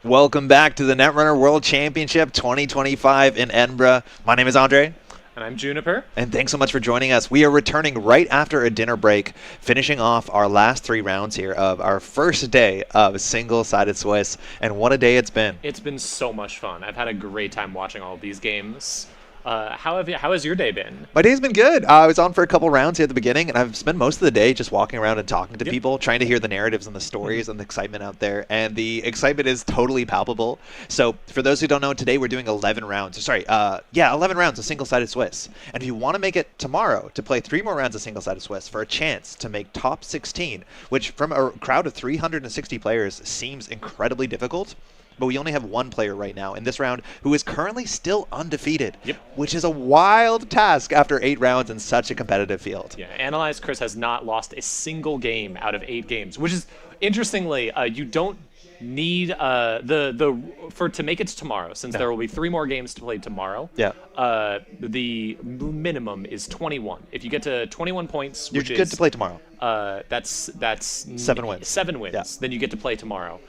Welcome back to the Netrunner World Championship 2025 in Edinburgh. My name is Andre. And I'm Juniper. And thanks so much for joining us. We are returning right after a dinner break, finishing off our last 3 rounds here of our first day of single-sided Swiss. And what a day it's been. It's been so much fun. I've had a great time watching all of these games. How has your day been? My day's been good. I was on for a couple rounds here at the beginning, and I've spent most of the day just walking around and talking to people, trying to hear the narratives and the stories and the excitement out there. And the excitement is totally palpable. So for those who don't know, today we're doing 11 rounds. Sorry, 11 rounds of single-sided Swiss. And if you want to make it tomorrow to play 3 more rounds of single-sided Swiss for a chance to make top 16, which from a crowd of 360 players seems incredibly difficult, but we only have one player right now in this round who is currently still undefeated, which is a wild task after 8 rounds in such a competitive field. Yeah, Analyze Chris has not lost a single game out of 8 games, which is, interestingly, you don't need to make it to tomorrow, since there will be 3 more games to play tomorrow. Yeah. The minimum is 21. If you get to 21 points, You're good to play tomorrow. That's 7 wins. 7 wins. Yeah. Then you get to play tomorrow.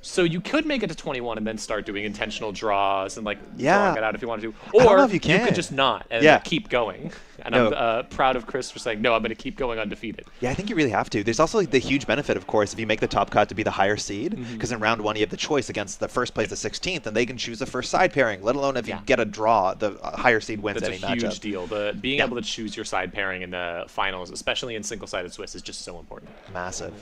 So you could make it to 21 and then start doing intentional draws and drawing it out if you want to. I don't Or know if you can. could just not and keep going. And I'm proud of Chris for saying, no, I'm going to keep going undefeated. Yeah, I think you really have to. There's also the huge benefit, of course, if you make the top cut to be the higher seed, because in round 1 you have the choice against the first place, the 16th, and they can choose the first side pairing, let alone if you get a draw, the higher seed wins any matchup. That's a huge deal. Being able to choose your side pairing in the finals, especially in single-sided Swiss, is just so important. Massive.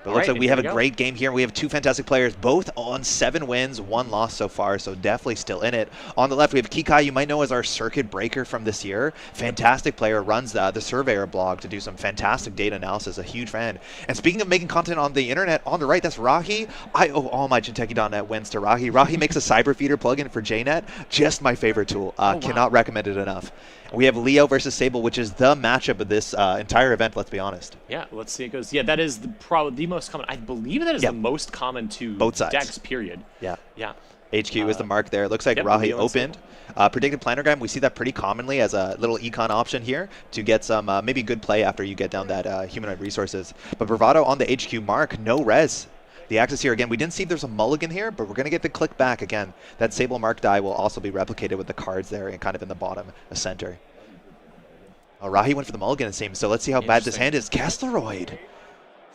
But it looks like we have a great game here. We have 2 fantastic players, both on 7 wins, 1 loss so far, so definitely still in it. On the left, we have Kikai, you might know as our circuit breaker from this year. Fantastic player, runs the Surveyor blog to do some fantastic data analysis, a huge fan. And speaking of making content on the internet, on the right, that's Rahi. I owe all my Jinteki.net wins to Rahi. Rahi makes a Cyberfeeder plugin for JNet, just my favorite tool. Cannot recommend it enough. We have Leo versus Sable, which is the matchup of this entire event, let's be honest. Yeah, let's see how it goes. Yeah, that is probably the most common. I believe that is the most common to both sides. decks, period. Yeah. Yeah. HQ is the mark there. It looks like Rahi opened. Predicted planogram, we see that pretty commonly as a little econ option here to get some maybe good play after you get down that humanoid resources. But Bravado on the HQ mark, no res. The axis here, again, we didn't see if there's a mulligan here, but we're going to get the click back again. That Sable mark die will also be replicated with the cards there and kind of in the bottom, the center. Rahi went for the mulligan, it seems, so let's see how bad this hand is. Castleroid.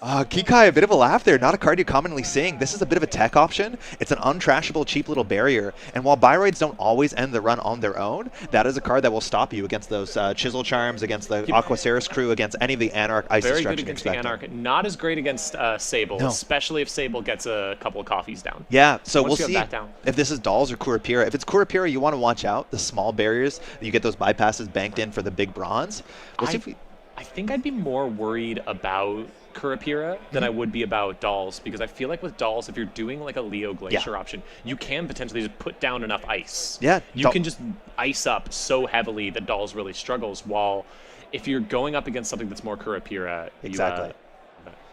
Kikai, a bit of a laugh there. Not a card you're commonly seeing. This is a bit of a tech option. It's an untrashable, cheap little barrier. And while Biroids don't always end the run on their own, that is a card that will stop you against those Chisel Charms, against the Aquaceris crew, against any of the Anarch Ice Destruction. Very good against the Anarch. Not as great against Sable, especially if Sable gets a couple of coffees down. Yeah, so we'll see if this is Dolls or Kurapira. If it's Kurapira, you want to watch out. The small barriers, you get those bypasses banked in for the big bronze. We'll see if we... I think I'd be more worried about Kurapira than I would be about Dolls, because I feel like with Dolls, if you're doing like a Leo Glacier option, you can potentially just put down enough ice. Yeah. You can just ice up so heavily that Dolls really struggles, while if you're going up against something that's more Kurapira,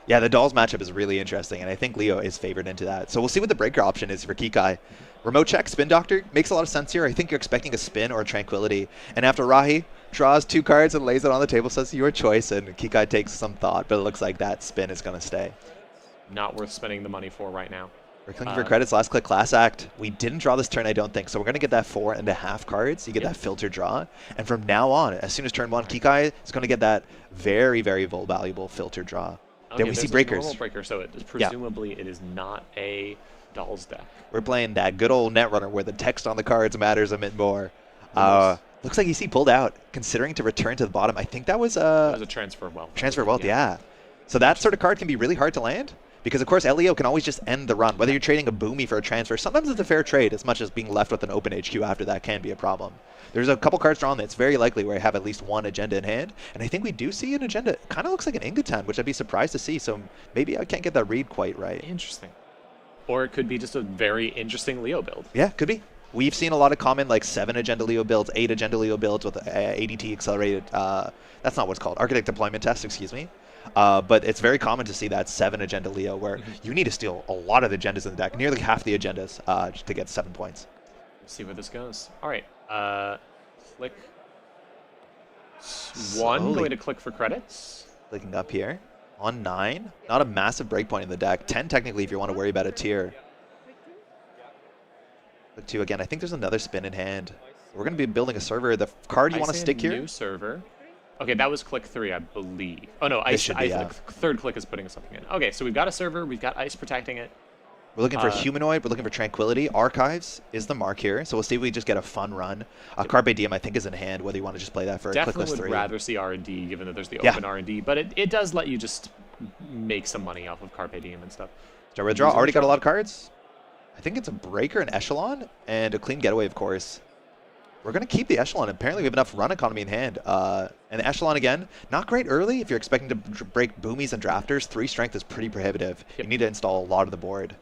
yeah, the Dolls matchup is really interesting, and I think Leo is favored into that. So we'll see what the breaker option is for Kikai. Remote check, Spin Doctor, makes a lot of sense here. I think you're expecting a spin or a Tranquility. And after Rahi draws 2 cards and lays it on the table, says your choice, and Kikai takes some thought, but it looks like that spin is going to stay. Not worth spending the money for right now. We're clicking for credits, last click, class act. We didn't draw this turn, I don't think, so we're going to get that 4.5 cards. You get that filter draw, and from now on, as soon as turn 1, Kikai is going to get that very, very valuable filter draw. Okay, then we see breakers. Normal breaker, so presumably it is not a Dolls deck. We're playing that good old Netrunner where the text on the cards matters a bit more. Looks like EC pulled out, considering to return to the bottom. I think that was a Transfer of Wealth. Transfer of Wealth, yeah. So that sort of card can be really hard to land, because of course LEO can always just end the run. Whether you're trading a Boomy for a transfer, sometimes it's a fair trade, as much as being left with an open HQ after that can be a problem. There's a couple cards drawn that's very likely where I have at least one agenda in hand, and I think we do see an agenda. Kind of looks like an Ingotan, which I'd be surprised to see, so maybe I can't get that read quite right. Interesting. Or it could be just a very interesting Leo build. Yeah, could be. We've seen a lot of common, like 7 agenda Leo builds, 8 agenda Leo builds with ADT accelerated. That's not what's called. Architect deployment test, excuse me. But it's very common to see that 7 agenda Leo where you need to steal a lot of the agendas in the deck, nearly half the agendas to get 7 points. Let's see where this goes. All right. Click. Slowly. 1 going to click for credits. Clicking up here. On 9. Not a massive breakpoint in the deck. 10 technically if you want to worry about a tier. Click 2 again. I think there's another spin in hand. We're going to be building a server. The card you want to stick here? New server. Okay, that was click 3, I believe. Oh no, ice. The third click is putting something in. Okay, so we've got a server. We've got ice protecting it. We're looking for Humanoid. We're looking for Tranquility. Archives is the mark here. So we'll see if we just get a fun run. Carpe Diem, I think, is in hand, whether you want to just play that for Definitely clickless 3. Definitely would rather see R&D, given that there's the open R&D. But it does let you just make some money off of Carpe Diem and stuff. Start with draw. Already got a lot of cards. I think it's a Breaker, an Echelon, and a Clean Getaway, of course. We're going to keep the Echelon. Apparently, we have enough run economy in hand. And the Echelon, again, not great early. If you're expecting to break Boomies and Drafters, 3 strength is pretty prohibitive. Yep. You need to install a lot of the board.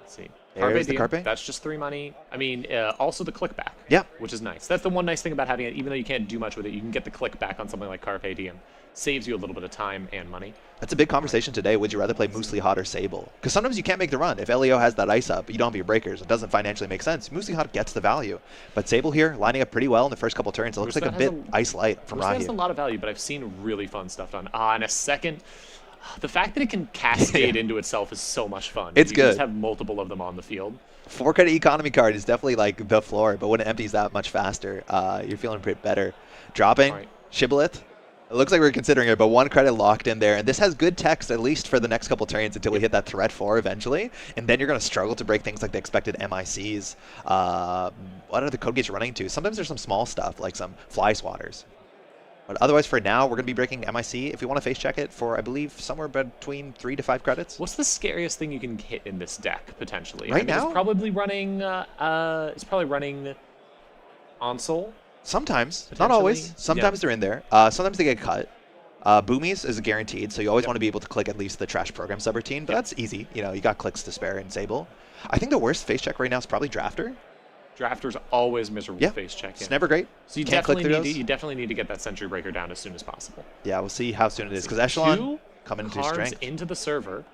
Let's see. There's the Carpe. That's just 3 money. I mean, also the click back. Yeah. Which is nice. That's the one nice thing about having it. Even though you can't do much with it, you can get the click back on something like Carpe Diem. Saves you a little bit of time and money. That's a big conversation today. Would you rather play Moosely Hot or Sable? Because sometimes you can't make the run. If LEO has that ice up, but you don't have your breakers, it doesn't financially make sense. Moosely Hot gets the value. But Sable here, lining up pretty well in the first couple turns. It looks like a bit ice light from Rahi. Has a lot of value, but I've seen really fun stuff done. In a second, the fact that it can cascade into itself is so much fun. It's good. You just have multiple of them on the field. 4 credit economy card is definitely like the floor, but when it empties that much faster, you're feeling a bit better. Dropping, right. Shibboleth. It looks like we're considering it, but 1 credit locked in there. And this has good text, at least for the next couple turns, until we hit that threat 4 eventually. And then you're going to struggle to break things like the expected MICs. What are the code gates running to? Sometimes there's some small stuff, like some fly swatters. But otherwise, for now, we're going to be breaking MIC. If we want to face check it for, I believe, somewhere between 3 to 5 credits. What's the scariest thing you can hit in this deck, potentially? Right now? It's probably running, Onsol. Sometimes, not always. Sometimes they're in there. Sometimes they get cut. Boomies is guaranteed, so you always want to be able to click at least the trash program subroutine, but that's easy. You know, you got clicks to spare in Sable. I think the worst face check right now is probably Drafter. Drafter's always miserable face check. It's never great. So you definitely need to get that Sentry Breaker down as soon as possible. Yeah, we'll see how soon it is, because Echelon coming into strength. Into the server,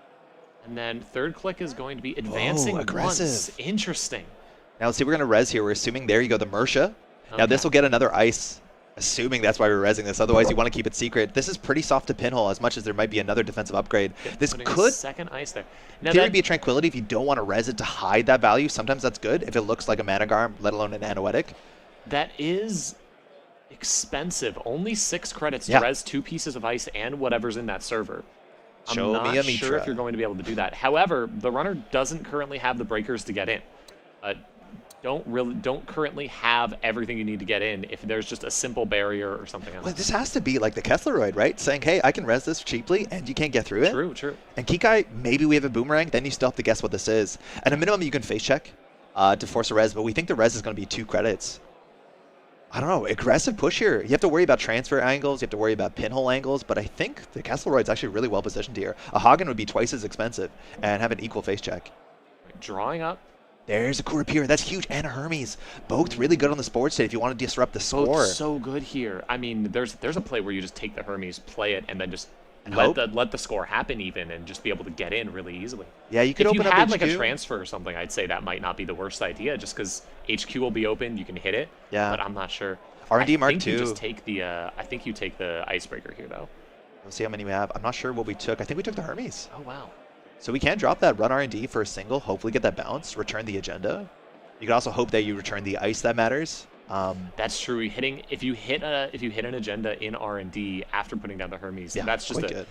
and then third click is going to be advancing once. Interesting. Now let's see, we're going to res here. We're assuming there you go, the Mersha. Now this will get another ice, assuming that's why we're resing this. Otherwise, you want to keep it secret. This is pretty soft to pinhole, as much as there might be another defensive upgrade. This could second ice there. Now theory be a Tranquility if you don't want to res it to hide that value. Sometimes that's good if it looks like a Managarm, let alone an Anoetic. That is expensive. Only 6 credits to res 2 pieces of ice and whatever's in that server. I'm not sure if you're going to be able to do that. However, the runner doesn't currently have the breakers to get in. Don't currently have everything you need to get in if there's just a simple barrier or something else. Well, this has to be like the Kessleroid, right? Saying, hey, I can res this cheaply and you can't get through it. True. And Kikai, maybe we have a Boomerang, then you still have to guess what this is. At a minimum, you can face check to force a res, but we think the res is going to be 2 credits. I don't know, aggressive push here. You have to worry about transfer angles, you have to worry about pinhole angles, but I think the Kessleroid's actually really well positioned here. A Hagen would be twice as expensive and have an equal face check. Drawing up. There's a Kurapir. That's huge. And a Hermes. Both really good on the sports state if you want to disrupt the score. Both so good here. I mean, there's a play where you just take the Hermes, play it, and then just let the score happen even and just be able to get in really easily. Yeah, you could open up HQ. If you had like a transfer or something, I'd say that might not be the worst idea just because HQ will be open, you can hit it. Yeah. But I'm not sure. R&D Mark II. I think you just take the, I think you take the Icebreaker here, though. We'll see how many we have. I'm not sure what we took. I think we took the Hermes. Oh, wow. So we can drop that run R&D for a single, hopefully get that bounce, return the agenda. You can also hope that you return the ice that matters. That's true. If you hit an agenda in R&D after putting down the Hermes, that's just a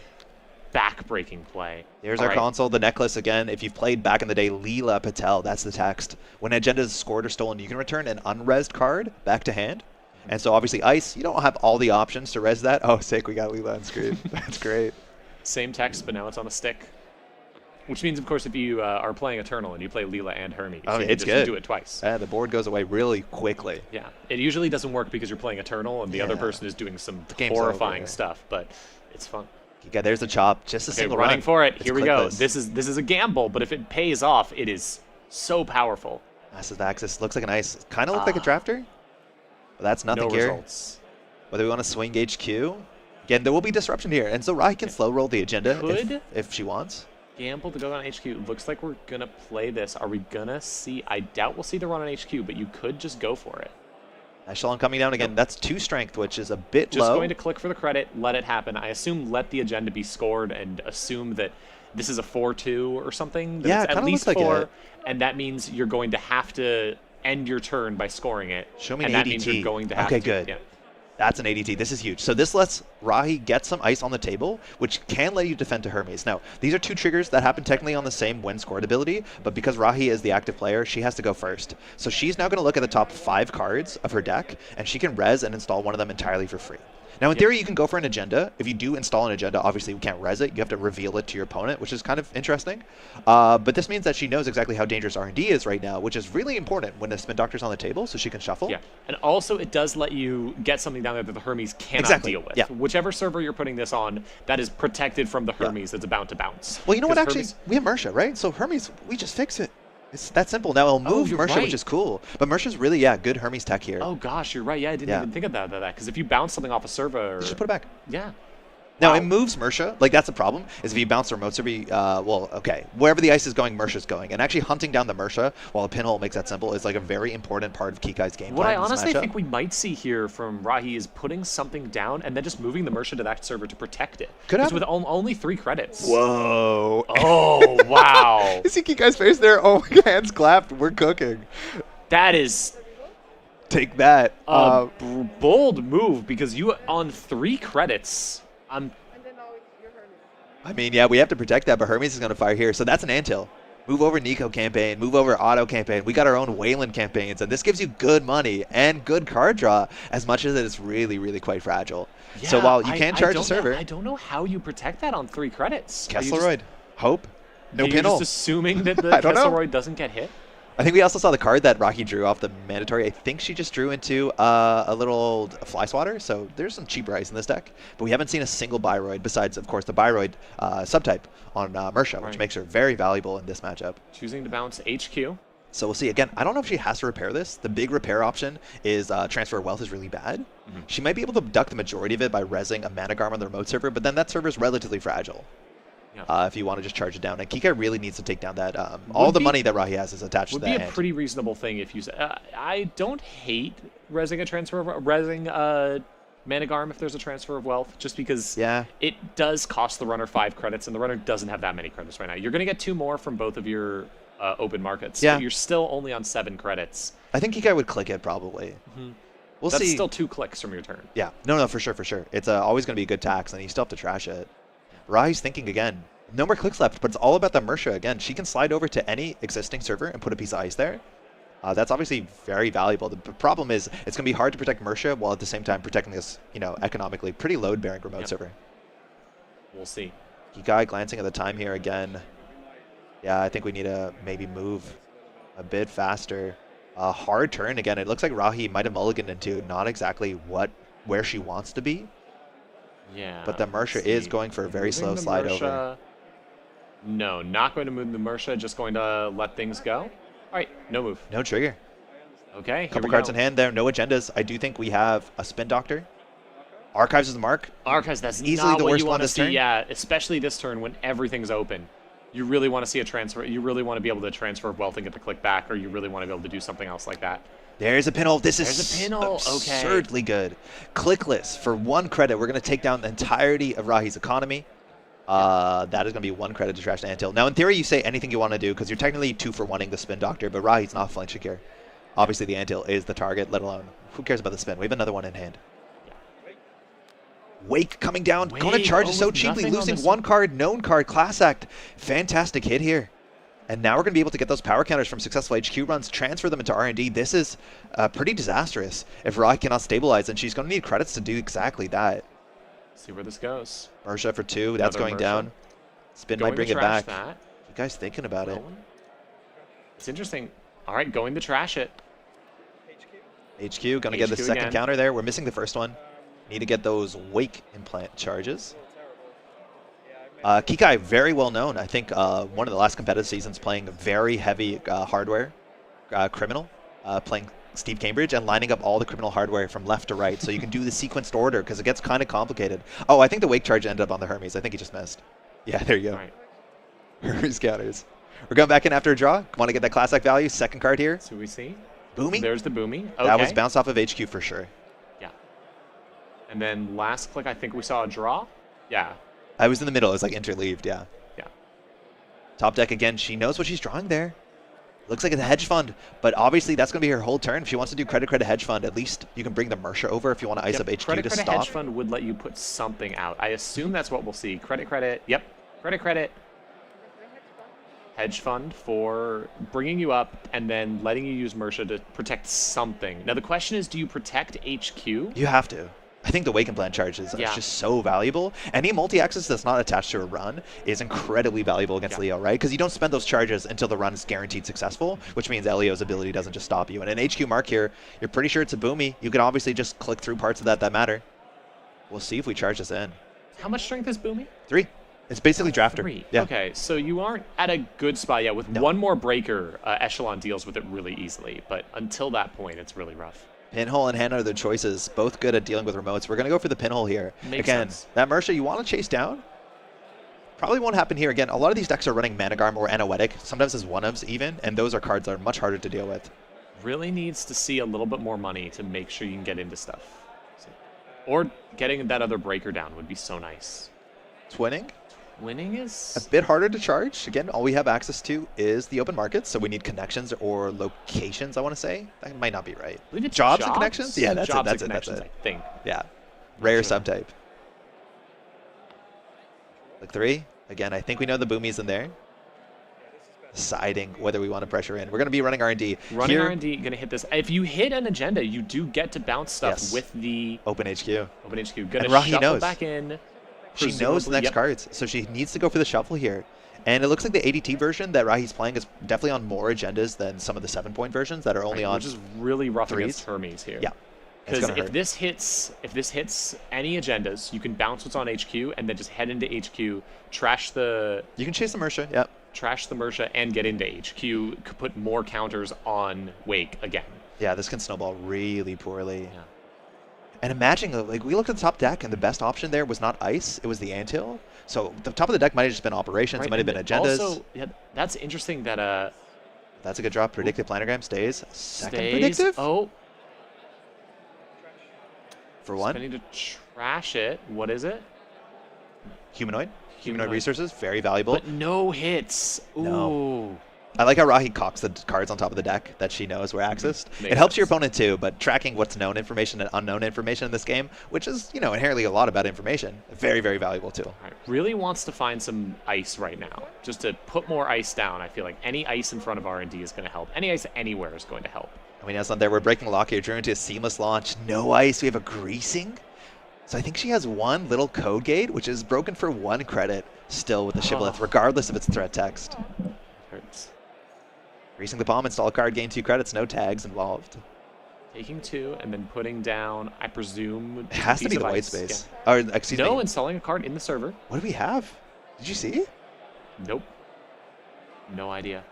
back-breaking play. There's our console, the necklace again. If you've played back in the day, Leela Patel, that's the text. When an agenda is scored or stolen, you can return an unresed card back to hand. And so obviously ice, you don't have all the options to res that. Oh, sick, we got Leela on screen. That's great. Same text, but now it's on a stick. Which means, of course, if you are playing Eternal and you play Leela and Hermes, you it's just do it twice. The board goes away really quickly. Yeah, it usually doesn't work because you're playing Eternal and the other person is doing some horrifying stuff, but it's fun. Okay, there's the chop. Just a single running run. For it. Here we go. This is a gamble, but if it pays off, it is so powerful. Massive Axis looks like an ice. Kind of look like a drafter. But that's nothing no here. Results. Whether we want to swing HQ. Again, there will be disruption here, and so Rai can slow roll the agenda if she wants. Gamble to go on HQ. Looks like we're gonna play this. Are we gonna see? I doubt we'll see the run on HQ, but you could just go for it. Echelon coming down again. That's 2 strength, which is a bit low. Just going to click for the credit, let it happen. I assume let the agenda be scored and assume that this is a 4-2 or something. Yeah, it's it at least looks like 4, it. and that means you're going to have to end your turn by scoring it. Show me and an that ADT. means you're going to have to. Okay, good. Yeah. That's an ADT. This is huge. So this lets Rahi get some ice on the table, which can let you defend to Hermes. Now, these are 2 triggers that happen technically on the same when scored ability, but because Rahi is the active player, she has to go first. So she's now going to look at the top 5 cards of her deck, and she can res and install one of them entirely for free. Now, in theory, you can go for an agenda. If you do install an agenda, obviously we can't res it. You have to reveal it to your opponent, which is kind of interesting. But this means that she knows exactly how dangerous R&D is right now, which is really important when the Spin Doctor's on the table, so she can shuffle. Yeah, and also it does let you get something down there that the Hermes cannot deal with. Yeah. Whichever server you're putting this on, that is protected from the Hermes that's about to bounce. Well, you know what, actually? We have Mersha, right? So Hermes, we just fix it. It's that simple. Now it'll move Mersha, which is cool. But Mersha's really, good Hermes tech here. Oh gosh, you're right. Yeah, I didn't even think about that. Because if you bounce something off a server... Just put it back. Yeah. Now, it moves Mersha. Like, that's the problem, is if you bounce the remote server, wherever the ice is going, Mersha's going. And actually hunting down the Mersha while a pinhole makes that simple is, like, a very important part of Kikai's game. What I honestly think we might see here from Rahi is putting something down and then just moving the Mersha to that server to protect it. Could happen. With only 3 credits. Whoa. Oh, wow. You see Kikai's face there? Oh, hands clapped. We're cooking. That is... Take that. A bold move, because you, on 3 credits... I mean, yeah, we have to protect that, but Hermes is going to fire here. So that's an anthill. Move over Nico campaign, move over Auto campaign. We got our own Wayland campaigns, and this gives you good money and good card draw, as much as it is really, really quite fragile. Yeah, so while you can charge a server... I don't know how you protect that on 3 credits. Kessleroyd. Hope. No pinhole. You're just assuming that the Kessleroyd doesn't get hit? I think we also saw the card that Rocky drew off the mandatory. I think she just drew into a little fly swatter, so there's some cheaper ice in this deck. But we haven't seen a single Byroid besides, of course, the Byroid subtype on Mersha, which makes her very valuable in this matchup. Choosing to bounce HQ. So we'll see. Again, I don't know if she has to repair this. The big repair option is transfer of wealth is really bad. She might be able to duck the majority of it by rezzing a Mana Garm on the remote server, but then that server is relatively fragile. If you want to just charge it down. And Kikai really needs to take down that. All the money that Rahi has is attached to that. Would be a pretty reasonable thing if you say, I don't hate rezzing a Mana Garm if there's a transfer of wealth, just because it does cost the runner 5 credits, and the runner doesn't have that many credits right now. You're going to get 2 more from both of your open markets, but you're still only on 7 credits. I think Kikai would click it, probably. We'll see. That's still 2 clicks from your turn. Yeah. No, for sure, for sure. It's always going to be a good tax, and you still have to trash it. Rahi's thinking again. No more clicks left, but it's all about the Mersha again. She can slide over to any existing server and put a piece of ice there. That's obviously very valuable. The problem is it's going to be hard to protect Mersha while at the same time protecting this, economically pretty load-bearing remote server. We'll see. Kikai glancing at the time here again. Yeah, I think we need to maybe move a bit faster. Hard turn again. It looks like Rahi might have mulliganed into not exactly where she wants to be. Yeah. But the Mersha is going for a very slow slide over. No, not going to move the Mersha, just going to let things go. All right, no move. No trigger. Okay, couple cards in hand there, no agendas. I do think we have a Spin Doctor. Archives is the mark. Archives, that's easily the worst one this turn. Yeah, especially this turn when everything's open. You really want to see a transfer. You really want to be able to transfer wealth and get the click back, or you really want to be able to do something else like that. There's a pinhole. This is absurdly good. Clickless for 1 credit. We're going to take down the entirety of Rahi's economy. That is going to be 1 credit to trash the Anthill. Now, in theory, you say anything you want to do because you're technically 2 for 1ing the Spin Doctor, but Rahi's not flinching here. Obviously, the Anthill is the target, let alone who cares about the spin. We have another one in hand. Wake coming down. Going to charge it so cheaply, losing 1 card, known card, Class Act. Fantastic hit here. And now we're going to be able to get those power counters from successful HQ runs, transfer them into R&D. This is pretty disastrous if Rahi cannot stabilize, and she's going to need credits to do exactly that. See where this goes. Mersha for 2. That's going down. Spin might bring it back. You guys thinking about it? It's interesting. All right, going to trash it. HQ, going to get the second counter there. We're missing the first one. Need to get those Wake implant charges. Kikai, very well known. I think one of the last competitive seasons playing very heavy hardware, criminal, playing Steve Cambridge and lining up all the criminal hardware from left to right so you can do the sequenced order because it gets kind of complicated. Oh, I think the Wake charge ended up on the Hermes. I think he just missed. Yeah, there you go. Right. Hermes counters. We're going back in after a draw. Want to get that Class Act value. Second card here. So we see. Booming. There's the booming. Okay. That was bounced off of HQ for sure. Yeah. And then last click, I think we saw a draw. Yeah. I was in the middle. It was like interleaved, yeah. Yeah. Top deck again. She knows what she's drawing there. Looks like it's a hedge fund, but obviously that's going to be her whole turn. If she wants to do credit hedge fund, at least you can bring the Mersha over if you want to ice up HQ to stop. Hedge fund would let you put something out. I assume that's what we'll see. Credit. Yep. Credit. Hedge fund for bringing you up and then letting you use Mersha to protect something. Now the question is, do you protect HQ? You have to. I think the Wake and Plan charge is just so valuable. Any multi-axis that's not attached to a run is incredibly valuable against Leo, right? Because you don't spend those charges until the run is guaranteed successful, which means Elio's ability doesn't just stop you. And an HQ mark here, you're pretty sure it's a boomy. You can obviously just click through parts of that matter. We'll see if we charge this in. How much strength is boomy? 3. It's basically drafter. 3. Yeah. Okay, so you aren't at a good spot yet. With one more breaker, Echelon deals with it really easily. But until that point, it's really rough. Pinhole and Hannah are the choices, both good at dealing with remotes. We're going to go for the Pinhole here. Makes Again, sense. That Mersha you want to chase down. Probably won't happen here. Again, a lot of these decks are running Managarm or Anoetic, sometimes as one-ofs even, and those are cards that are much harder to deal with. Really needs to see a little bit more money to make sure you can get into stuff. Or getting that other breaker down would be so nice. Twinning? Winning is a bit harder to charge. Again, all we have access to is the open market, so we need connections or locations, I want to say. That might not be right. Jobs and connections? Yeah, that's it. That's it. I think. Yeah. Rare subtype. Look 3. Again, I think we know the boomies in there. Deciding whether we want to pressure in. We're going to be running R&D. Running R&D, going to hit this. If you hit an agenda, you do get to bounce stuff with the Open HQ. Going to shuffle back in. She knows the next cards, so she needs to go for the shuffle here. And it looks like the ADT version that Rahi's playing is definitely on more agendas than some of the 7-point versions that are only on. Which is really rough 3s. Against Hermes here. Yeah. Because if this hits any agendas, you can bounce what's on HQ and then just head into HQ, trash the. You can chase the Mersha, yeah. Trash the Mersha and get into HQ. Could put more counters on Wake again. Yeah, this can snowball really poorly. Yeah. And imagine, like, we looked at the top deck, and the best option there was not ice; it was the anthill. So the top of the deck might have just been operations, it might have been agendas. Also, yeah, that's interesting that that's a good drop. Predictive Planogram stays. Second predictive. Oh. For one. Spending to trash it. What is it? Humanoid resources, very valuable. But no hits. Ooh. No. I like how Rahi cocks the cards on top of the deck that she knows were accessed. It helps your opponent too, but tracking what's known information and unknown information in this game, which is, inherently a lot about information, very, very valuable too. Right. Really wants to find some ice right now, just to put more ice down. I feel like any ice in front of R&D is going to help. Any ice anywhere is going to help. I mean, that's not there. We're breaking lock here. Drew into a seamless launch. No ice. We have a greasing. So I think she has one little code gate, which is broken for 1 credit still with the Shibboleth, regardless of its threat text. Hurts. Greasing the bomb, install a card, gain 2 credits, no tags involved. Taking 2 and then putting down, I presume, it has to be the white space. Yeah. Or, excuse me. No, installing a card in the server. What do we have? Did you see? Nope. No idea.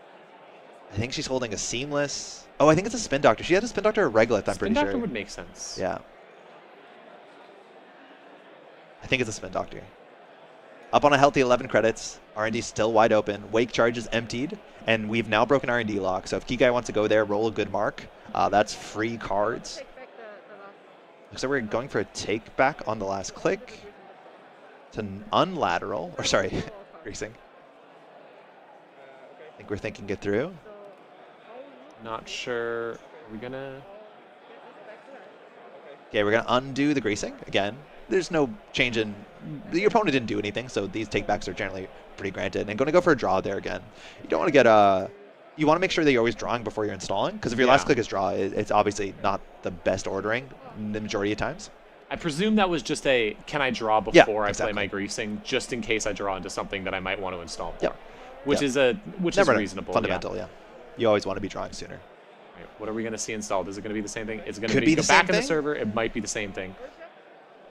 I think she's holding a seamless. Oh, I think it's a Spin Doctor. She had a Spin Doctor or Regolith, I'm pretty sure. Spin Doctor would make sense. Yeah. I think it's a Spin Doctor. Up on a healthy 11 credits. R&D still wide open. Wake charge is emptied. And we've now broken R&D lock. So if Kikai wants to go there, roll a good mark. That's free cards. Looks like we're going for a take back on the last click. To unlateral. Or sorry, greasing. I think we're thinking it through. Not sure. Are we going to... Okay, we're going to undo the greasing again. There's no change in... Your opponent didn't do anything, so these takebacks are generally pretty granted. And going to go for a draw there again. You don't want to get a... You want to make sure that you're always drawing before you're installing, because if your last click is draw, it's obviously not the best ordering the majority of times. I presume that was just a, can I draw before I play my greasing, just in case I draw into something that I might want to install more. Which is reasonable. Fundamental, yeah. You always want to be drawing sooner. Right, what are we going to see installed? Is it going to be the same thing? Is it going to be go back in the server? It might be the same thing.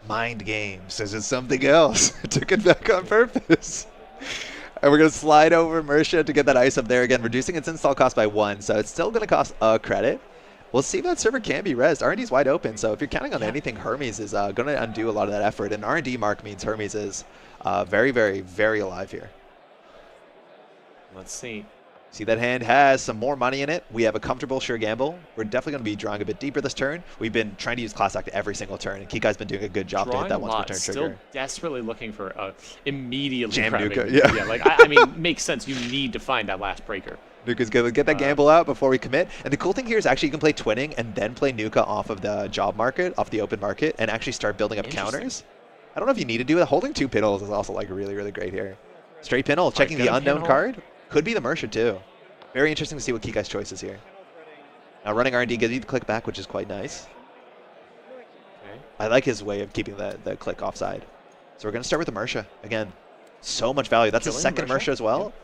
Mind games says it's something else. Took it back on purpose. And we're going to slide over Mersha to get that ice up there again, reducing its install cost by 1. So it's still going to cost a credit. We'll see if that server can be rezzed. R&D's wide open, so if you're counting on anything, Hermes is going to undo a lot of that effort. And R&D mark means Hermes is very, very, very alive here. Let's see. See, that hand has some more money in it. We have a comfortable sure gamble. We're definitely going to be drawing a bit deeper this turn. We've been trying to use Class Act every single turn, and Kikai's been doing a good job to hit that once per turn trigger. Still desperately looking for immediately Jam grabbing. Nuka, yeah. Yeah, like, I mean, makes sense. You need to find that last breaker. Nuka's going to get that gamble out before we commit. And the cool thing here is actually you can play Twinning and then play Nuka off of the job market, off the open market, and actually start building up counters. I don't know if you need to do it. Holding 2 Pinnles is also like really, really great here. Straight Pinnle, checking the unknown card. Could be the Mersha too. Very interesting to see what Kikai's choice is here. Now running R&D gives you the click back, which is quite nice. Okay. I like his way of keeping the click offside. So we're going to start with the Mersha. Again, so much value. That's a second Mersha as well. Yep.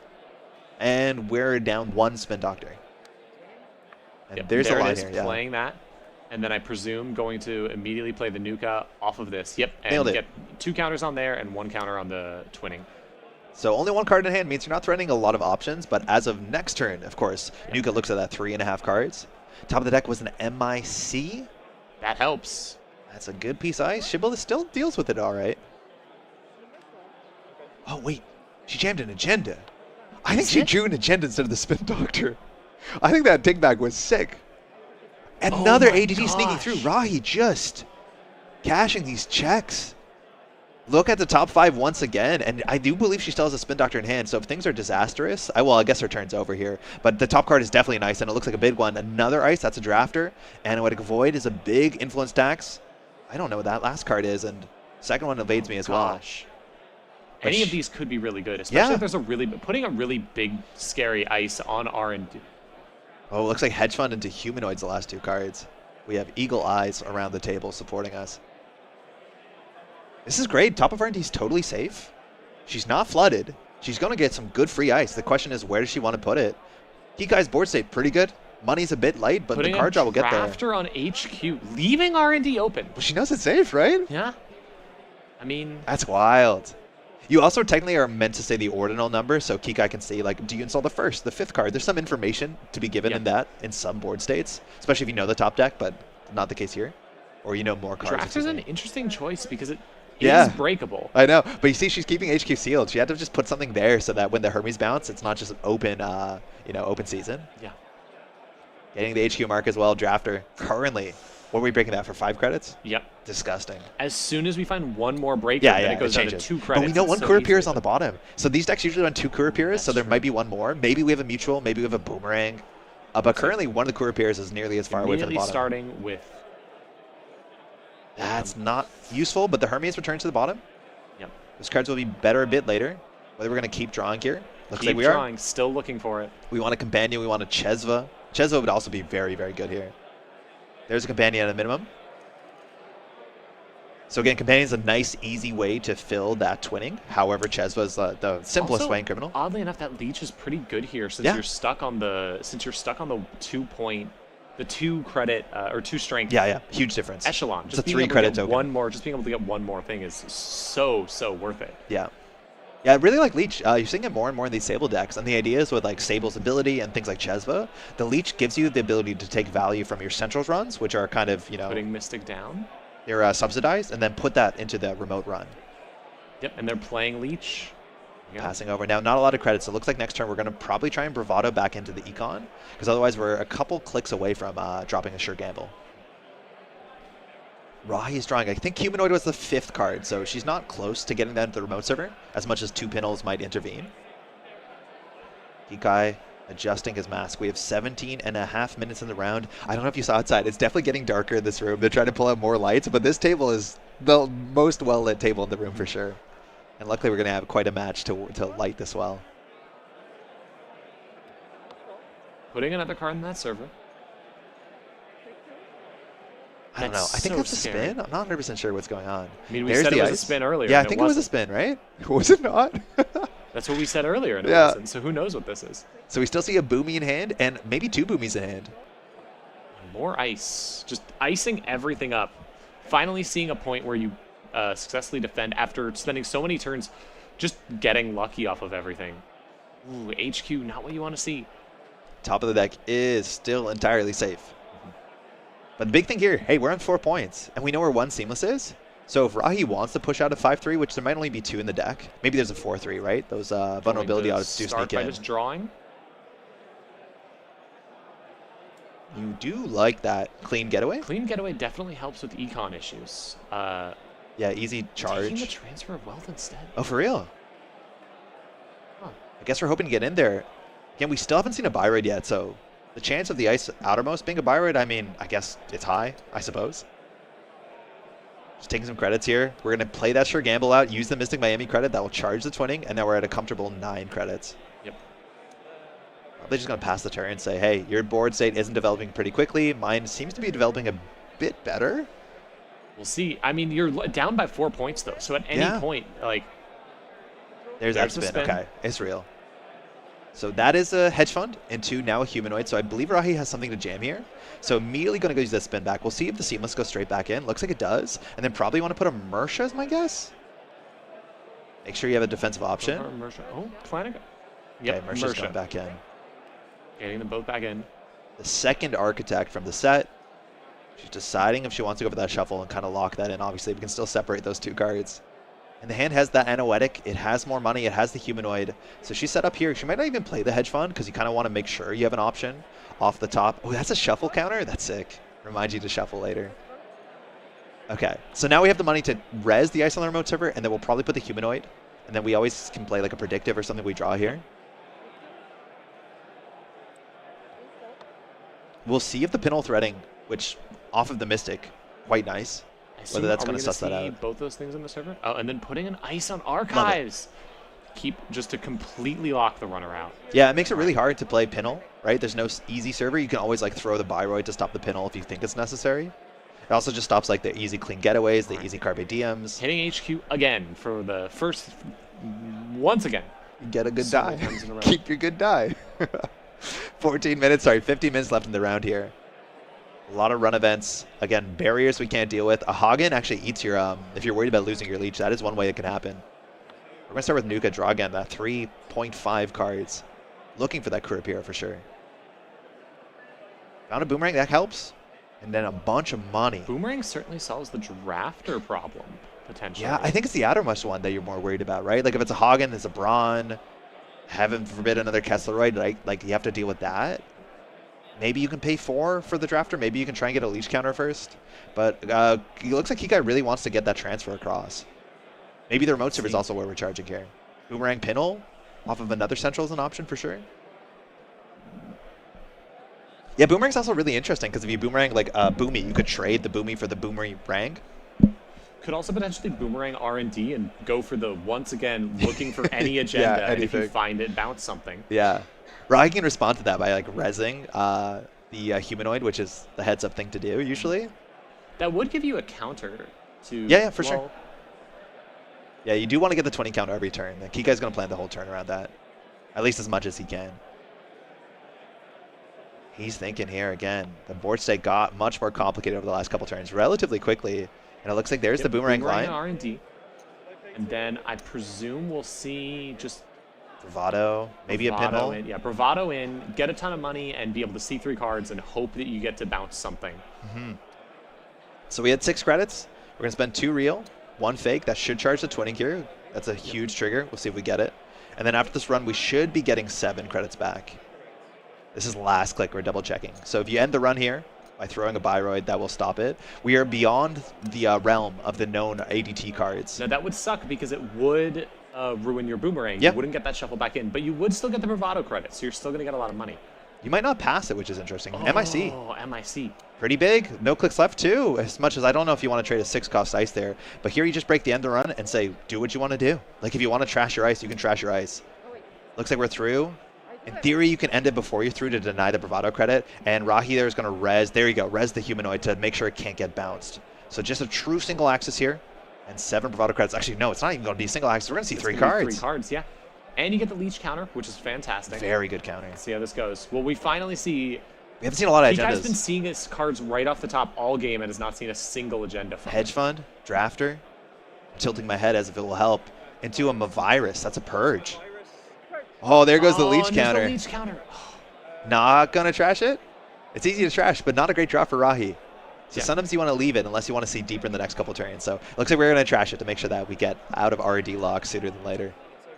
And we're down 1 Spin Doctor. And there's a line here. Playing that. And then I presume going to immediately play the Nuka off of this. Yep. And Nailed it. Get 2 counters on there and 1 counter on the Twinning. So only 1 card in hand means you're not threatening a lot of options, but as of next turn, of course, Nuka looks at that 3.5 cards. Top of the deck was an MIC. That helps. That's a good piece of ice. Shibboleth still deals with it all right. Oh, wait. She jammed an agenda. I think she drew an agenda instead of the Spin Doctor. I think that take back was sick. Another ADD sneaking through. Rahi just cashing these checks. Look at the top 5 once again, and I do believe she still has a Spin Doctor in hand, so if things are disastrous, well, I guess her turn's over here. But the top card is definitely nice, and it looks like a big one. Another ice, that's a drafter. Analytic Void is a big influence tax. I don't know what that last card is, and second one evades me as well. Any of these could be really good, especially if there's putting a really big, scary ice on R&D. Oh, it looks like Hedge Fund into Humanoids the last 2 cards. We have Eagle Eyes around the table supporting us. This is great. Top of R&D is totally safe. She's not flooded. She's going to get some good free ice. The question is, where does she want to put it? Kikai's board state pretty good. Money's a bit light, but the card draw will get there. Drafter on HQ, leaving R&D open. Well, she knows it's safe, right? Yeah. I mean... That's wild. You also technically are meant to say the ordinal number, so Kikai can say, like, do you install the 1st, the 5th card? There's some information to be given in that, in some board states, especially if you know the top deck, but not the case here. Or you know more cards. Drafter's an interesting choice because it is breakable. I know, but you see she's keeping HQ sealed. She had to just put something there so that when the Hermes bounce, it's not just an open, open season. Yeah. Getting the HQ mark as well, Drafter. Currently, what are we breaking that for, 5 credits? Yep. Disgusting. As soon as we find 1 more breaker, then it goes down to 2 credits. But we know 1 Kurapir is on the bottom. So these decks usually run 2 Kurapirs, so there might be 1 more. Maybe we have a mutual, maybe we have a boomerang. But currently, 1 of the Kurapirs is nearly as far away from the bottom. Starting with... That's not useful, but the Hermes returns to the bottom. Yep. Those cards will be better a bit later. Whether we're going to keep drawing here. Looks like we are. Still looking for it. We want a Companion, we want a Chesva. Chesva would also be very, very good here. There's a Companion at a minimum. So again, Companion's a nice, easy way to fill that Twinning. However, Chesva's the simplest way in Criminal. Oddly enough, that Leech is pretty good here since you're stuck on the 2-point, the 2 credit or 2 strength. Yeah, huge difference. Echelon. Just it's a 3 credit token. Just being able to get 1 more thing is so worth it. Yeah. Yeah, I really like Leech. You're seeing it more and more in these Sable decks, and the idea is with like Sable's ability and things like Chesva, the Leech gives you the ability to take value from your Centrals runs, which are kind of, putting Mystic down. They're subsidized, and then put that into the remote run. Yep, and they're playing Leech. Passing over. Now, not a lot of credits. It looks like next turn we're going to probably try and Bravado back into the Econ, because otherwise we're a couple clicks away from dropping a sure gamble. Rahi's drawing. I think Humanoid was the 5th card, so she's not close to getting that into the remote server, as much as 2 Pinnles might intervene. Kikai adjusting his mask. We have 17.5 minutes in the round. I don't know if you saw outside. It's definitely getting darker in this room. They're trying to pull out more lights, but this table is the most well-lit table in the room for sure. And luckily we're going to have quite a match to light this well. Putting another card in that server. I don't know. I think that's a spin. I'm not 100% sure what's going on. I mean, we said it was a spin earlier. Yeah, I think it was a spin, right? Was it not? That's what we said earlier, and it wasn't. So who knows what this is? So we still see a Boomy in hand, and maybe 2 Boomies in hand. More ice. Just icing everything up. Finally seeing a point where you successfully defend after spending so many turns just getting lucky off of everything. Ooh, HQ, not what you want to see. Top of the deck is still entirely safe. But the big thing here, hey, we're on 4 points, and we know where 1 Seamless is. So if Rahi wants to push out a 5-3, which there might only be 2 in the deck, maybe there's a 4-3, right? Those vulnerability autos do sneak in. By just drawing? You do like that clean getaway? Clean getaway definitely helps with econ issues. Yeah, easy charge. Taking the transfer of wealth instead. Oh, for real? Huh. I guess we're hoping to get in there. Again, we still haven't seen a buy rate yet, so the chance of the ice outermost being a buy rate, I mean, I guess it's high, I suppose. Just taking some credits here. We're going to play that sure gamble out, use the Mystic Miami credit. That will charge the twinning, and now we're at a comfortable 9 credits. Yep. Probably just going to pass the turn and say, hey, your board state isn't developing pretty quickly. Mine seems to be developing a bit better. We'll see. I mean, you're down by 4 points, though. So at any point, like... There's that spin. Okay, it's real. So that is a hedge fund into now a humanoid. So I believe Rahi has something to jam here. So immediately going to go use that spin back. We'll see if the Seamless goes straight back in. Looks like it does. And then probably want to put a Mersha as my guess. Make sure you have a defensive option. Oh, Flanagan. Yep, okay, Mersha's going back in. Getting them both back in. The second Architect from the set. She's deciding if she wants to go for that shuffle and kind of lock that in. Obviously, we can still separate those 2 cards. And the hand has that Anoetic. It has more money. It has the humanoid. So she's set up here. She might not even play the hedge fund because you kind of want to make sure you have an option off the top. Oh, that's a shuffle counter? That's sick. Reminds you to shuffle later. Okay, so now we have the money to res the ice on the remote server, and then we'll probably put the humanoid. And then we always can play like a predictive or something we draw here. We'll see if the pinhole threading, which off of the Mystic, quite nice. Whether that's going to suss that out. Both those things on the server. Oh, and then putting an ice on archives. Keep just to completely lock the runner out. Yeah, it makes it really hard to play pinhole, right? There's no easy server. You can always like throw the Biroid to stop the pinhole if you think it's necessary. It also just stops like the easy clean getaways, the easy Carpe Diems. Hitting HQ again for the first, once again. You get a good die. Keep your good die. 15 minutes left in the round here. A lot of run events. Again, barriers we can't deal with. A Hagen actually eats your, if you're worried about losing your leech, that is one way it can happen. We're going to start with Nuka, draw again, that 3.5 cards. Looking for that Kurapira for sure. Found a Boomerang, that helps. And then a bunch of money. Boomerang certainly solves the drafter problem, potentially. Yeah, I think it's the outermost one that you're more worried about, right? Like if it's a Hagen, it's a Braun. Heaven forbid another Kessleroid, right? Like you have to deal with that. Maybe you can pay 4 for the drafter. Maybe you can try and get a leech counter first. But it looks like Kikai really wants to get that transfer across. Maybe the remote server is also where we're charging here. Boomerang pinhole off of another central is an option for sure. Yeah, Boomerang's also really interesting because if you Boomerang like Boomy, you could trade the Boomy for the Boomerang. Could also potentially Boomerang R&D and go for the, once again, looking for any agenda. Yeah, and if you find it, bounce something. Yeah. Rahi can respond to that by like rezzing the humanoid, which is the heads-up thing to do usually. That would give you a counter to... Yeah, for sure. Yeah, you do want to get the 20 counter every turn. Kikai's going to plan the whole turn around that, at least as much as he can. He's thinking here again. The board state got much more complicated over the last couple turns relatively quickly, and it looks like there's the Boomerang line. R&D. And then I presume we'll see just... Bravado, maybe a pinhole. Yeah, Bravado in, get a ton of money, and be able to see 3 cards and hope that you get to bounce something. So we had 6 credits. We're going to spend 2 real, 1 fake. That should charge the twinning here. That's a huge trigger. We'll see if we get it. And then after this run, we should be getting 7 credits back. This is last click. We're double checking. So if you end the run here by throwing a Biroid, that will stop it. We are beyond the realm of the known ADT cards. Now that would suck because it would... ruin your Boomerang. You wouldn't get that shuffle back in, but you would still get the Bravado credit, so you're still going to get a lot of money. You might not pass it, which is interesting. Oh, MIC. MIC. Pretty big. No clicks left, too. As much as I don't know if you want to trade a 6-cost ice there, but here you just break the end of the run and say, do what you want to do. Like, if you want to trash your ice, you can trash your ice. Looks like we're through. In theory, you can end it before you're through to deny the Bravado credit, and Rahi there is going to res. There you go. Res the humanoid to make sure it can't get bounced. So just a true single axis here. And 7 Bravado credits. Actually, no, it's not even going to be single axis. We're going to see 3 cards. 3 cards, yeah. And you get the leech counter, which is fantastic. Very good counter. Let's see how this goes. Well, we finally see... We haven't seen a lot of agendas. Kikai's been seeing his cards right off the top all game and has not seen a single agenda from Hedge fund, drafter. I'm tilting my head as if it will help. Into a Mavirus. That's a purge. Oh, there goes the leech counter. The leech counter. Not going to trash it? It's easy to trash, but not a great draw for Rahi. So sometimes you want to leave it unless you want to see deeper in the next couple turns. So it looks like we're going to trash it to make sure that we get out of R&D lock sooner than later.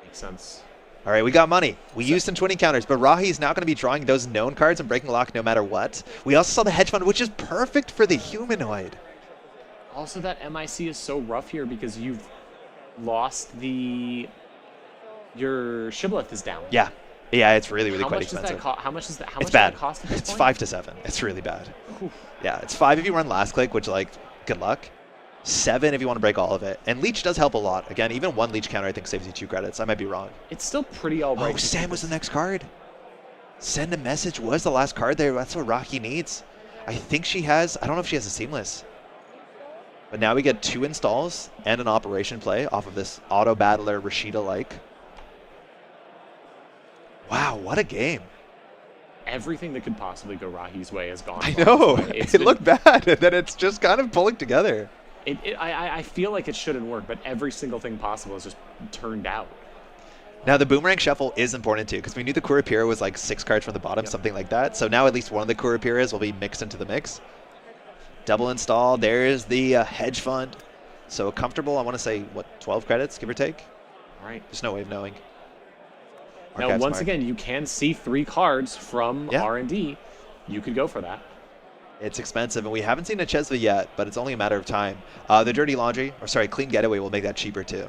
Makes sense. All right, we got money. We used some twinning counters, but Rahi's now going to be drawing those known cards and breaking lock no matter what. We also saw the hedge fund, which is perfect for the humanoid. Also, that MIC is so rough here because you've lost the... Your shibboleth is down. Yeah. Yeah, it's really, really quite expensive. How much is that? How much it's bad. Does that cost at this it's point? 5 to 7. It's really bad. Oof. Yeah, it's 5 if you run last click, which, like, good luck. 7 if you want to break all of it. And leech does help a lot. Again, even one leech counter I think saves you 2 credits. I might be wrong. It's still pretty all right. Oh, Sam was the next card. Send a message was the last card there. That's what Rahi needs. I think she has, I don't know if she has a seamless. But now we get 2 installs and an operation play off of this auto battler Rashida-like. Wow, what a game. Everything that could possibly go Rahi's way has gone. I know. It looked bad, and then it's just kind of pulling together. I feel like it shouldn't work, but every single thing possible has just turned out. Now, the boomerang shuffle is important, too, because we knew the Kurapira was like 6 cards from the bottom, something like that. So now at least one of the Kurapiras will be mixed into the mix. Double install. There's the hedge fund. So comfortable, I want to say, what, 12 credits, give or take? All right. There's no way of knowing. Now, once again, you can see 3 cards from R&D. You could go for that. It's expensive, and we haven't seen a Chesva yet, but it's only a matter of time. The Dirty Laundry, or sorry, Clean Getaway will make that cheaper, too.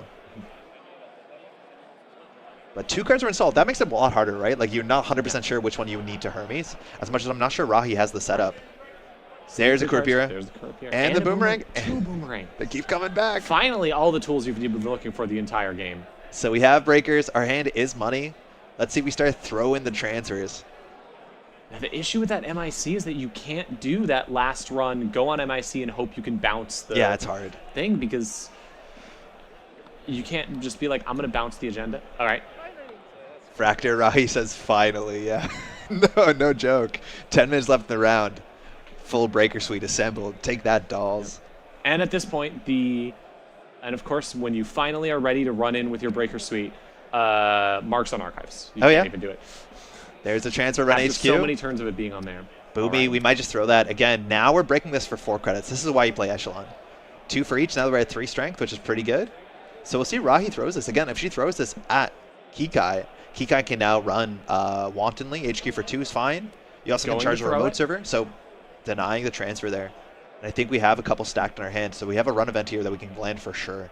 But 2 cards are installed. That makes it a lot harder, right? Like, you're not 100% sure which one you need to Hermes, as much as I'm not sure Rahi has the setup. There's a Kurapira. And the boomerang. 2 boomerang. They keep coming back. Finally, all the tools you've been looking for the entire game. So we have breakers. Our hand is money. Let's see if we start throwing the transfers. Now, the issue with that MIC is that you can't do that last run, go on MIC, and hope you can bounce the it's hard. thing, because you can't just be like, I'm going to bounce the agenda. All right. Fractor Rahi says, finally, yeah. No joke. 10 minutes left in the round. Full breaker suite assembled. Take that, dolls. And at this point, and of course, when you finally are ready to run in with your breaker suite, marks on archives. You can't even do it. There's a transfer run HQ. So many turns of it being on there. Boomy, we might just throw that. Again, now we're breaking this for 4 credits. This is why you play Echelon. 2 for each. Now that we're at 3 strength, which is pretty good. So we'll see Rahi throws this. Again, if she throws this at Kikai, Kikai can now run wantonly. HQ for 2 is fine. You also can charge a remote server, so denying the transfer there. And I think we have a couple stacked in our hand, so we have a run event here that we can land for sure.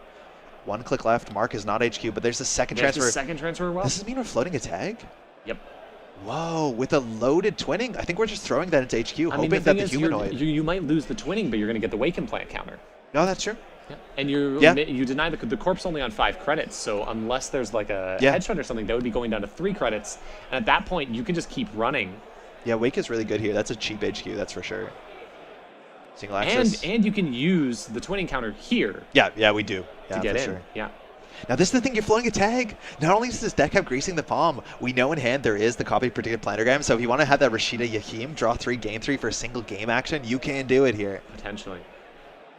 1 click left. Mark is not HQ, but there's the second transfer. There's the second transfer. Well, does this mean we're floating a tag? Yep. Whoa, with a loaded twinning? I think we're just throwing that into HQ, hoping that the humanoid... You might lose the twinning, but you're going to get the Wake Implant counter. No, that's true. Yeah. And you deny the corpse only on 5 credits, so unless there's like a hedge fund or something, that would be going down to 3 credits. And at that point, you can just keep running. Yeah, Wake is really good here. That's a cheap HQ, that's for sure. Single access. And you can use the twinning counter here. Yeah, we do. Yeah, to get in. Sure. Yeah. Now this is the thing, you're floating a tag. Not only does this deck have Greasing the Palm, we know in hand there is the copy predicted planogram, so if you want to have that Rashida Yahim draw 3, game 3 for a single game action, you can do it here. Potentially.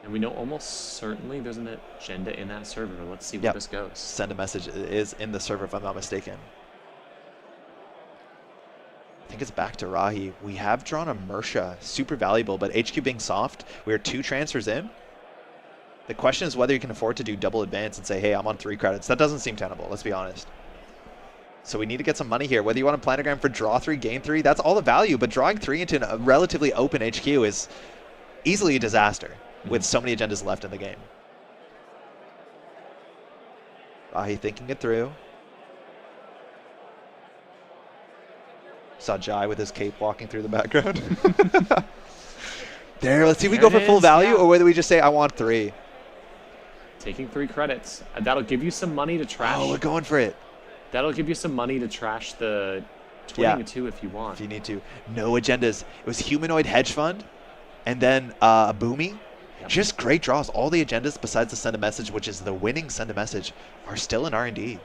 And we know almost certainly there's an agenda in that server. Let's see where this goes. Send a message. It is in the server if I'm not mistaken. I think it's back to Rahi. We have drawn a Mersha. Super valuable, but HQ being soft, we're 2 transfers in. The question is whether you can afford to do double advance and say, hey, I'm on 3 credits. That doesn't seem tenable, let's be honest. So we need to get some money here. Whether you want a planogram for draw 3, game 3, that's all the value, but drawing 3 into a relatively open HQ is easily a disaster with so many agendas left in the game. Rahi thinking it through. Saw Jai with his cape walking through the background. There, let's see if we go for full value or whether we just say, I want 3. Taking 3 credits. That'll give you some money to trash. Oh, we're going for it. That'll give you some money to trash the twinning too if you want. If you need to. No agendas. It was Humanoid Hedge Fund and then a Boomy. Yep. Just great draws. All the agendas besides the Send a Message, which is the winning Send a Message, are still in R&D.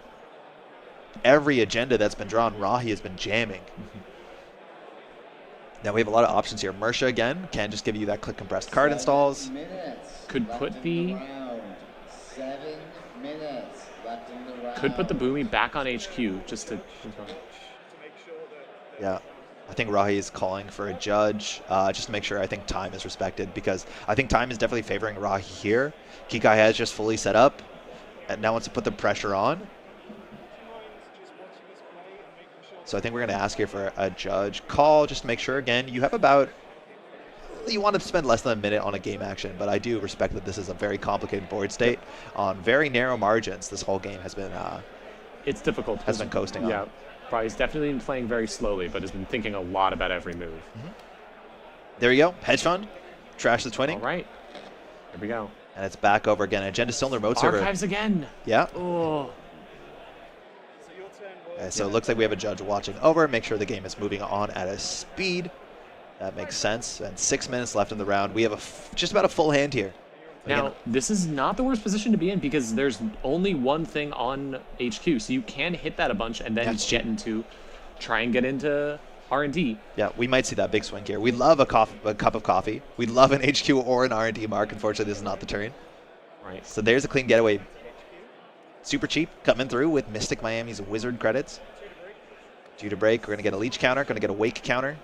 Every agenda that's been drawn, Rahi has been jamming. Now we have a lot of options here. Mersha again can just give you that click compressed card installs. Could put the 7 minutes left in the round. Could put the Boomy back on HQ just to. Yeah, I think Rahi is calling for a judge just to make sure I think time is respected, because I think time is definitely favoring Rahi here. Kikai has just fully set up and now wants to put the pressure on. So I think we're going to ask here for a judge call just to make sure, again, you have about, you want to spend less than a minute on a game action, but I do respect that this is a very complicated board state on very narrow margins. This whole game has been it's difficult. Has been coasting yeah, on. He's definitely been playing very slowly, but has been thinking a lot about every move. There you go. Hedge fund. Trash the twinning. All right. Here we go. And it's back over again. Agenda still in the remote server. Archives again. Yeah. Oh. Okay, so it looks like we have a judge watching over. Make sure the game is moving on at a speed. That makes sense. And 6 minutes left in the round. We have just about a full hand here. Now, this is not the worst position to be in because there's only one thing on HQ. So you can hit that a bunch and then try and get into R&D. Yeah, we might see that big swing here. We love a cup of coffee. We love an HQ or an R&D mark. Unfortunately, this is not the turn. Right. So there's a clean getaway. Super cheap coming through with Mystic Miami's Wizard credits. Due to break, we're going to get a Leech counter, going to get a Wake counter.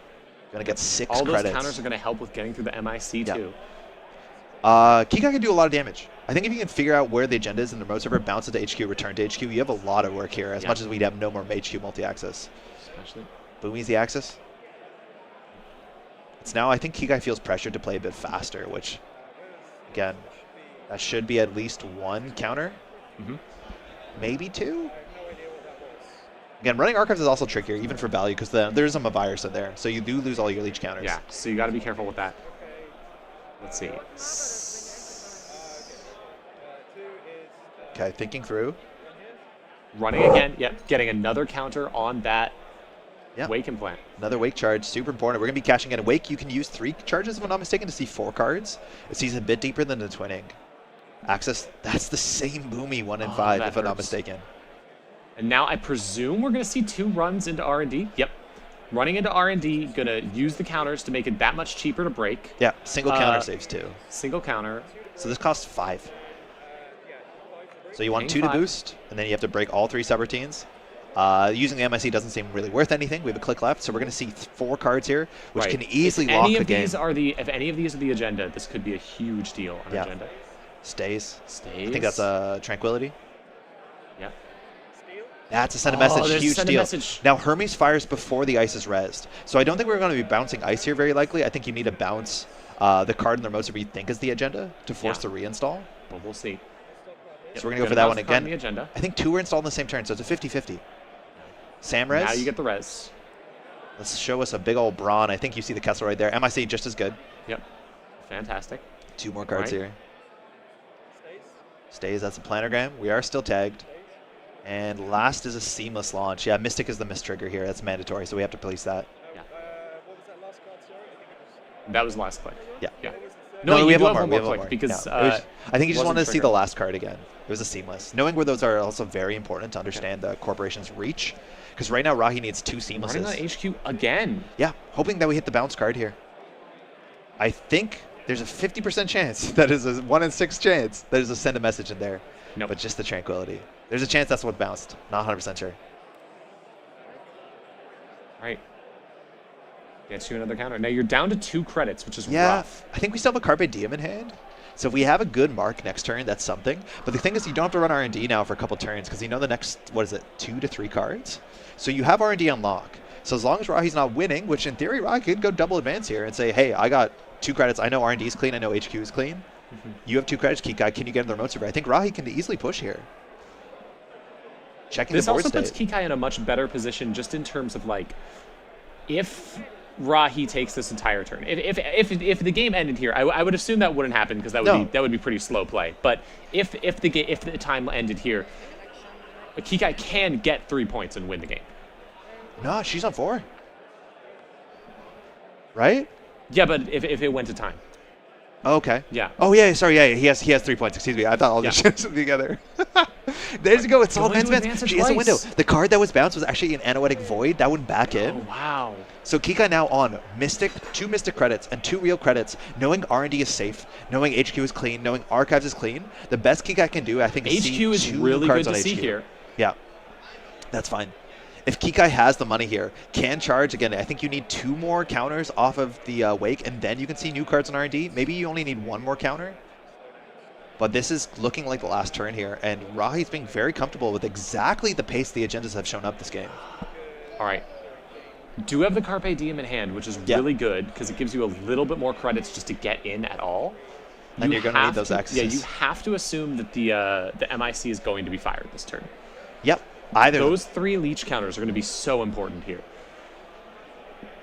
Going to get 6 credits. All those counters are going to help with getting through the MIC too. Kikai can do a lot of damage. I think if you can figure out where the agenda is in the remote server, bounce it to HQ, return to HQ, you have a lot of work here, as much as we'd have no more HQ multi-access. Especially. Boomy's the axis. It's now, I think Kikai feels pressured to play a bit faster, which, again, that should be at least 1 counter. Maybe 2? Again, running Archives is also trickier, even for value, because there's a virus in there, so you do lose all your Leech counters. Yeah, so you got to be careful with that. Let's see. Okay, thinking through. Running again. Yep, getting another counter on that Wake implant. Another Wake charge, super important. We're going to be cashing in a Wake. You can use 3 charges, if I'm not mistaken, to see 4 cards. It sees a bit deeper than the twinning. Access, that's the same Boomy 1 in 5, if I'm not mistaken. And now I presume we're going to see 2 runs into R&D. Yep. Running into R&D, going to use the counters to make it that much cheaper to break. Yeah, single counter saves 2. Single counter. So this costs 5. So you want 2 to boost, and then you have to break all 3 subroutines. Using the MIC doesn't seem really worth anything. We have a click left, so we're going to see 4 cards here, which can easily lock the game. If any of these are the agenda, this could be a huge deal on agenda. Stays. Stays. I think that's a Tranquility. Yeah. That's a send a message, huge deal. Message. Now, Hermes fires before the ice is rezzed. So I don't think we're going to be bouncing ice here very likely. I think you need to bounce the card in the remote server you think is the agenda to force the reinstall. But we'll see. So we're going to go for that one again. The agenda. I think 2 were installed in the same turn, so it's a 50-50. Sam res. Now you get the res. Let's show us a big old Brawn. I think you see the Kessel right there. MIC just as good. Yep. Fantastic. 2 more cards here. Stays, that's a planogram. We are still tagged. And last is a seamless launch. Yeah, Mystic is the miss trigger here. That's mandatory, so we have to police that. Yeah. That was the last click. Yeah. Yeah. No, we have one more. We have one more because I think you just wanted to see the last card again. It was a seamless. Knowing where those are also very important to understand the corporation's reach. Because right now, Rahi needs 2 seamlesses. Running on HQ again. Yeah, hoping that we hit the bounce card here. I think there's a 50% chance that is a 1 in 6 chance that is a send a message in there. Nope. But just the Tranquility. There's a chance that's what bounced. Not 100% sure. All right. Gets you another counter. Now you're down to 2 credits, which is rough. I think we still have a Carpe Diem in hand. So if we have a good mark next turn, that's something. But the thing is, you don't have to run R&D now for a couple turns because you know the next, 2 to 3 cards? So you have R&D on lock. So as long as Rahi's not winning, which in theory Rahi could go double advance here and say, hey, I got 2 credits. I know R&D is clean. I know HQ is clean. You have 2 credits, Kikai. Can you get in the remote server? I think Rahi can easily push here. Checking the board state. This also puts Kikai in a much better position just in terms of, like, if Rahi takes this entire turn. If the game ended here, I would assume that wouldn't happen because that would be pretty slow play. But if the time ended here, Kikai can get 3 points and win the game. No, she's on 4. Right? Yeah, but if it went to time. Okay. Yeah. Oh yeah, sorry, yeah, he has 3 points. Excuse me, I thought all these shit together. There you go. It's all advanced. She has a window. The card that was bounced was actually an Anoetic Void. That went back in. Oh wow. So Kikai now on Mystic, 2 Mystic credits and 2 real credits. Knowing R&D is safe, knowing HQ is clean, knowing Archives is clean. The best Kikai can do, I think, is HQ is really good to see here. Yeah, that's fine. If Kikai has the money here, can charge, again, I think you need 2 more counters off of the Wake, and then you can see new cards on R&D. Maybe you only need 1 more counter. But this is looking like the last turn here, and Rahi's being very comfortable with exactly the pace the agendas have shown up this game. All right. do have the Carpe Diem in hand, which is really good because it gives you a little bit more credits just to get in at all. And you're going to need those accesses. Yeah, you have to assume that the MIC is going to be fired this turn. Yep. Either those 3 leech counters are going to be so important here.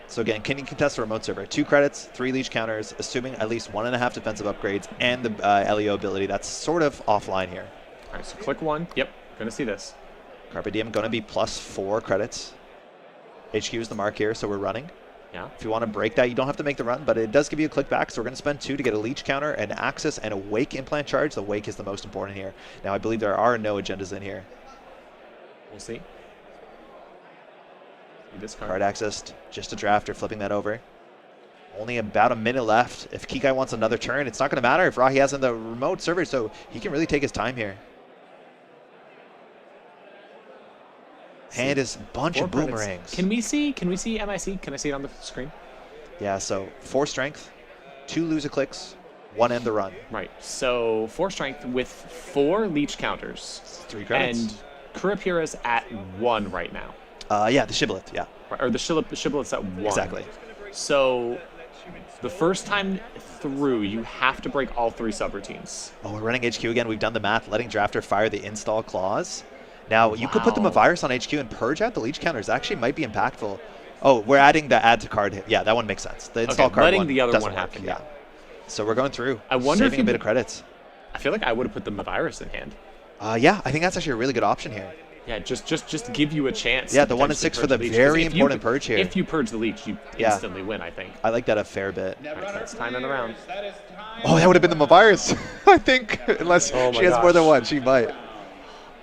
So again, can you contest a remote server? 2 credits, 3 leech counters, assuming at least 1.5 defensive upgrades and the LEO ability. That's sort of offline here. All right, so click 1. Yep, going to see this. Carpe Diem going to be +4 credits. HQ is the mark here, so we're running. Yeah. If you want to break that, you don't have to make the run, but it does give you a click back, so we're going to spend 2 to get a leech counter, an access, and a wake implant charge. The wake is the most important here. Now, I believe there are no agendas in here. We'll see. This card accessed, just a drafter, flipping that over. Only about a minute left. If Kikai wants another turn, it's not going to matter if Rahi has in the remote server, so he can really take his time here. Hand is a bunch of boomerangs. Can we see MIC? Can I see it on the screen? Yeah, so 4 strength, 2 loser clicks, 1 end the run. Right, so 4 strength with 4 leech counters. 3 credits. And Tripp Mirror is at 1 right now. Yeah, the shibboleth, yeah. Or the shibboleth's at 1. Exactly. So the first time through, you have to break all 3 subroutines. Oh, we're running HQ again. We've done the math, letting drafter fire the install clause. Now, you could put them a virus on HQ and purge out the leech counters. Actually might be impactful. Oh, we're adding the add to card. Yeah, that one makes sense. The install card letting one the other one work. happen. Yeah. So we're going through. I wonder saving a bit of credits. I feel like I would have put the virus in hand. Yeah, I think that's actually a really good option here. Yeah, just give you a chance. Yeah, the 1 and 6 for the very important purge here. If you purge the leech, you instantly win, I think. I like that a fair bit. Right, let's time it around. Oh, that would have been the virus, I think. Unless she has more than 1, she might.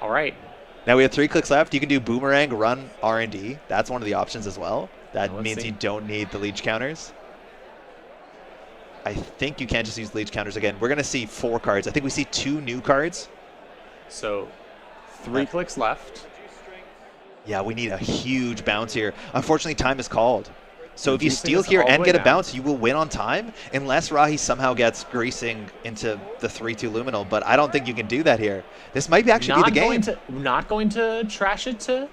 All right. Now we have 3 clicks left. You can do boomerang, run, R&D. That's one of the options as well. That means you don't need the leech counters. I think you can't just use leech counters again. We're going to see 4 cards. I think we see 2 new cards. So 3 clicks left. Yeah, we need a huge bounce here. Unfortunately, time is called. So if you steal here and get a bounce, you will win on time, unless Rahi somehow gets greasing into the 3-2 luminal. But I don't think you can do that here. This might actually be the game. Not going to trash it to?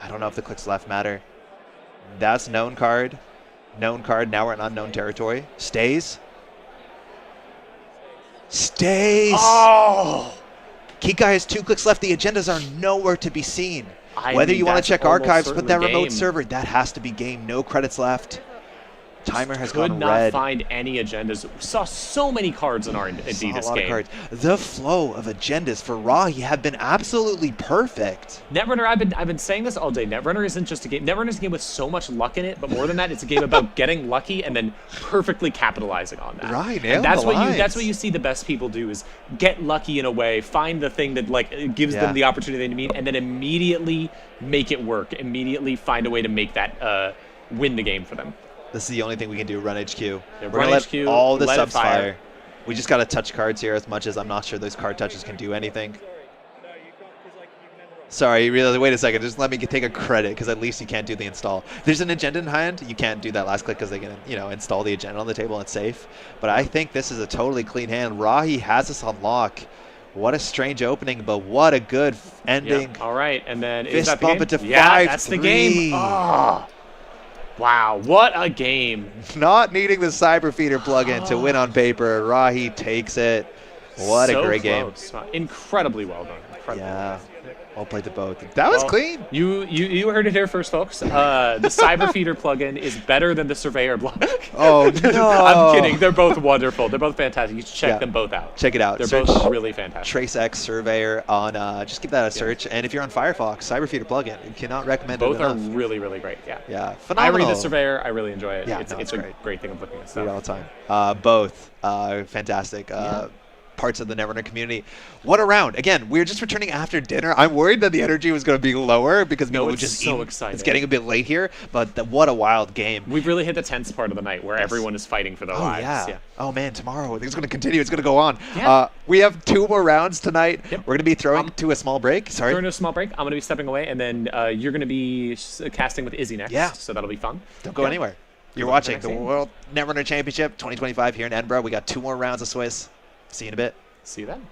I don't know if the clicks left matter. That's known card. Known card. Now we're in unknown territory. Stays. Stays. Oh! Kikai has 2 clicks left. The agendas are nowhere to be seen. Whether you want to check archives, put that remote server, that has to be game. No credits left. Timer has gone red. Could not find any agendas. Saw so many cards in R&D this game. A lot of cards. The flow of agendas for Rahi have been absolutely perfect. Netrunner, I've been saying this all day. Netrunner isn't just a game. Netrunner is a game with so much luck in it, but more than that, it's a game about getting lucky and then perfectly capitalizing on that. Right, and that's what you see the best people do is get lucky in a way, find the thing that gives them the opportunity they need, and then immediately make it work. Immediately find a way to make that win the game for them. This is the only thing we can do, run HQ. Yeah, We're going to let all the subs fire. We just got to touch cards here as much as I'm not sure those card touches can do anything. Sorry, wait a second. Just let me take a credit because at least you can't do the install. If there's an agenda in hand, you can't do that last click because they can install the agenda on the table and it's safe. But I think this is a totally clean hand. Rahi has us on lock. What a strange opening, but what a good ending. Yeah. All right, and then is that the game? It to 5-3. That's the game. Oh. Wow, what a game. Not needing the Cyber Feeder plugin to win on paper. Rahi takes it. What a great game. Incredibly well done. Yeah. Well played to both. That was clean. You heard it here first, folks. The Cyber Feeder plugin is better than the Surveyor block. Oh, no. I'm kidding. They're both wonderful. They're both fantastic. You should check them both out. Check it out. They're both really fantastic. TraceX Surveyor on, just give that a search. And if you're on Firefox, Cyber Feeder plugin, you cannot recommend both it enough. Both are really, really great. Yeah. Yeah. Phenomenal. I read the Surveyor. I really enjoy it. Yeah, it's a great thing of looking at stuff. Read all the time. Both fantastic. Parts of the Netrunner community. What a round. Again, we're just returning after dinner. I'm worried that the energy was going to be lower because people would just so excited. It's getting a bit late here, but what a wild game. We've really hit the tense part of the night where everyone is fighting for their lives. Yeah. Oh man, tomorrow it's going to continue. It's going to go on. Yeah. We have 2 more rounds tonight. Yep. We're going to be throwing to a small break. Sorry. Throwing to a small break. I'm going to be stepping away, and then you're going to be casting with Izzy next. Yeah. So that'll be fun. Don't go anywhere. You're watching the World Netrunner Championship 2025 here in Edinburgh. We got 2 more rounds of Swiss. See you in a bit. See you then.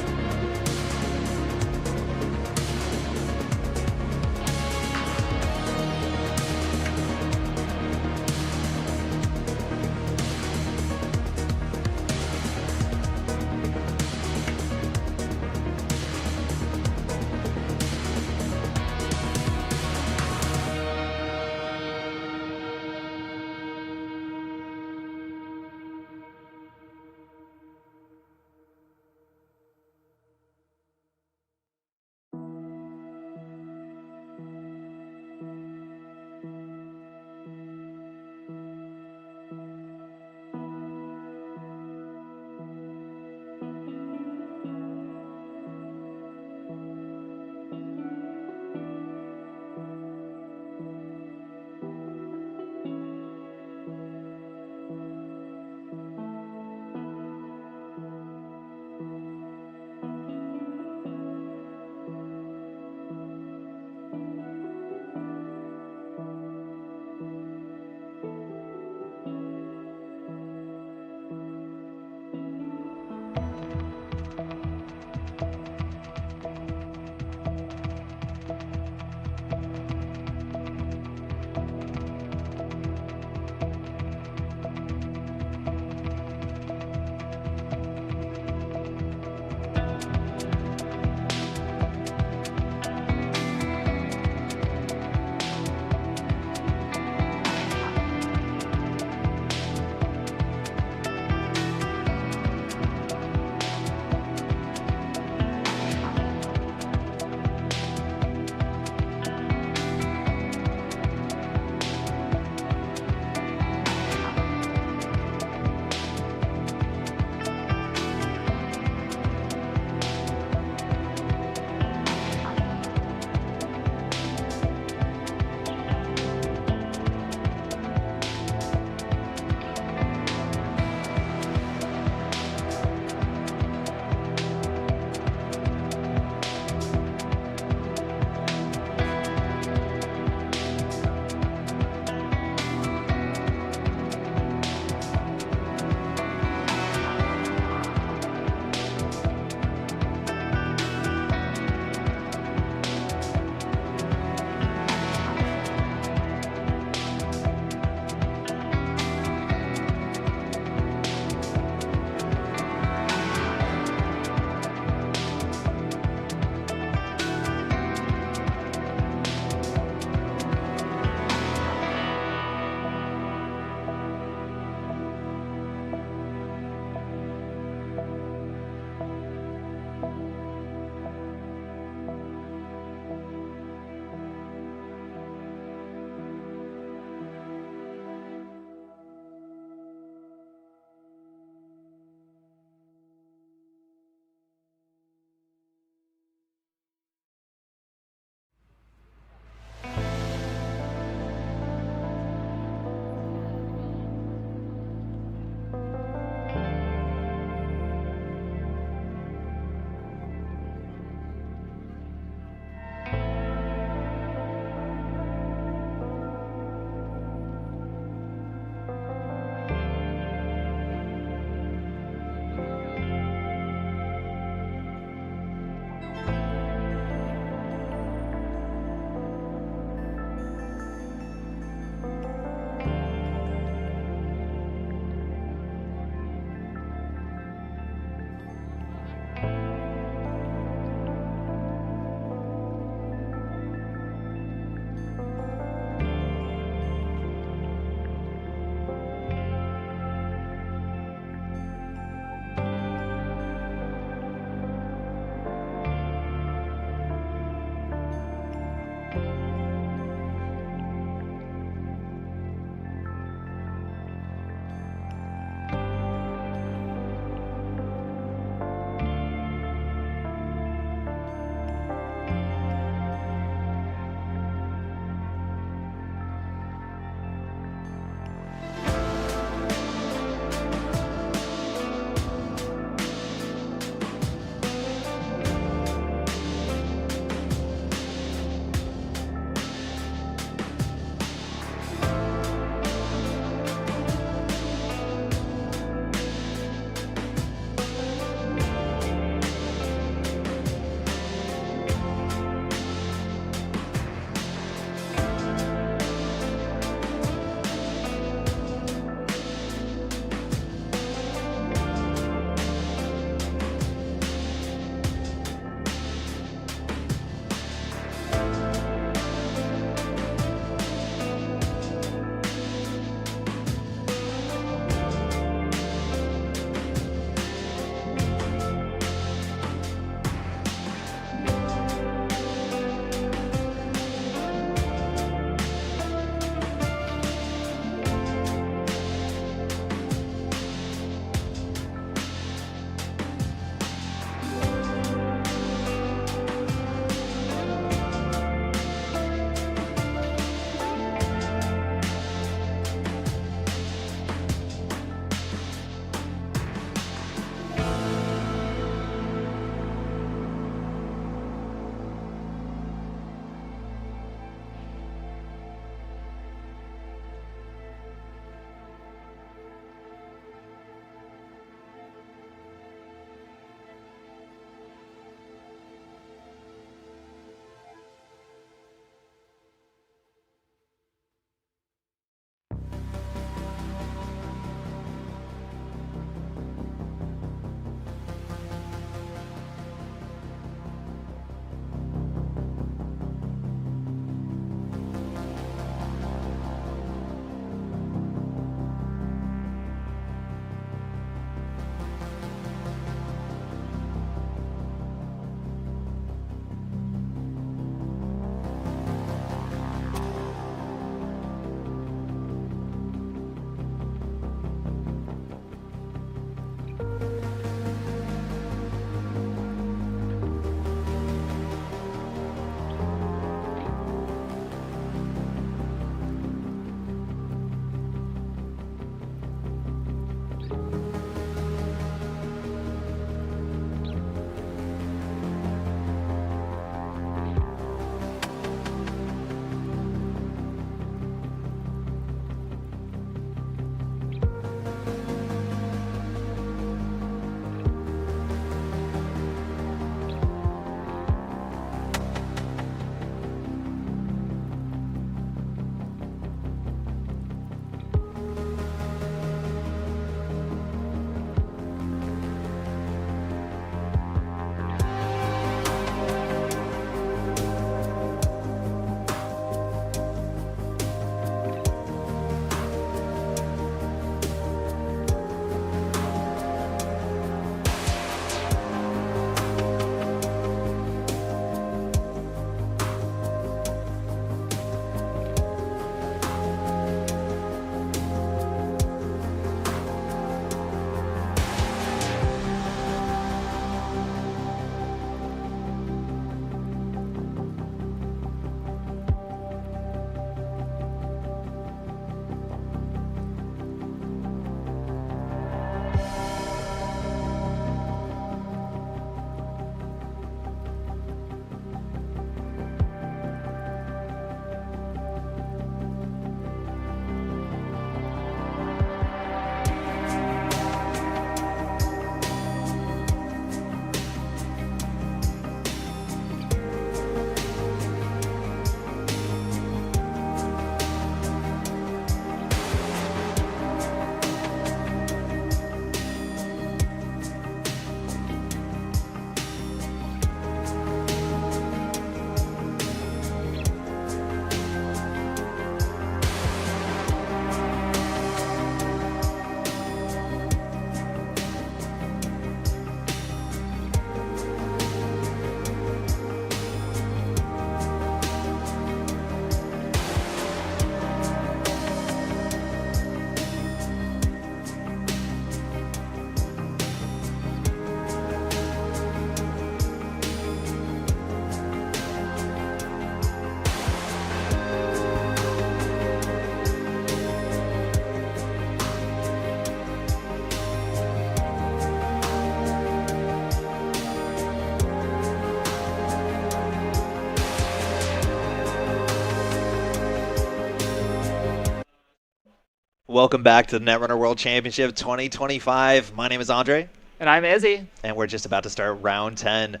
Welcome back to the Netrunner World Championship 2025. My name is Andre. And I'm Izzy. And we're just about to start round 10.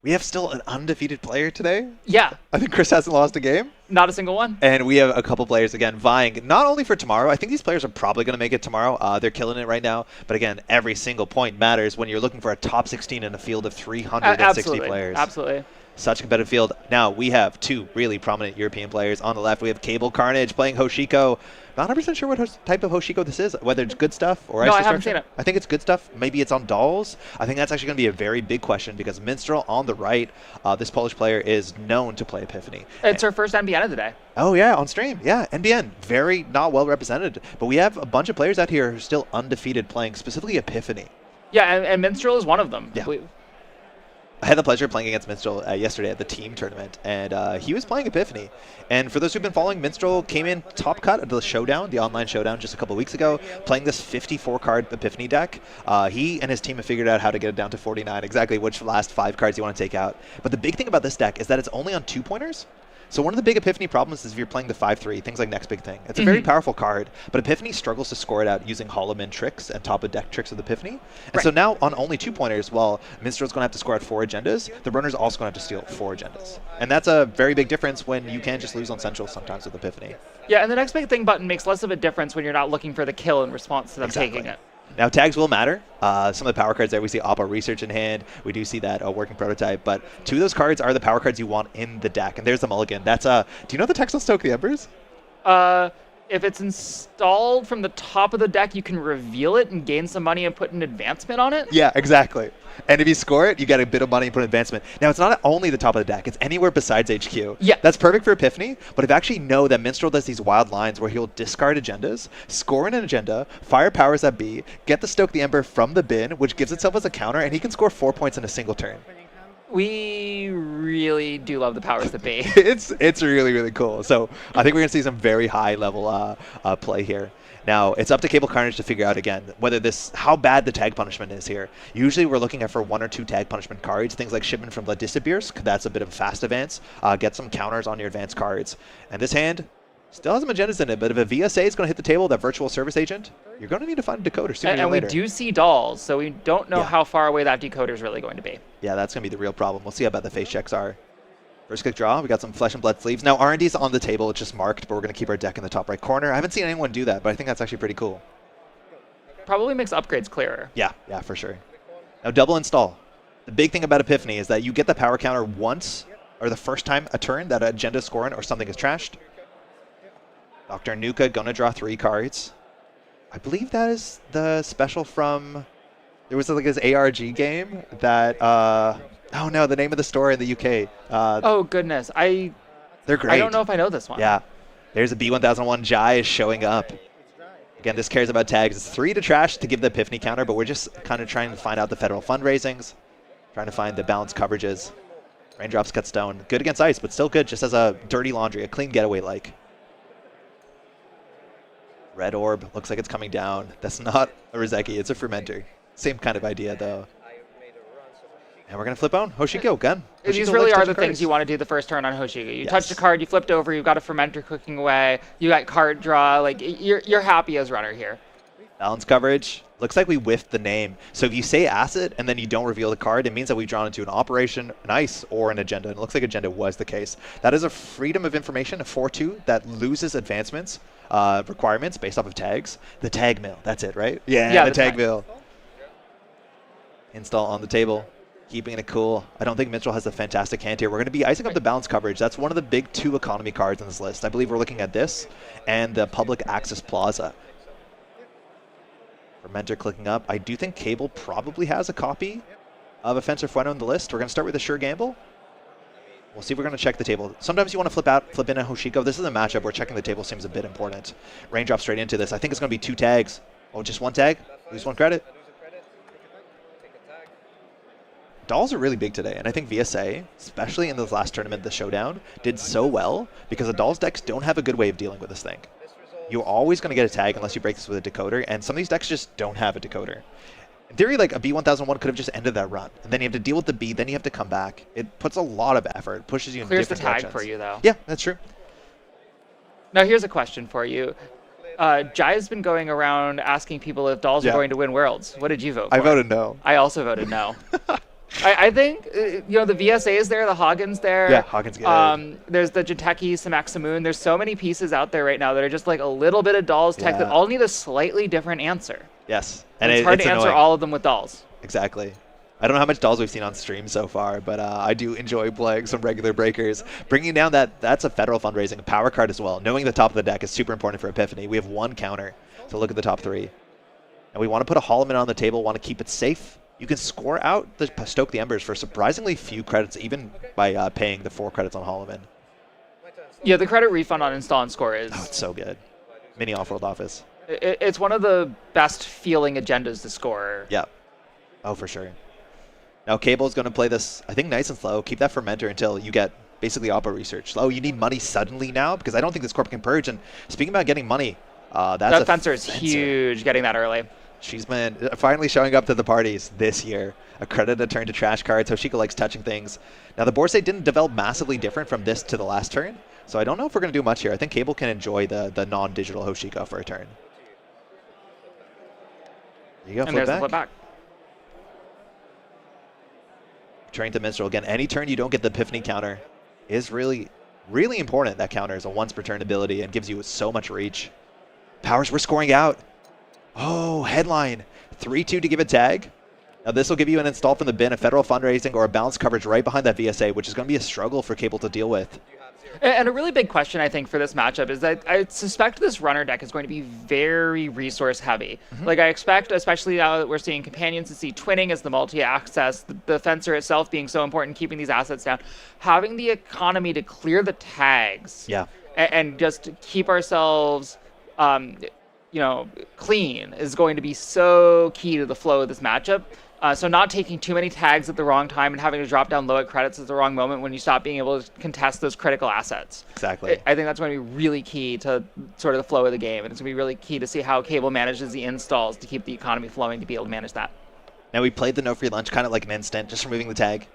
We have still an undefeated player today. Yeah. I think Chris hasn't lost a game. Not a single one. And we have a couple players, again, vying not only for tomorrow. I think these players are probably going to make it tomorrow. They're killing it right now. But again, every single point matters when you're looking for a top 16 in a field of 360 players. Absolutely. Such a competitive field. Now, we have two really prominent European players. On the left, we have Cable Carnage playing Hoshiko. Not 100% sure what type of Hoshiko this is, whether it's good stuff or No, I haven't seen it. I think it's good stuff. Maybe it's on dolls. I think that's actually going to be a very big question because Minstrel on the right, this Polish player is known to play Epiphany. It's her first NBN of the day. Oh, yeah, on stream. Yeah, NBN. Very not well represented. But we have a bunch of players out here who are still undefeated playing specifically Epiphany. Yeah, and Minstrel is one of them. Yeah. I had the pleasure of playing against Minstrel yesterday at the team tournament, and he was playing Epiphany. And for those who've been following, Minstrel came in top cut at the showdown, the online showdown, just a couple weeks ago, playing this 54-card Epiphany deck. He and his team have figured out how to get it down to 49, exactly which last 5 cards you want to take out. But the big thing about this deck is that it's only on 2-pointers. So one of the big Epiphany problems is if you're playing the 5/3, things like Next Big Thing. It's a very powerful card, but Epiphany struggles to score it out using Hollow-Man tricks and top-of-deck tricks with Epiphany. And so now on only 2-pointers, while Minstrel's going to have to score out 4 agendas, the runner's also going to have to steal 4 agendas. And that's a very big difference when you can just lose on Central sometimes with Epiphany. Yeah, and the Next Big Thing button makes less of a difference when you're not looking for the kill in response to them taking it. Now, tags will matter. Some of the power cards there, we see Oppa Research in hand. We do see that working prototype. But 2 of those cards are the power cards you want in the deck. And there's the mulligan. That's do you know the text on Stoke the Embers? If it's installed from the top of the deck, you can reveal it and gain some money and put an advancement on it? Yeah, exactly. And if you score it, you get a bit of money and put an advancement. Now, it's not only the top of the deck. It's anywhere besides HQ. Yeah. That's perfect for Epiphany, but if you actually know that Minstrel does these wild lines where he'll discard agendas, score an agenda, fire powers that be, get the Stoke the Ember from the bin, which gives itself as a counter, and he can score 4 points in a single turn. We really do love the powers that be. It's really, really cool. So I think we're going to see some very high-level play here. Now, it's up to Cable Carnage to figure out, again, how bad the tag punishment is here. Usually we're looking at for 1 or 2 tag punishment cards, things like Shipment from Vladisibirsk. That's a bit of a fast advance. Get some counters on your advanced cards. And this hand still has some agendas in it, but if a VSA is going to hit the table, that virtual service agent, you're going to need to find a decoder sooner or later. And we do see dolls, so we don't know how far away that decoder is really going to be. Yeah, that's going to be the real problem. We'll see how bad the face checks are. First click draw, we got some Flesh and Blood sleeves. Now, R&D's on the table, it's just marked, but we're going to keep our deck in the top right corner. I haven't seen anyone do that, but I think that's actually pretty cool. Probably makes upgrades clearer. Yeah, for sure. Now, double install. The big thing about Epiphany is that you get the power counter once, or the first time a turn that an agenda is scoring or something is trashed. Dr. Nuka going to draw 3 cards. I believe that is the special from... There was like this ARG game that... oh no, the name of the store in the UK. Oh goodness, they're great. I don't know if I know this one. Yeah, there's a B1001 Jai is showing up. Again, this cares about tags. It's 3 to trash to give the Epiphany counter, but we're just kind of trying to find out the federal fundraisings, trying to find the balanced coverages. Raindrops cut stone. Good against ice, but still good just as a dirty laundry, a clean getaway like. Red orb looks like it's coming down. That's not a Rizeki, it's a fermenter. Same kind of idea though. And we're going to flip on Hoshiko gun. These really are the things you want to do the first turn on Hoshiko. You touched a card, you flipped over, you've got a fermenter cooking away, you got card draw. Like you're happy as runner here. Balance coverage. Looks like we whiffed the name. So if you say acid and then you don't reveal the card, it means that we've drawn into an operation, an ice, or an agenda. And it looks like agenda was the case. That is a freedom of information, a 4/2 that loses advancements requirements based off of tags. The tag mill. That's it, right? Yeah, the tag mill. Install on the table. Keeping it cool. I don't think Minstrel has a fantastic hand here. We're going to be icing up the balance coverage. That's one of the big 2 economy cards on this list. I believe we're looking at this and the Public Access Plaza. Fermenter clicking up. I do think Cable probably has a copy of Offensive Fueno on the list. We're going to start with a sure gamble. We'll see if we're going to check the table. Sometimes you want to flip in a Hoshiko. This is a matchup where checking the table seems a bit important. Raindrop straight into this. I think it's going to be 2 tags. Oh, just 1 tag? Lose 1 credit. Dolls are really big today, and I think VSA, especially in this last tournament, the Showdown, did so well because the Dolls decks don't have a good way of dealing with this thing. You're always going to get a tag unless you break this with a decoder, and some of these decks just don't have a decoder. In theory, like a B1001 could have just ended that run, and then you have to deal with the B, then you have to come back. It puts a lot of effort, pushes you in different directions. Clears the tag for you, though. Yeah, that's true. Now here's a question for you. Jai's been going around asking people if dolls are going to win Worlds. What did you vote for? I voted no. I also voted no. I think, you know, the VSA is there, the Hagen's there. Yeah, Hagen's good. There's the Jinteki, Samaxamoon. There's so many pieces out there right now that are just like a little bit of dolls tech that all need a slightly different answer. Yes. And it's hard to answer all of them with dolls. Exactly. I don't know how much dolls we've seen on stream so far, but I do enjoy playing some regular breakers. Bringing down that's a federal fundraising, a power card as well. Knowing the top of the deck is super important for Epiphany. We have one counter to look at the top 3. And we want to put a Holloman on the table, want to keep it safe. You can score out the Stoke the Embers for surprisingly few credits, even by paying the 4 credits on Holloman. Yeah, the credit refund on install and score is... Oh, it's so good. Mini off-world office. It's one of the best feeling agendas to score. Yeah. Oh, for sure. Now, Cable's going to play this, I think, nice and slow. Keep that Fermenter until you get basically Oppo Research. Oh, you need money suddenly now? Because I don't think this corp can purge. And speaking about getting money, that Fencer is huge getting that early. She's been finally showing up to the parties this year. A credit a turn to trash cards. Hoshiko likes touching things. Now, the board state didn't develop massively different from this to the last turn. So I don't know if we're going to do much here. I think Cable can enjoy the non-digital Hoshiko for a turn. There you go, and there's the flip back. Turning to Minstrel again. Any turn you don't get the Epiphany counter is really, really important. That counter is a once per turn ability and gives you so much reach. Powers, we're scoring out. Oh, headline. 3-2 to give a tag. Now this will give you an install from the bin, a federal fundraising, or a balanced coverage right behind that VSA, which is going to be a struggle for Cable to deal with. And a really big question, I think, for this matchup is that I suspect this runner deck is going to be very resource heavy. Like, I expect, especially now that we're seeing companions, to see twinning as the multi-access, the Fencer itself being so important, keeping these assets down, having the economy to clear the tags and just keep ourselves, you know, clean is going to be so key to the flow of this matchup. So not taking too many tags at the wrong time and having to drop down low at credits at the wrong moment when you stop being able to contest those critical assets. Exactly. I think that's going to be really key to sort of the flow of the game. And it's going to be really key to see how Cable manages the installs to keep the economy flowing to be able to manage that. Now we played the no free lunch kind of like an instant, just removing the tag.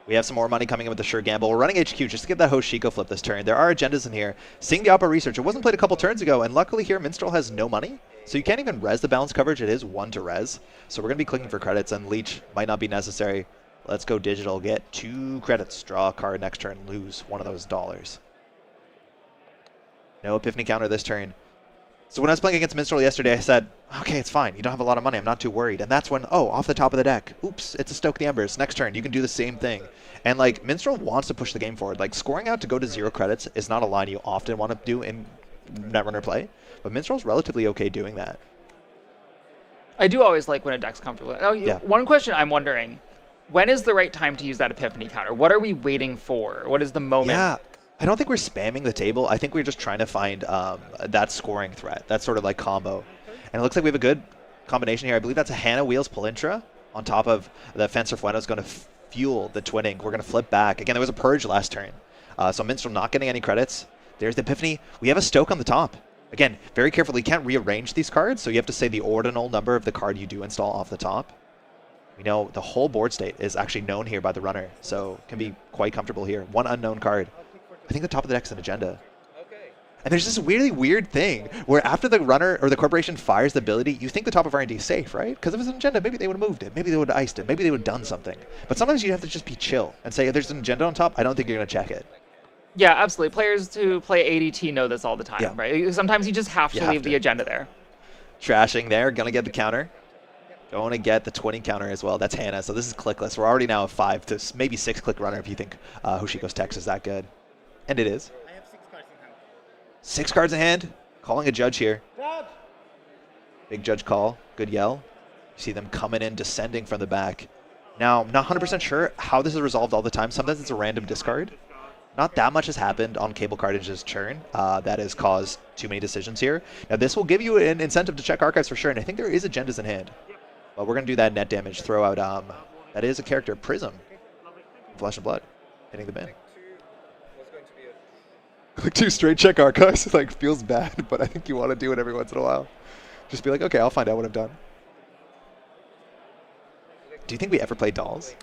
We have some more money coming in with the sure gamble. We're running HQ just to get that Hoshiko flip this turn. There are agendas in here. Seeing the Oppo Research, it wasn't played a couple turns ago, and luckily here Minstrel has no money. So you can't even res the balance coverage. It is 1 to res. So we're going to be clicking for credits, and Leech might not be necessary. Let's go digital. Get 2 credits. Draw a card next turn. Lose one of those dollars. No Epiphany counter this turn. So when I was playing against Minstrel yesterday, I said, okay, it's fine. You don't have a lot of money. I'm not too worried. And that's when, oh, off the top of the deck. Oops, it's a Stoke the Embers. Next turn, you can do the same thing. And, like, Minstrel wants to push the game forward. Like, scoring out to go to 0 credits is not a line you often want to do in Netrunner play. But Minstrel's relatively okay doing that. I do always like when a deck's comfortable. Now, one question I'm wondering, when is the right time to use that Epiphany counter? What are we waiting for? What is the moment? Yeah. I don't think we're spamming the table. I think we're just trying to find that scoring threat, that sort of like combo. And it looks like we have a good combination here. I believe that's a Hannah Wheels Polintra on top of the Fencer Fueno is going to fuel the twinning. We're going to flip back. Again, there was a purge last turn. So Minstrel not getting any credits. There's the Epiphany. We have a Stoke on the top. Again, very carefully, you can't rearrange these cards, so you have to say the ordinal number of the card you do install off the top. We know the whole board state is actually known here by the runner, so can be quite comfortable here. 1 unknown card. I think the top of the deck's an agenda. And there's this really weird thing where after the runner or the corporation fires the ability, you think the top of R&D is safe, right? Because if it's an agenda, maybe they would have moved it. Maybe they would have iced it. Maybe they would have done something. But sometimes you have to just be chill and say, if there's an agenda on top, I don't think you're going to check it. Yeah, absolutely. Players who play ADT know this all the time, right? Sometimes you just have to leave the agenda there. Trashing there, going to get the counter. Going to get the 20 counter as well. That's Hannah. So this is clickless. We're already now a 5 to maybe 6 click runner if you think Hoshiko's text is that good. And it is. I have 6 cards in hand. 6 cards in hand. Calling a judge here. Judge! Big judge call. Good yell. You see them coming in, descending from the back. Now, I'm not 100% sure how this is resolved all the time. Sometimes it's a random discard. Not that much has happened on Cable Cartage's turn that has caused too many decisions here. Now, this will give you an incentive to check archives for sure, and I think there is agendas in hand. But we're going to do that net damage. Throw out, that is a character, Prism. Flesh and Blood. Hitting the bin. Click 2 straight check archives. Like, feels bad, but I think you want to do it every once in a while. Just be like, okay, I'll find out what I've done. Do you think we ever play dolls?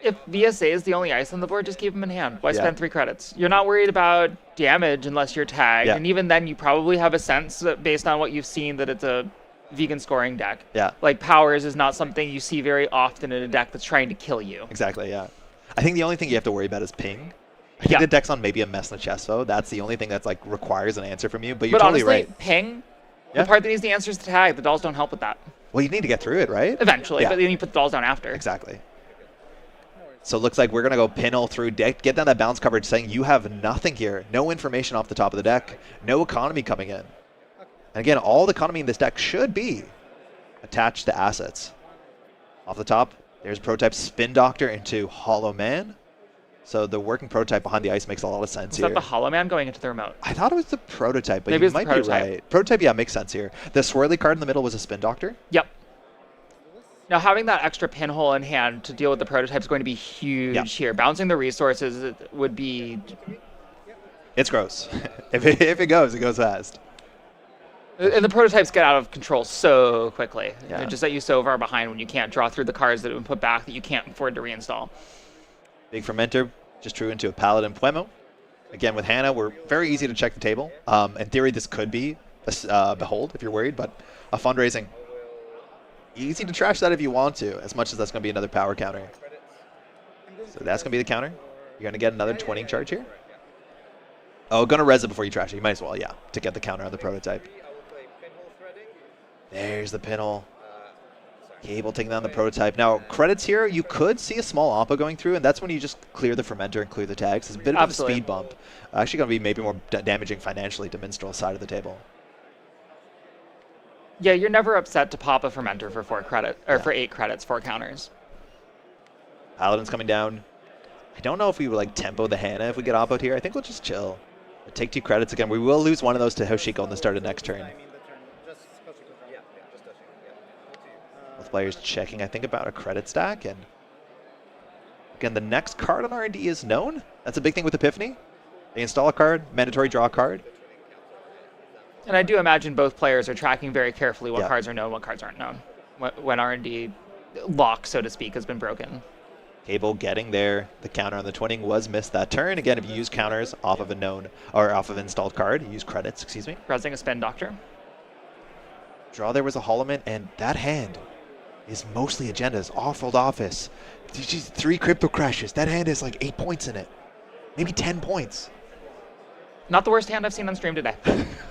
If VSA is the only ice on the board, just keep them in hand. Why spend 3 credits? You're not worried about damage unless you're tagged, and even then you probably have a sense that based on what you've seen that it's a vegan scoring deck. Yeah. Like powers is not something you see very often in a deck that's trying to kill you. Exactly, yeah. I think the only thing you have to worry about is ping. I think the deck's on maybe a mess in the chest, though. That's the only thing that's like requires an answer from you, but you're totally honestly, right. Ping, the part that needs the answer is to tag. The dolls don't help with that. Well, you need to get through it, right? Eventually, but then you put the dolls down after. Exactly. So it looks like we're going to go Pinel through deck, get down that bounce coverage saying you have nothing here. No information off the top of the deck. No economy coming in. And again, all the economy in this deck should be attached to assets. Off the top, there's prototype Spin Doctor into Hollow Man. So the working prototype behind the ice makes a lot of sense here. Is that the Hollow Man going into the remote? I thought it was the prototype, but maybe you might be right. Prototype, yeah, makes sense here. The swirly card in the middle was a Spin Doctor? Yep. Now, having that extra pinhole in hand to deal with the prototype is going to be huge here. Bouncing the resources would be... It's gross. if it goes fast. And the prototypes get out of control so quickly. They're just that you so far behind when you can't draw through the cards that have been put back that you can't afford to reinstall. Big Fermenter just drew into a Paladin Puemo. Again, with Hannah, we're very easy to check the table. In theory, this could be a Behold if you're worried, but a fundraising. Easy to trash that if you want to, as much as that's going to be another power counter. So that's going to be the counter. You're going to get another 20 charge here. Oh, going to res it before you trash it. You might as well, yeah, to get the counter on the prototype. There's the pinhole. Cable taking down the prototype. Now, credits here, you could see a small oppo going through, and that's when you just clear the fermenter and clear the tags. It's a bit of a speed bump. Actually going to be maybe more damaging financially to Minstrel's side of the table. Yeah, you're never upset to pop a fermenter for 4 credit or for 8 credits, 4 counters. Paladin's coming down. I don't know if we would like tempo the Hannah if we get oppoed here. I think we'll just chill. We'll take 2 credits again. We will lose one of those to Hoshiko on the start of next turn. Both players checking, I think, about a credit stack. And again, the next card on R&D is known. That's a big thing with Epiphany. They install a card, mandatory draw a card. And I do imagine both players are tracking very carefully what cards are known, what cards aren't known, when R&D lock, so to speak, has been broken. Cable getting there. The counter on the twinning was missed that turn. Again, if you use counters off of a known, or off of an installed card, you use credits, excuse me. Resing a Spin Doctor. Draw there was a Hollow Man, and that hand is mostly agendas. Awful Office. 3 Crypto Crashes. That hand has like 8 points in it. Maybe 10 points. Not the worst hand I've seen on stream today.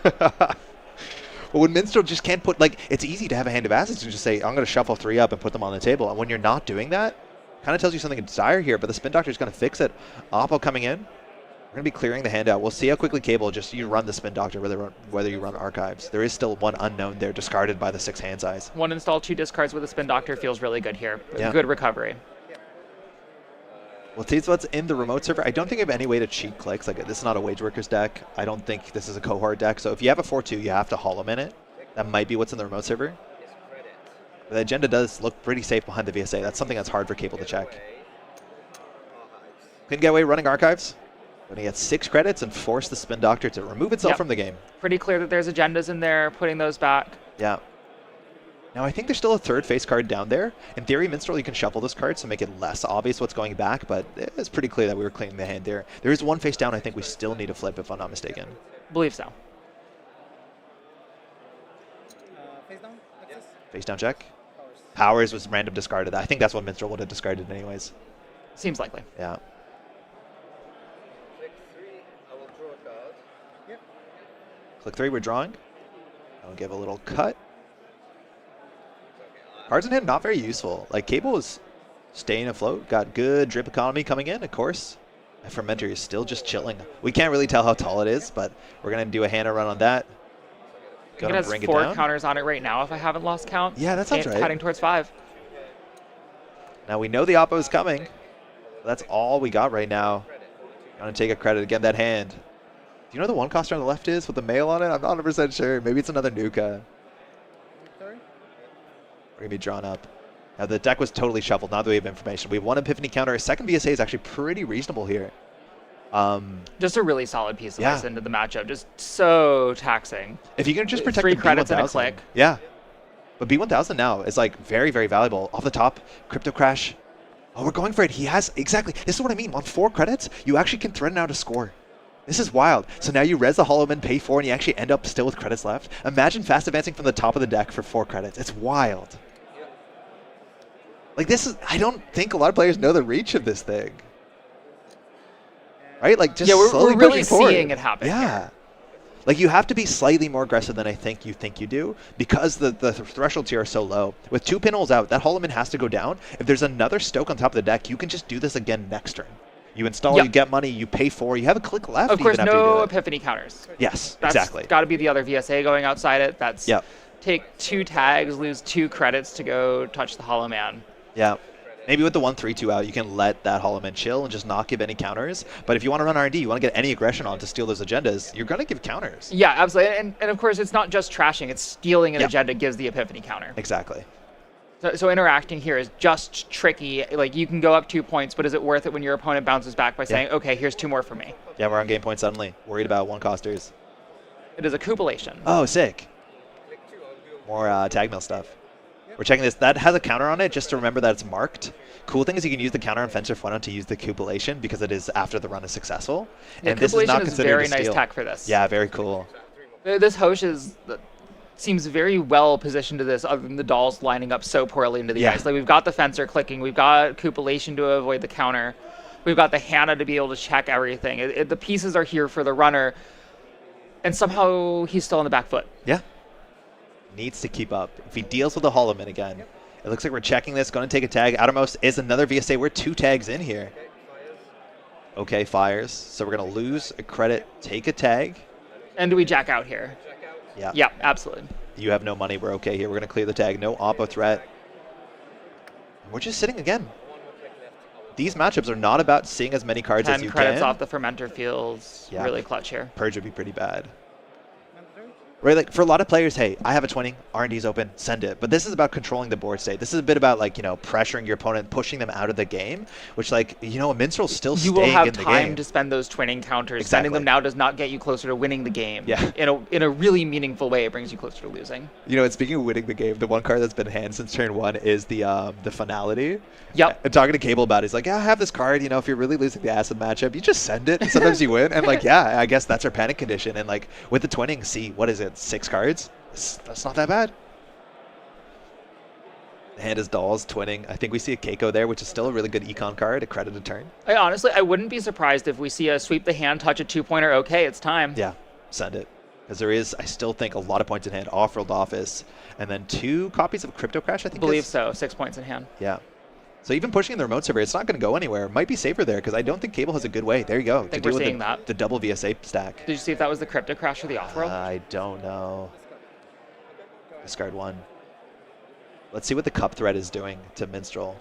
Well, when Minstrel just can't put, like, it's easy to have a hand of assets and just say, I'm going to shuffle 3 up and put them on the table. And when you're not doing that, kind of tells you something dire here, but the Spin Doctor is going to fix it. Oppo coming in. We're going to be clearing the hand out. We'll see how quickly Cable, just you run the Spin Doctor, whether you run Archives. There is still one unknown there, discarded by the 6 hand size. 1 install, 2 discards with a Spin Doctor feels really good here. Good recovery. Well, see what's in the remote server. I don't think I have any way to cheat clicks. Like, this is not a Wage Workers deck. I don't think this is a cohort deck. So if you have a 4-2, you have to Hollow Man it. That might be what's in the remote server. But the agenda does look pretty safe behind the VSA. That's something that's hard for Cable to check. Couldn't get away running Archives. Going to get 6 credits and force the Spin Doctor to remove itself from the game. Pretty clear that there's agendas in there, putting those back. Yeah. Now, I think there's still a 3rd face card down there. In theory, Minstrel, you can shuffle this card to make it less obvious what's going back, but it's pretty clear that we were cleaning the hand there. There is 1 face down I think we still need to flip, if I'm not mistaken. Believe so. Face down check. Powers was random discarded. I think that's what Minstrel would have discarded anyways. Seems likely. Yeah. Click 3, we're drawing. I'll give a little cut. Cards in hand, not very useful. Like, Cable is staying afloat. Got good drip economy coming in, of course. My Fermenter is still just chilling. We can't really tell how tall it is, but we're going to do a Hannah run on that. It has 4 counters on it right now, if I haven't lost count. Yeah, that sounds right. Heading towards 5. Now, we know the Oppo is coming. That's all we got right now. Going to take a credit. Again, that hand. Do you know the 1 coster on the left is with the mail on it? I'm not 100% sure. Maybe it's another Nuka. We're going to be drawn up. Now, the deck was totally shuffled. Now that we have information. We have 1 Epiphany counter. A 2nd VSA is actually pretty reasonable here. Just a really solid piece of ice into the matchup. Just so taxing. If you can just protect 3 the credits B1000, and a click. Yeah. But B1000 now is like very, very valuable. Off the top, Crypto Crash. Oh, we're going for it. He has, exactly. This is what I mean. On 4 credits, you actually can threaten out a score. This is wild. So now you res the Hollowman, pay 4, and you actually end up still with credits left. Imagine fast advancing from the top of the deck for 4 credits. It's wild. Like this is, I don't think a lot of players know the reach of this thing. Right? Like just slowly we're really pushing forward. seeing it happen. Yeah. Here. Like you have to be slightly more aggressive than I think you do because the thresholds here are so low. With 2 pinholes out, that Hollowman has to go down. If there's another Stoke on top of the deck, you can just do this again next turn. You install, you get money, you pay 4, you have a click left. Of course, even after no you do it. Epiphany counters. Yes, That's exactly. Got to be the other VSA going outside it. That's take 2 tags, lose 2 credits to go touch the Hollow Man. Yeah. Maybe with the 1-3-2 out, you can let that Hollowman chill and just not give any counters. But if you want to run R&D, you want to get any aggression on to steal those agendas, you're going to give counters. Yeah, absolutely. And of course, it's not just trashing. It's stealing an agenda gives the Epiphany counter. Exactly. So interacting here is just tricky. Like, you can go up 2 points, but is it worth it when your opponent bounces back by saying, okay, here's 2 more for me? Yeah, we're on game point suddenly. Worried about 1-costers. It is a cupulation. Oh, sick. More tag mill stuff. We're checking this. That has a counter on it, just to remember that it's marked. Cool thing is you can use the counter on Fencer Fueno to use the cupulation because it is after the run is successful. Yeah, and this is not considered very a steal. nice tech for this. Yeah, very cool. This Hosh seems very well positioned to this, other than the dolls lining up so poorly into the ice. Like, we've got the Fencer clicking, we've got cupulation to avoid the counter, we've got the Hannah to be able to check everything. The pieces are here for the runner, and somehow he's still on the back foot. Yeah. Needs to keep up. If he deals with the Hollowman again, it looks like we're checking this, going to take a tag. Outermost is another VSA. We're 2 tags in here. Okay, fires. So we're going to lose a credit, take a tag. And do we jack out here? Yeah. Yeah, absolutely. You have no money. We're okay here. We're going to clear the tag. No oppo threat. We're just sitting again. These matchups are not about seeing as many cards as you 10 credits can. off the Fermenter feels really clutch here. Purge would be pretty bad. Right, like for a lot of players, hey, I have a 20, R&D's open, send it. But this is about controlling the board state. This is a bit about, like, you know, pressuring your opponent, pushing them out of the game, which, like, you know, a Minstrel's still staying in the game. You will have time to spend those twinning counters. Exactly. Sending them now does not get you closer to winning the game. Yeah. In a really meaningful way, it brings you closer to losing. You know, and speaking of winning the game, the one card that's been in hand since turn 1 is the finality. Yep. I'm talking to Cable about it. He's like, yeah, I have this card. You know, if you're really losing the acid matchup, you just send it. And sometimes you win. And, like, yeah, I guess that's our panic condition. And, like, with the twinning, see, what is it, 6 cards? That's not that bad. The hand is dolls, twinning. I think we see a Keiko there, which is still a really good econ card, a credit a turn. I wouldn't be surprised if we see a sweep the hand, touch a 2-pointer. Okay, it's time. Yeah, send it. Because there is, I still think, a lot of points in hand. Off-world office. And then 2 copies of Crypto Crash, I think. I believe so. 6 points in hand. Yeah. So even pushing in the remote server, it's not going to go anywhere. Might be safer there, because I don't think Cable has a good way. There you go. I think we're seeing that. The double VSA stack. Did you see if that was the Crypto Crash or the off-world? I don't know. Discard 1. Let's see what the cup threat is doing to Minstrel.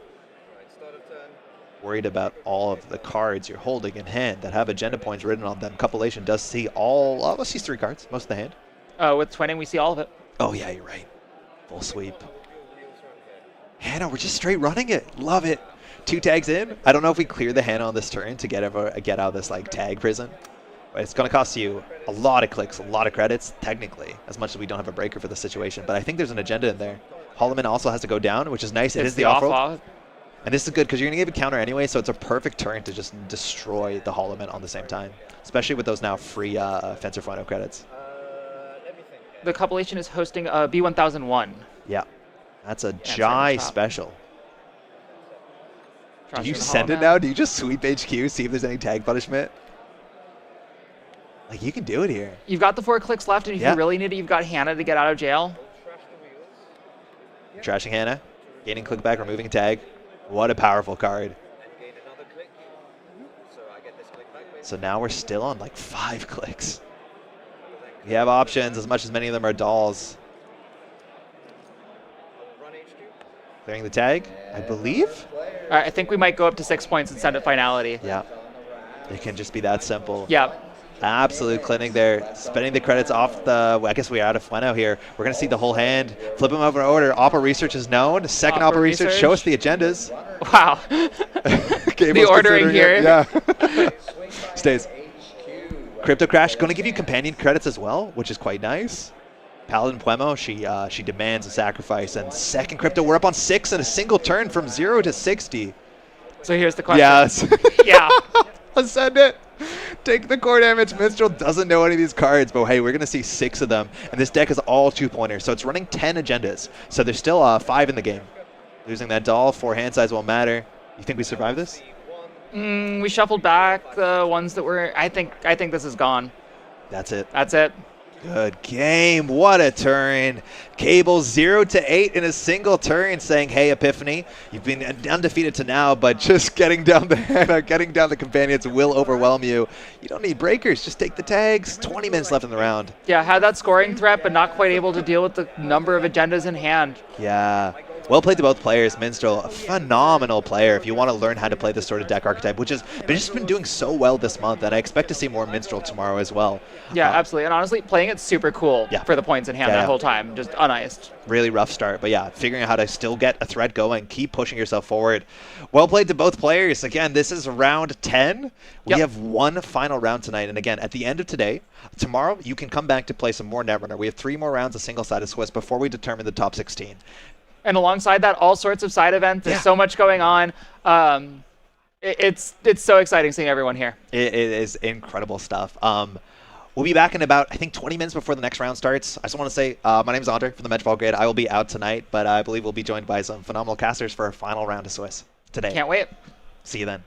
Worried about all of the cards you're holding in hand that have agenda points written on them. Cupulation does see all, let's see 3 cards, most of the hand. With twinning, we see all of it. Oh yeah, you're right. Full sweep. Hannah, we're just straight running it. Love it. 2 tags in. I don't know if we clear the Hannah on this turn to get out of this like tag prison. But it's going to cost you a lot of clicks, a lot of credits, technically, as much as we don't have a breaker for the situation. But I think there's an agenda in there. Hollowman also has to go down, which is nice. It is the off-roll. And this is good because you're going to give a counter anyway, so it's a perfect turn to just destroy the Hollowman on the same time, especially with those now free Fencer Fueno credits. The Cupulation is hosting a B1001. Yeah. That's a Jai special. Do you send it now? Do you just sweep HQ, see if there's any tag punishment? Like, you can do it here. You've got the 4 clicks left, and if you really need it, you've got Hannah to get out of jail. Trashing Hannah. Gaining click back, removing a tag. What a powerful card. So now we're still on like 5 clicks. We have options, as much as many of them are dolls. Clearing the tag, I believe. All right, I think we might go up to 6 points and send it finality. Yeah. It can just be that simple. Yeah. Absolute clinic there. Spending the credits off the, I guess we're out of Fueno here. We're going to see the whole hand. Flip them over in order. Oppo research is known. Second Oppo research. Show us the agendas. Wow. The ordering here. Yeah. Stays. Crypto Crash going to give you companion credits as well, which is quite nice. Paladin Puemo, she demands a sacrifice. And second Crypto, we're up on 6 in a single turn from 0 to 60. So here's the question. Yes. Yeah. Send it. Take the core damage. Minstrel doesn't know any of these cards, but hey, we're going to see 6 of them. And this deck is all 2-pointers, so it's running 10 agendas. So there's still 5 in the game. Losing that doll, 4 hand size won't matter. You think we survive this? We shuffled back the ones that were... I think this is gone. That's it. That's it. Good game. What a turn. Cable 0-8 in a single turn, saying, hey, Epiphany, you've been undefeated to now, but just getting down the companions will overwhelm you. You don't need breakers. Just take the tags. 20 minutes left in the round. Yeah, had that scoring threat, but not quite able to deal with the number of agendas in hand. Yeah. Well played to both players. Minstrel, a phenomenal player if you want to learn how to play this sort of deck archetype, which has just been doing so well this month, and I expect to see more Minstrel tomorrow as well. Yeah, absolutely. And honestly, playing it super cool for the points in hand that whole time, just uniced. Really rough start, but yeah, figuring out how to still get a thread going, keep pushing yourself forward. Well played to both players. Again, this is round 10. We have one final round tonight, and again, at the end of tomorrow, you can come back to play some more Netrunner. We have 3 more rounds of single-sided Swiss before we determine the top 16. And alongside that, all sorts of side events. There's so much going on. It's so exciting seeing everyone here. It is incredible stuff. We'll be back in about, I think, 20 minutes before the next round starts. I just want to say, my name is Andre from the Medfall Grid. I will be out tonight, but I believe we'll be joined by some phenomenal casters for our final round of Swiss today. Can't wait. See you then.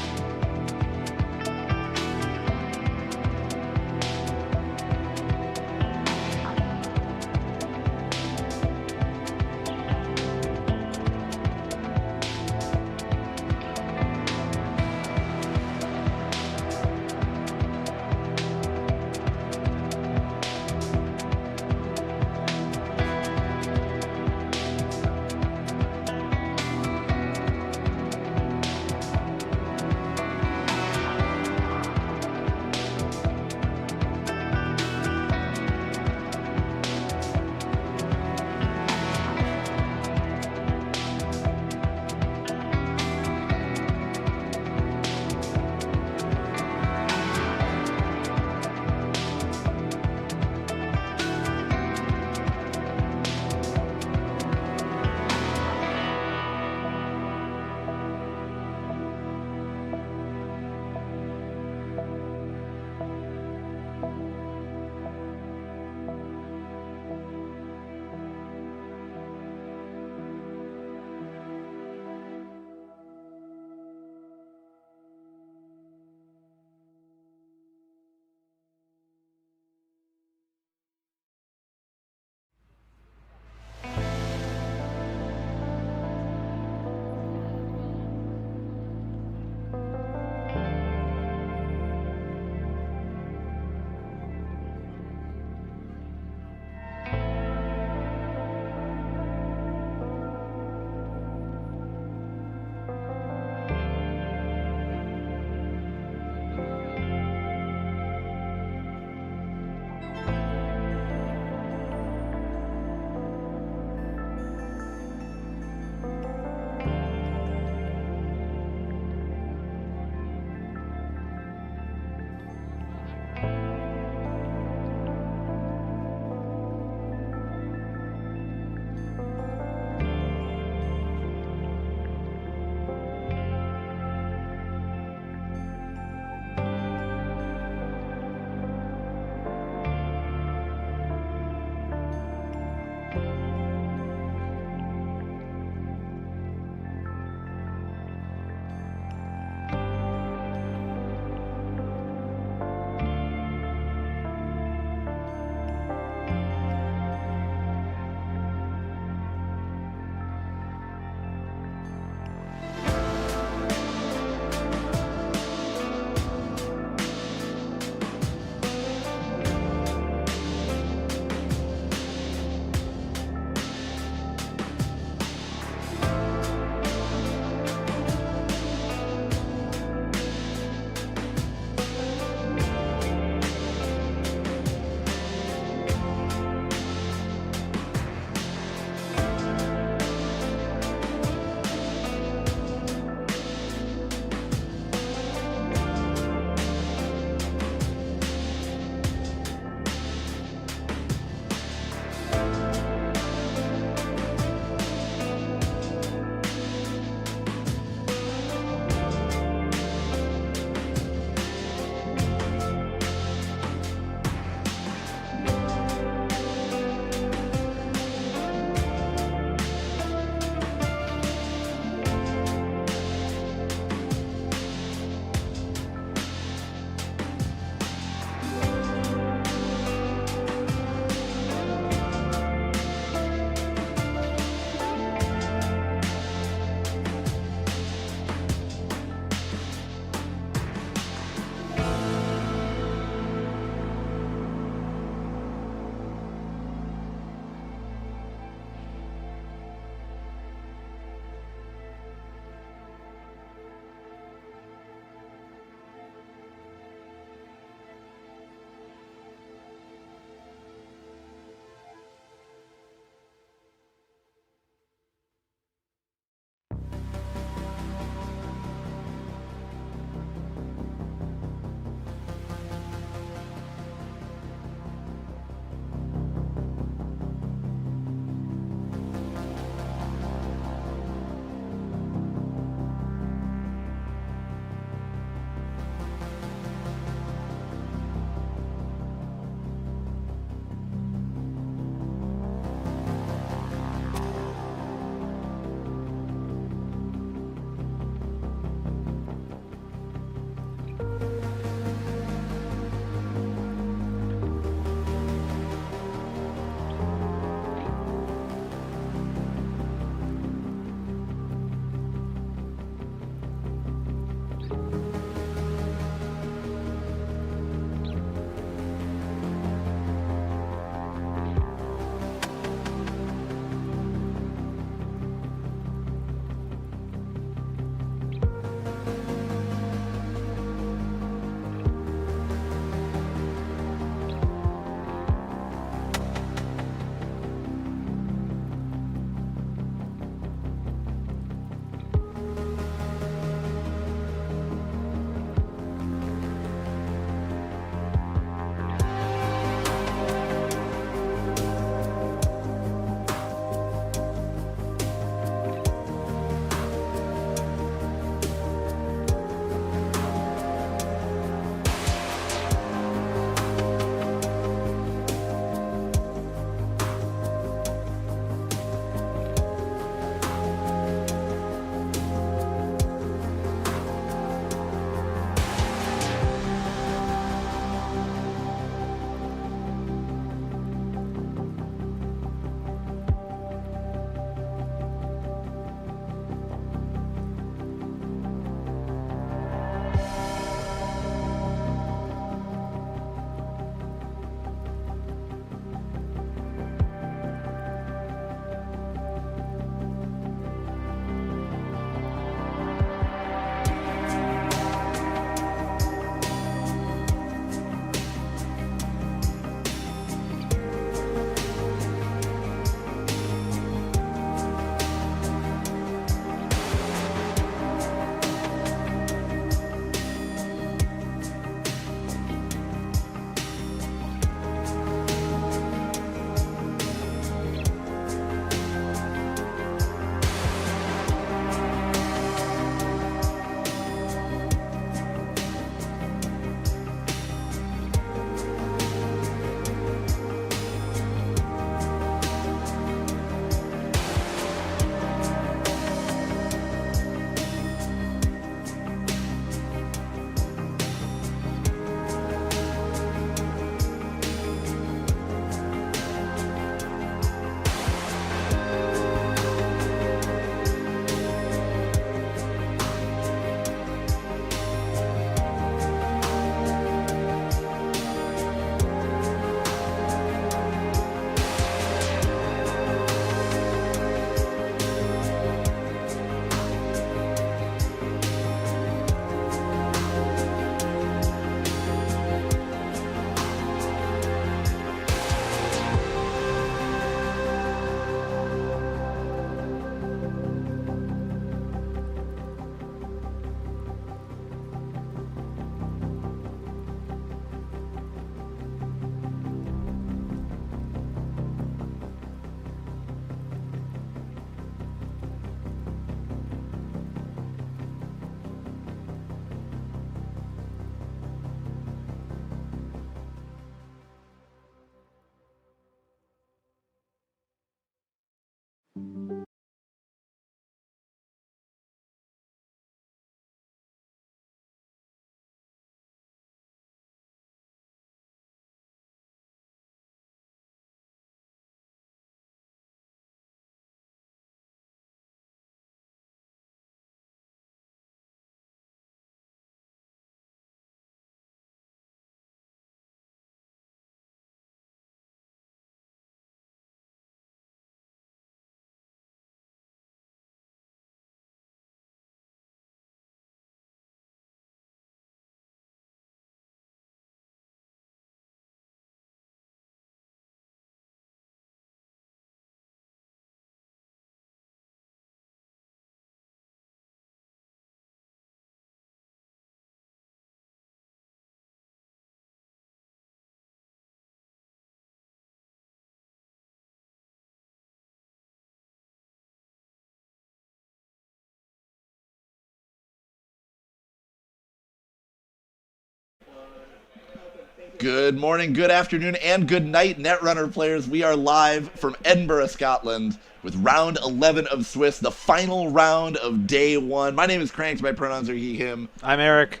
Good morning, good afternoon, and good night, Netrunner players. We are live from Edinburgh, Scotland, with round 11 of Swiss, the final round of day 1. My name is Cranks. My pronouns are he, him. I'm Eric.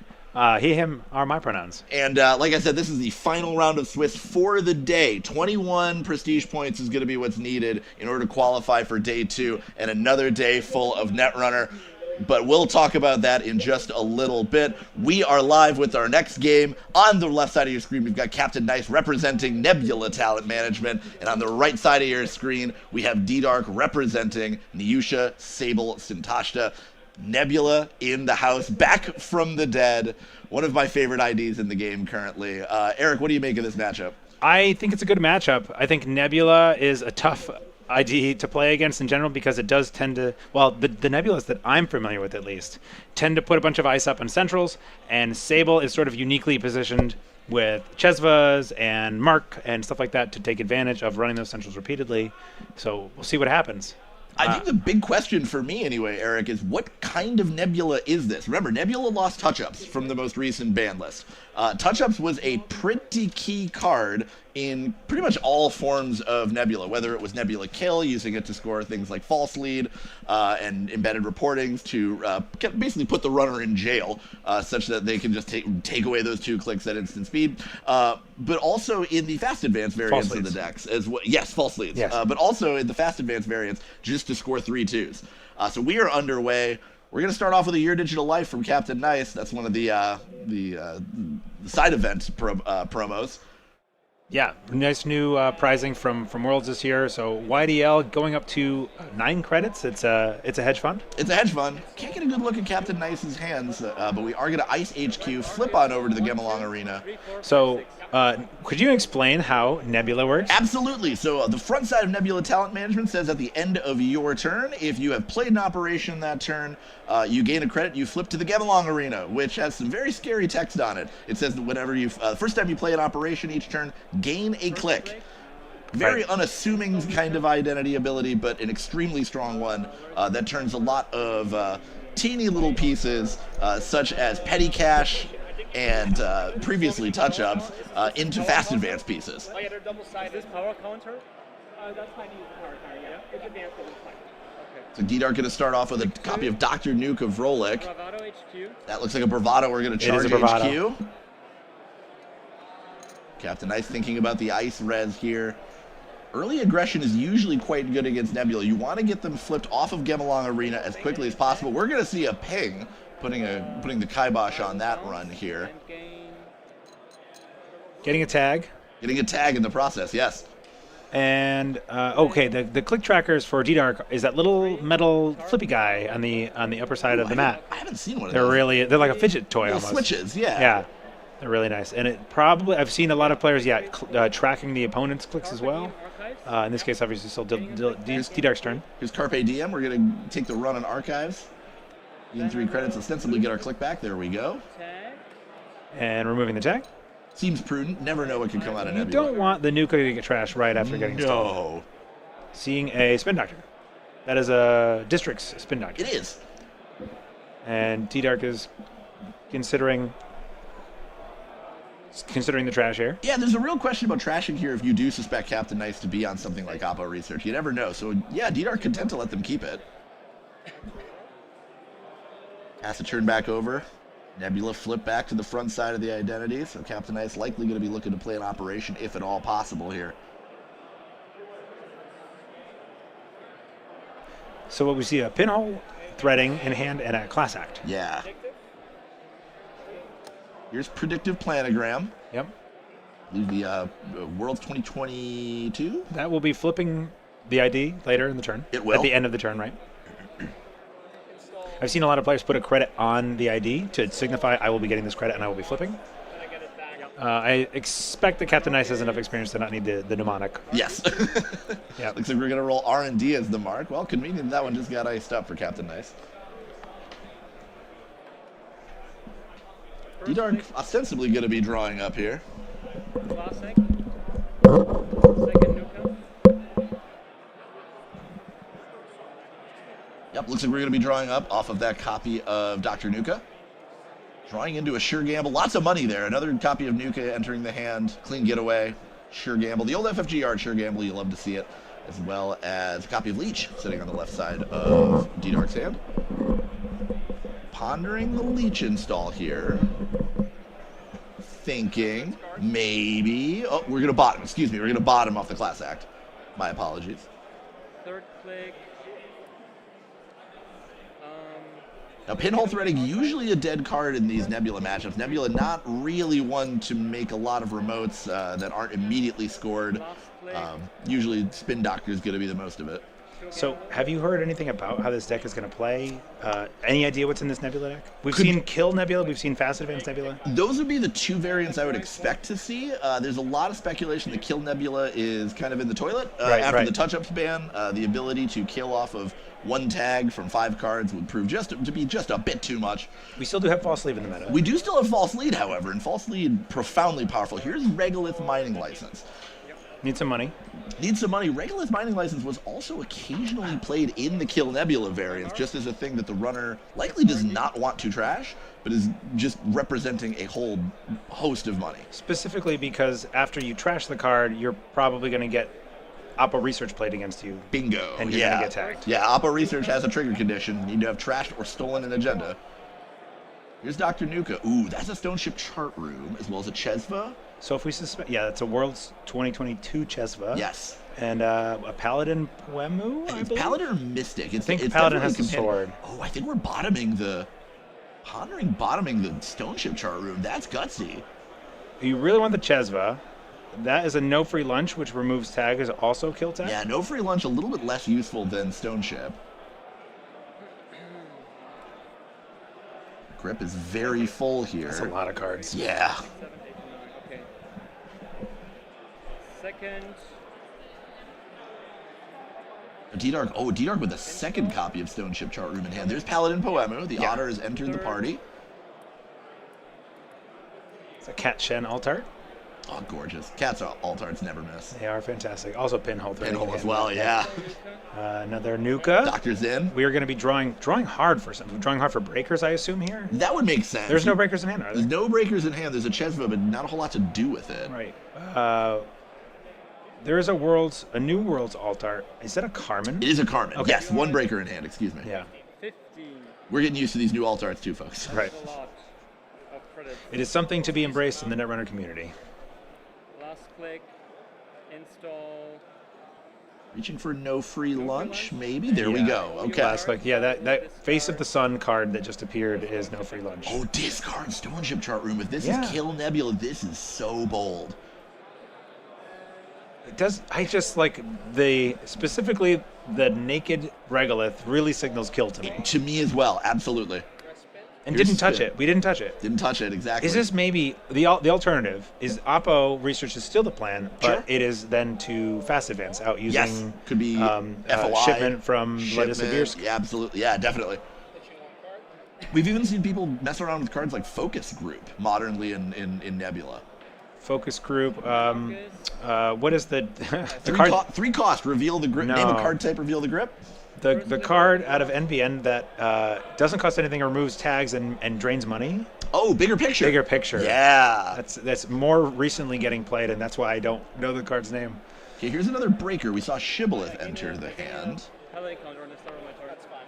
He, him are my pronouns. And like I said, this is the final round of Swiss for the day. 21 prestige points is going to be what's needed in order to qualify for day 2, and another day full of Netrunner. But we'll talk about that in just a little bit. We are live with our next game. On the left side of your screen, we've got Captain Nice representing Nebula Talent Management. And on the right side of your screen, we have D-Dark representing Nyusha, Sable, Sintashta. Nebula in the house, back from the dead. One of my favorite IDs in the game currently. Eric, what do you make of this matchup? I think it's a good matchup. I think Nebula is a tough ID to play against in general because it does tend to, well, the Nebulas that I'm familiar with at least, tend to put a bunch of ice up on centrals, and Sable is sort of uniquely positioned with Chesvas and Mark and stuff like that to take advantage of running those centrals repeatedly. So we'll see what happens. I think the big question for me anyway, Eric, is what kind of Nebula is this? Remember, Nebula lost touch-ups from the most recent ban list. Touch-ups was a pretty key card in pretty much all forms of Nebula, whether it was Nebula Kill, using it to score things like false lead and embedded reportings to basically put the runner in jail, such that they can just take away those 2 clicks at instant speed. But also in the fast advanced variants of the decks as well. Yes, false leads. Yes. But also in the fast advanced variants, just to score 3 2s. So we are underway. We're going to start off with a Your Digital Life from Captain Nice. That's one of the side event promos. Yeah, nice new prizing from Worlds this year. So YDL going up to 9 credits. It's a hedge fund. It's a hedge fund. Can't get a good look at Captain Nice's hands, but we are going to Ice HQ, flip on over to the Gemelong Arena. So could you explain how Nebula works? Absolutely. So the front side of Nebula Talent Management says at the end of your turn, if you have played an operation that turn, you gain a credit, you flip to the Gemelong Arena, which has some very scary text on it. It says that whenever you, first time you play an operation each turn, gain a click. Very unassuming kind of identity ability, but an extremely strong one that turns a lot of teeny little pieces, such as petty cash and previously touch-ups, into fast advanced pieces. Oh yeah, they're double-sided. Is this power counter? That's fine to use the power counter, yeah. It's advanced, but it's fine. So D-Dark going to start off with a copy of Dr. Nuke of Rolik. Bravado HQ. That looks like a Bravado. We're going to charge HQ. Captain Nice thinking about the ice res here. Early aggression is usually quite good against Nebula. You want to get them flipped off of Gemelong Arena as quickly as possible. We're going to see a ping, putting the kibosh on that run here. Getting a tag. Getting a tag in the process, yes. And okay, the click trackers for D-Dark is that little metal flippy guy on the upper side of the mat. I haven't seen one of those. They're like a fidget toy almost. Switches, yeah. Yeah, they're really nice. And it probably, I've seen a lot of players, tracking the opponent's clicks as well. In this case, obviously, still D-Dark's turn. Here's Carpe Diem. We're going to take the run on Archives. Gain 3 credits, ostensibly get our click back. There we go. And removing the tag. Seems prudent. Never know what can come out of Nebula. You don't want the nuclear to get trashed right after getting stalled. No. Seeing a Spin Doctor. That is a District's Spin Doctor. It is. And T-Dark is considering the trash here. Yeah, there's a real question about trashing here if you do suspect Captain Nice to be on something like Oppo Research. You never know. So, yeah, D-Dark content to let them keep it. Has to turn back over. Nebula flip back to the front side of the identity, so Captain Nice likely going to be looking to play an operation, if at all possible here. So what we see, a pinhole, threading in hand, and a class act. Yeah. Here's predictive planogram. Yep. The Worlds 2022. That will be flipping the ID later in the turn. It will. At the end of the turn, right? I've seen a lot of players put a credit on the ID to signify I will be getting this credit and I will be flipping. I expect that Captain Nice has enough experience to not need the mnemonic. Yes. Yeah. Looks like we're going to roll R&D as the mark. Well, convenient that one just got iced up for Captain Nice. D-Dark ostensibly going to be drawing up here. Yep, looks like we're going to be drawing up off of that copy of Dr. Nuka. Drawing into a sure gamble. Lots of money there. Another copy of Nuka entering the hand. Clean getaway. Sure gamble. The old FFG yard sure gamble. You love to see it. As well as a copy of Leech sitting on the left side of D-Dark's hand. Pondering the Leech install here. Thinking maybe. Oh, we're going to bottom. Excuse me. We're going to bottom off the class act. My apologies. Third click. Now, Pinhole Threading, usually a dead card in these Nebula matchups. Nebula not really one to make a lot of remotes that aren't immediately scored. Usually Spin Doctor is going to be the most of it. So, have you heard anything about how this deck is going to play? Any idea what's in this Nebula deck? We've seen Kill Nebula, we've seen Fast Advance Nebula. Those would be the two variants I would expect to see. There's a lot of speculation that Kill Nebula is kind of in the toilet after the touch-ups ban. The ability to kill off of one tag from 5 cards would prove to be just a bit too much. We still do have False Lead in the meta. We do still have False Lead, however, and False Lead profoundly powerful. Here's Regolith Mining License. Need some money. Need some money. Regolith Mining License was also occasionally played in the Kill Nebula variants, just as a thing that the runner likely does not want to trash, but is just representing a whole host of money. Specifically because after you trash the card, you're probably going to get Oppo Research played against you. Bingo. And you're going to get tagged. Yeah, Oppo Research has a trigger condition. You need to have trashed or stolen an agenda. Here's Dr. Nuka. Ooh, that's a Stone Ship chart room, as well as a Chesva. So if we suspect, yeah, it's a World's 2022 Chesva. Yes. And a Paladin Poemu, It's Paladin or Mystic. I think Paladin has the sword. Oh, I think we're bottoming the Stone Ship chart room. That's gutsy. You really want the Chesva. That is a no free lunch, which removes tag, is also kill tag. Yeah, no free lunch, a little bit less useful than Stone Ship. Grip is very full here. That's a lot of cards. Yeah. 7, 8, 9. Okay. Second. D-Dark with a second copy of Stone Ship chart room in hand. There's Paladin Poemu. The Otter has entered the party. It's a Cat Shen Altart. Oh, gorgeous. Cats Altarts never miss. They are fantastic. Also Pinhole. Pinhole as well, yeah. Another Nuka. Doctor's in. We are going to be drawing hard for something. Drawing hard for breakers, I assume, here? That would make sense. There's no breakers in hand, are there? There's no breakers in hand. There's a Chesva, but not a whole lot to do with it. Right. There is a new World's Altart. Is that a Carmen? It is a Carmen. Okay. Yes, one breaker in hand, excuse me. Yeah. 15. We're getting used to these new Altarts too, folks. Right. A lot of credits. It is something to be embraced in the Netrunner community. Last click. Install. Reaching for no free lunch, maybe? There we go. Okay. Last click. Yeah, that Face of the Sun card that just appeared is no free lunch. Oh, discard Stone Ship chart room. If this is Kill Nebula, this is so bold. It does. I just like specifically the naked Regolith really signals kill to me. To me as well, absolutely. And Here's didn't touch spin. it. We didn't touch it. Didn't touch it, exactly. Is this maybe the alternative? Is Oppo Research is still the plan, but it is then to Fast Advance out using could be FOI, shipment from Vladislavsk. Yeah, absolutely. Yeah, definitely. We've even seen people mess around with cards like Focus Group modernly in Nebula. Focus Group. What is the card? 3 cost. Reveal the grip. No. Name a card type. Reveal the grip. The card out of NBN that doesn't cost anything, removes tags and drains money. Oh, Bigger Picture. Bigger Picture. Yeah. That's more recently getting played, and that's why I don't know the card's name. Okay, here's another breaker. We saw Shibboleth enter the hand. Paladin counter on the start of my turn. That's fine.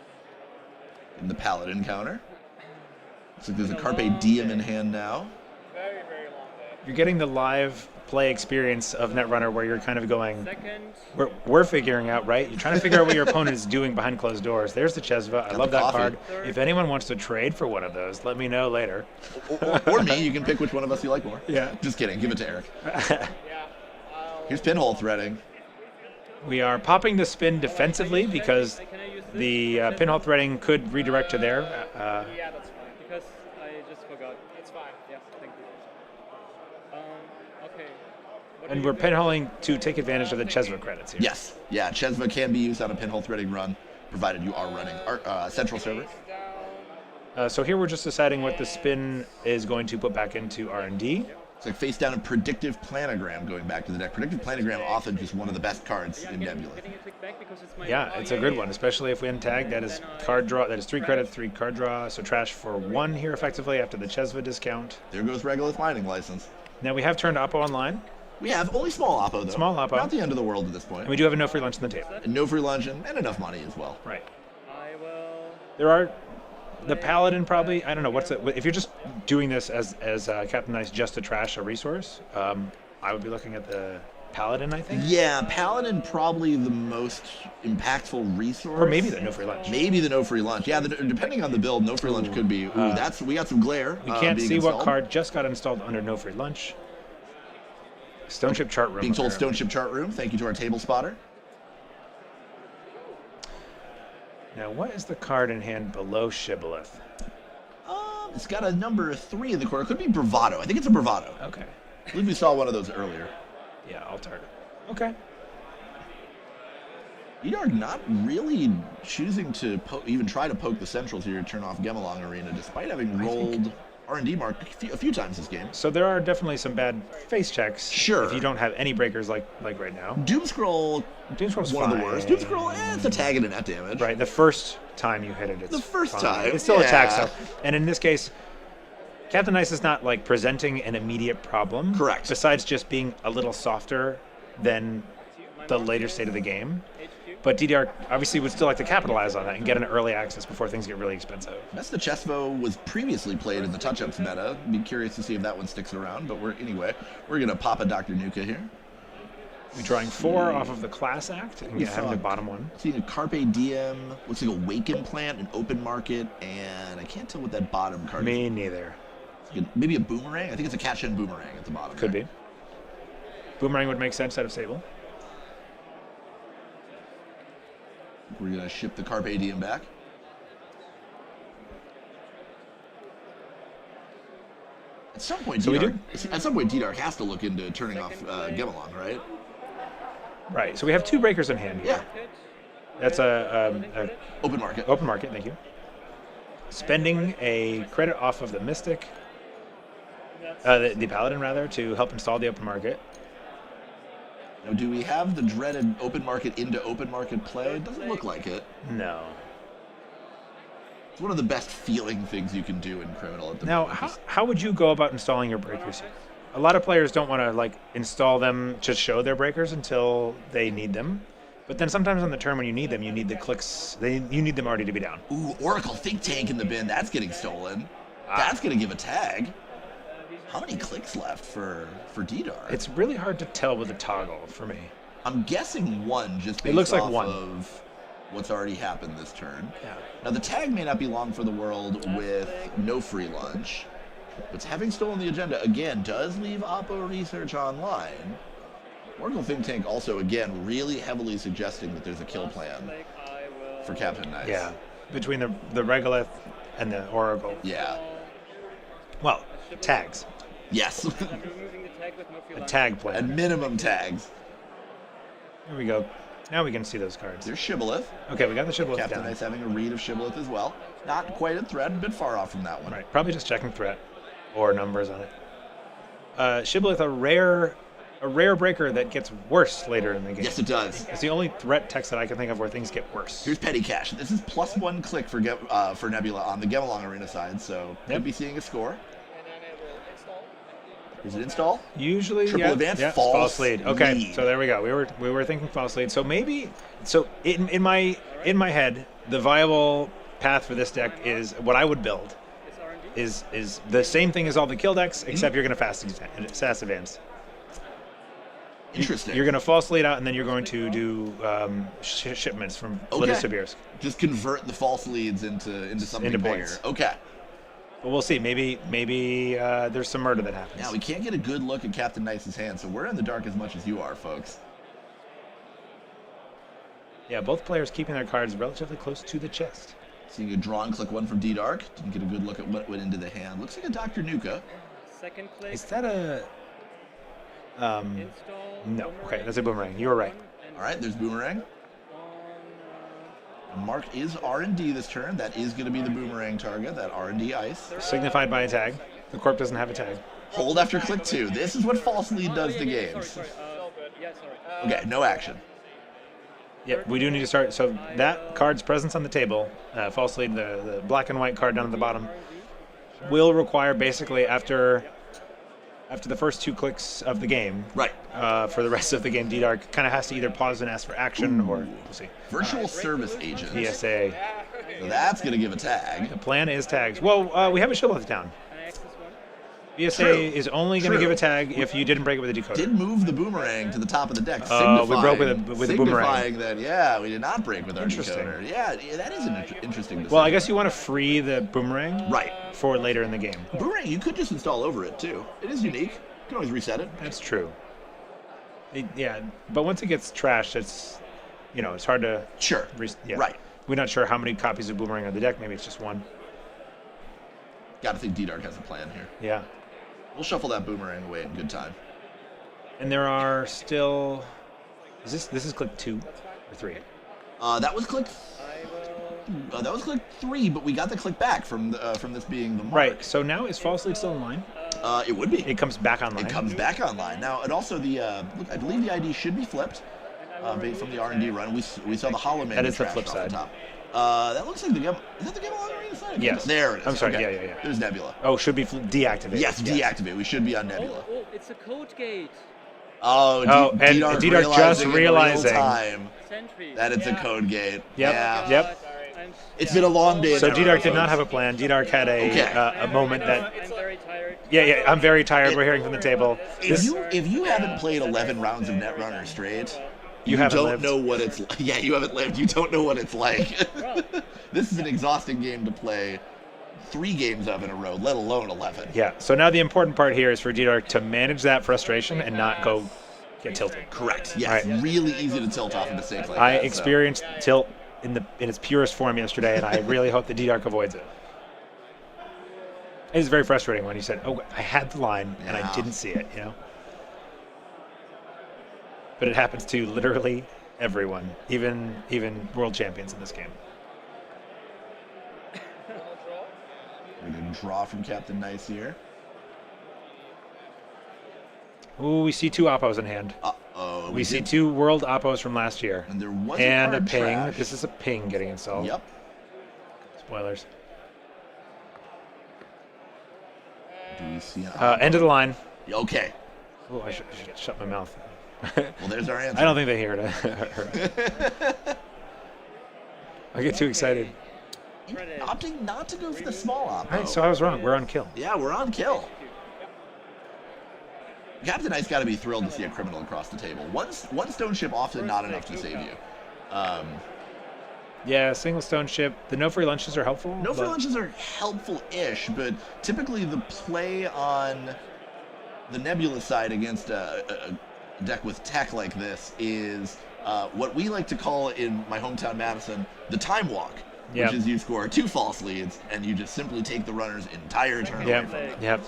In the Paladin counter. Looks like there's a Carpe Diem in hand now. Very, very long day. You're getting the live play experience of Netrunner where you're kind of going, Second. we're figuring out, right? You're trying to figure out what your opponent is doing behind closed doors. There's the Chesva. I love that coffee. card. If anyone wants to trade for one of those, let me know later. Or me. You can pick which one of us you like more. Yeah. Just kidding. Give it to Eric. Yeah. Here's Pinhole Threading. We are popping the spin defensively because the Pinhole Threading could redirect to there. Yeah, that's fine. Because I just forgot. It's fine. Yes, thank you. Okay. And we're pinholing to take advantage of the Chesva credits here. Yes. Yeah, Chesva can be used on a Pinhole Threading run, provided you are running our Central server. So here we're just deciding what the spin is going to put back into R&D. It's like face down and Predictive Planogram going back to the deck. Predictive Planogram often just one of the best cards in Nebula. Yeah, it's a good one, especially if we untag. That is card draw. That is 3 credit, 3 card draw. So trash for 1 here effectively after the Chesva discount. There goes Regolith Mining License. Now we have turned Oppo online. We have only small Oppo though. Small Oppo. Not the end of the world at this point. And we do have a no free lunch on the table. And no free lunch and enough money as well. Right. There are the Paladin probably. I don't know what's it. If you're just doing this as Captain Nice just to trash a resource, I would be looking at the Paladin, I think. Yeah, Paladin probably the most impactful resource. Or maybe the no free lunch. Maybe the no free lunch. Yeah, depending on the build, no free lunch could be. Ooh, we got some glare. We can't see what card just got installed under no free lunch. Stoneship Chart Room. Being told Stoneship Chart Room. Thank you to our table spotter. Now, what is the card in hand below Shibboleth? It's got a number 3 in the corner. It could be Bravado. I think it's a Bravado. Okay. I believe we saw one of those earlier. Yeah, I'll target. Okay. Edark not really choosing to even try to poke the centrals here to turn off Gemalong Arena, despite having rolled R&D mark a few times this game. So there are definitely some bad face checks. Sure. If you don't have any breakers like right now. Doomscroll's one of the worst. Doomscroll, it's a tag and a net damage. Right, the first time you hit it, it's the first fine. time. It's still a tag, so. And in this case, Captain Nice is not like presenting an immediate problem. Correct. Besides just being a little softer than the later state of the game. But DDR obviously would still like to capitalize on that and get an early access before things get really expensive. Best the Chesvo was previously played in the touch-ups meta. Be curious to see if that one sticks around. But we're going to pop a Dr. Nuka here. We're drawing 4 off of the Class Act and having the bottom one. Seeing a Carpe Diem, looks like a Waken Plant, an Open Market, and I can't tell what that bottom card is. Me neither. Maybe a Boomerang? I think it's a Catch-In Boomerang at the bottom. Could be. Boomerang would make sense out of Sable. We're going to ship the Carpe Diem back. At some point, D-Dark has to look into turning off Gemalong, right? Right. So we have 2 breakers in hand here. Yeah. That's a Open Market. Open Market, thank you. Spending a credit off of the Mystic, the Paladin rather, to help install the Open Market. Now, do we have the dreaded Open Market into Open Market play? It doesn't look like it. No. It's one of the best feeling things you can do in Criminal at the moment. Now, how would you go about installing your breakers here? A lot of players don't want to install them to show their breakers until they need them. But then sometimes on the turn when you need them, you need the clicks. You need them already to be down. Ooh, Oracle Think Tank in the bin. That's getting stolen. That's going to give a tag. How many clicks left for D-Dark? It's really hard to tell with a toggle for me. I'm guessing 1 just based off of what's already happened this turn. Yeah. Now, the tag may not be long for the world with no free lunch, but having stolen the agenda, again, does leave Oppo Research online. Oracle Think Tank also, again, really heavily suggesting that there's a kill plan for Captain Nice. Yeah, between the Regolith and the Oracle. Yeah. Well, tags. Yes. A tag plan. And minimum tags. Here we go. Now we can see those cards. There's Shibboleth. Okay, we got the Shibboleth Captain down. Nice having a read of Shibboleth as well. Not quite a threat, a bit far off from that one. Right, probably just checking threat or numbers on it. Shibboleth, a rare breaker that gets worse later in the game. Yes, it does. It's the only threat text that I can think of where things get worse. Here's Petty Cash. This is +1 click for Nebula on the Gemalong Arena side, so could be seeing a score. Is it install? Usually, Triple advance, false lead. Okay, so there we go. We were thinking false lead. So maybe, in my head, the viable path for this deck is what I would build. Is the same thing as all the kill decks, except you're going to fast advance. Interesting. You're going to false lead out, and then you're going to do shipments from Vladisibirsk. Just convert the false leads into something bigger. Points. Okay. But we'll see. Maybe there's some murder that happens. Now, we can't get a good look at Captain Nice's hand, so we're in the dark as much as you are, folks. Yeah, both players keeping their cards relatively close to the chest. Seeing a draw and click 1 from D-Dark. Didn't get a good look at what went into the hand. Looks like a Dr. Nuka. Second click. Is that a... no. Okay, that's a Boomerang. You were right. All right, there's Boomerang. Mark is R&D this turn. That is going to be the Boomerang target, that R&D ice. Signified by a tag. The Corp doesn't have a tag. Hold after click 2. This is what false lead does to games. Sorry. Okay, no action. Yep, we do need to start. So that card's presence on the table, false lead, the black and white card down at the bottom, will require basically after the first 2 clicks of the game, right? For the rest of the game, D-Dark kind of has to either pause and ask for action, or we'll see. Virtual Service Agent. PSA. So that's going to give a tag. The plan is tags. Well, we have a shield at the town. PSA is only going to give a tag if you didn't break it with a decoder. Did move the boomerang to the top of the deck, we broke with a boomerang. Signifying that, yeah, we did not break with our decoder. Yeah, that is an interesting decision. Well, I guess you want to free the boomerang right for later in the game. Boomerang, you could just install over it, too. It is unique. You can always reset it. That's true. Yeah, but once it gets trashed, it's hard to... Sure, right. We're not sure how many copies of Boomerang on the deck. Maybe it's just 1. Gotta think D-Dark has a plan here. Yeah. We'll shuffle that Boomerang away in good time. And there are still... This is click 2 or 3? That was click... that was click 3, but we got the click back from this being the mark. Right, so now is false lead still online? It would be. It comes back online. It comes back online. Now, and also I believe the ID should be flipped from the R&D run. We saw the Hollow Man. That is the flip side. Top. That looks like the game. Is that the game along the side? Yes. There it is. I'm sorry. Okay. Yeah. There's Nebula. Oh, should be deactivated. Yes, deactivate. We should be on Nebula. Oh, it's a code gate. And D-Dark just realizing that it's a code gate. Yep. It's been a long day. So D-Dark did not have a plan. D-Dark had a moment that... I'm very tired. Yeah, I'm very tired. We're hearing from the table. If you haven't played 11 rounds of Netrunner straight, you don't know what it's like. Yeah, you haven't lived. You don't know what it's like. This is an exhausting game to play 3 games of in a row, let alone 11. Yeah, so now the important part here is for D-Dark to manage that frustration and not go get tilted. Correct. Yes, right. Really easy to tilt off a mistake like I that. Experienced tilt in its purest form yesterday, and I really hope that D-Dark avoids it. It is very frustrating when you said, "Oh, I had the line and I didn't see it," But it happens to literally everyone, even world champions in this game. We're going to draw from Captain Nice here. Ooh, we see 2 Oppos in hand. Uh-oh. We see 2 world Oppos from last year. And there was a ping. Trash. This is a ping getting installed. Yep. Spoilers. Do we see an end of the line. Okay. Oh, I should shut my mouth. Well, there's our answer. I don't think they hear it. I get too excited. Opting not to go for the small Oppo. All right, so I was wrong. We're on kill. Yeah, we're on kill. Captain Ice got to be thrilled to see a criminal across the table. One stone ship often not enough to save you. Yeah, single stone ship. The no free lunches are helpful. No free lunches are helpful-ish, but typically the play on the Nebula side against a deck with tech like this is what we like to call in my hometown Madison the time walk, which is you score 2 false leads and you just simply take the runner's entire turn away from them. Yep.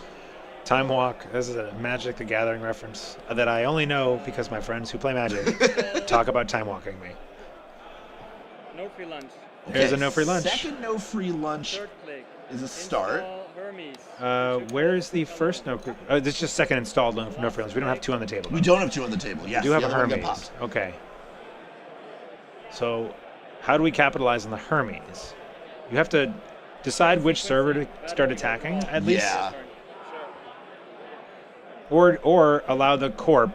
Time walk. This is a Magic the Gathering reference that I only know because my friends who play Magic talk about time walking me. No free lunch. There's a no free lunch. Second no free lunch is a start. Where is the first no? This is just second installed no free lunch. We don't have 2 on the table. We don't have 2 on the table. Yes, we do have a Hermes. Okay. So, how do we capitalize on the Hermes? You have to decide which server to start attacking, at least. Yeah. Or allow the Corp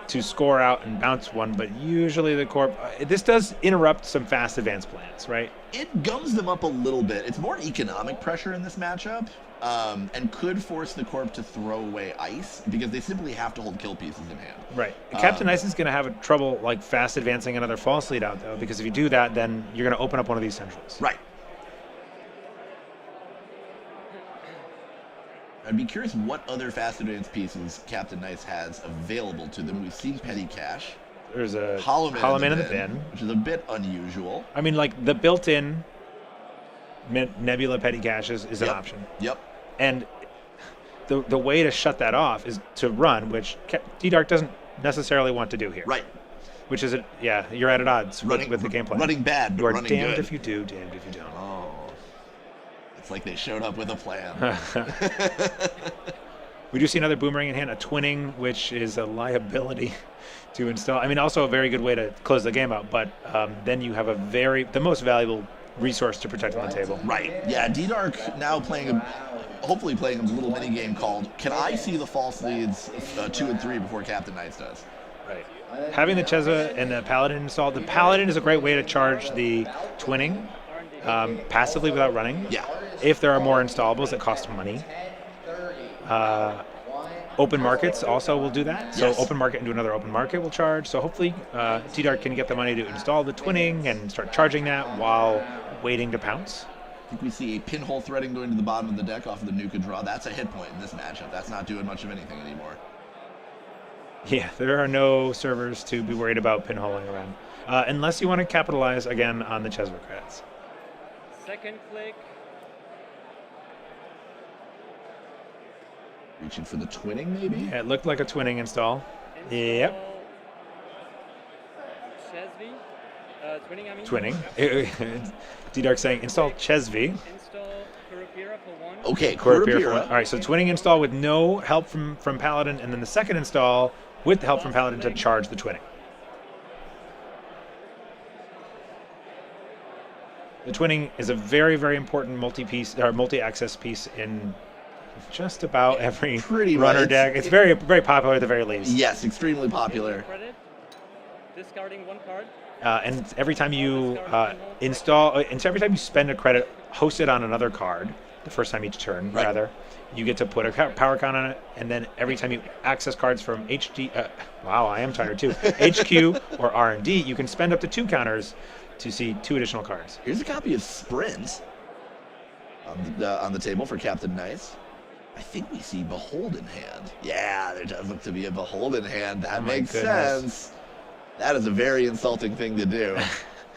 to score out and bounce 1, but usually the Corp... this does interrupt some fast advance plans, right? It gums them up a little bit. It's more economic pressure in this matchup, and could force the Corp to throw away ice, because they simply have to hold kill pieces in hand. Right. Captain Ice is going to have trouble fast advancing another false lead out, though, because if you do that, then you're going to open up one of these centrals. Right. I'd be curious what other fast advance pieces Captain Nice has available to them. We've seen Petty Cash. There's a Hollow Man in the bin, which is a bit unusual. I mean, the built-in Nebula Petty Cash is an option. Yep. And the way to shut that off is to run, which D-Dark doesn't necessarily want to do here. Right. Which is, you're at odds with the gameplay. Running bad, but running damned good. if you do, damned if you don't. Oh. It's like they showed up with a plan. We do see another boomerang in hand, a twinning, which is a liability to install. I mean, also a very good way to close the game out, but then you have the most valuable resource to protect on the table. Right. Yeah, D-Dark now hopefully playing a little mini game called Can I See the False Leads 2 and 3 before Captain Knights does? Right. Having the Chesva and the Paladin installed, the Paladin is a great way to charge the twinning passively without running. Yeah. If there are more installables that cost money. Open markets also will do that. So open market into another open market will charge. So hopefully D-Dark can get the money to install the twinning and start charging that while waiting to pounce. I think we see a pinhole threading going to the bottom of the deck off of the Nuka draw. That's a hit point in this matchup. That's not doing much of anything anymore. Yeah, there are no servers to be worried about pinholing around. Unless you want to capitalize again on the Chesva credits. Second click. Reaching for the twinning, maybe? Yeah, it looked like a twinning install. Yep. Chesvi. Twinning, I mean. Twinning. D-Dark saying install Chesvi. Install Kurapira for 1. Okay, Kurapira. All right, so twinning install with no help from Paladin, and then the second install with the help from Paladin to charge the twinning. The twinning is a very, very important multi-access piece in just about every runner deck. It's very, very popular at the very least. Yes, extremely popular. Discarding 1 card. And every time you every time you spend a credit, host it on another card, the first time each turn, rather, you get to put a power count on it, and then every time you access cards from wow, I am tired too, HQ or R&D, you can spend up to 2 counters to see 2 additional cards. Here's a copy of Sprint on the table for Captain Knights. I think we see Behold in hand. Yeah, there does look to be a Behold in hand. That makes sense. That is a very insulting thing to do.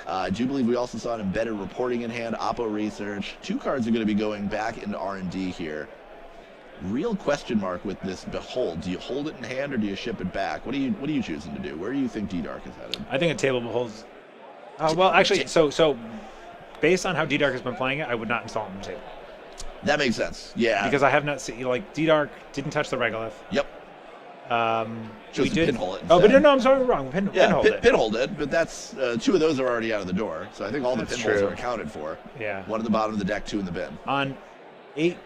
I do believe we also saw an embedded reporting in hand, Oppo Research. 2 cards are going to be going back into R&D here. Real question mark with this Behold. Do you hold it in hand or do you ship it back? What are you choosing to do? Where do you think D-Dark is headed? I think a table Beholds. Well, actually, so based on how D-Dark has been playing it, I would not install it on the table. That makes sense. Yeah. Because I have not seen, D-Dark didn't touch the Regolith. Yep. We did pinhole it. Oh, but no, I'm sorry, wrong. Pinhole it. Pinhole it, but that's 2 of those are already out of the door. So I think all the pinholes are accounted for. Yeah. 1 at the bottom of the deck, 2 in the bin. On 8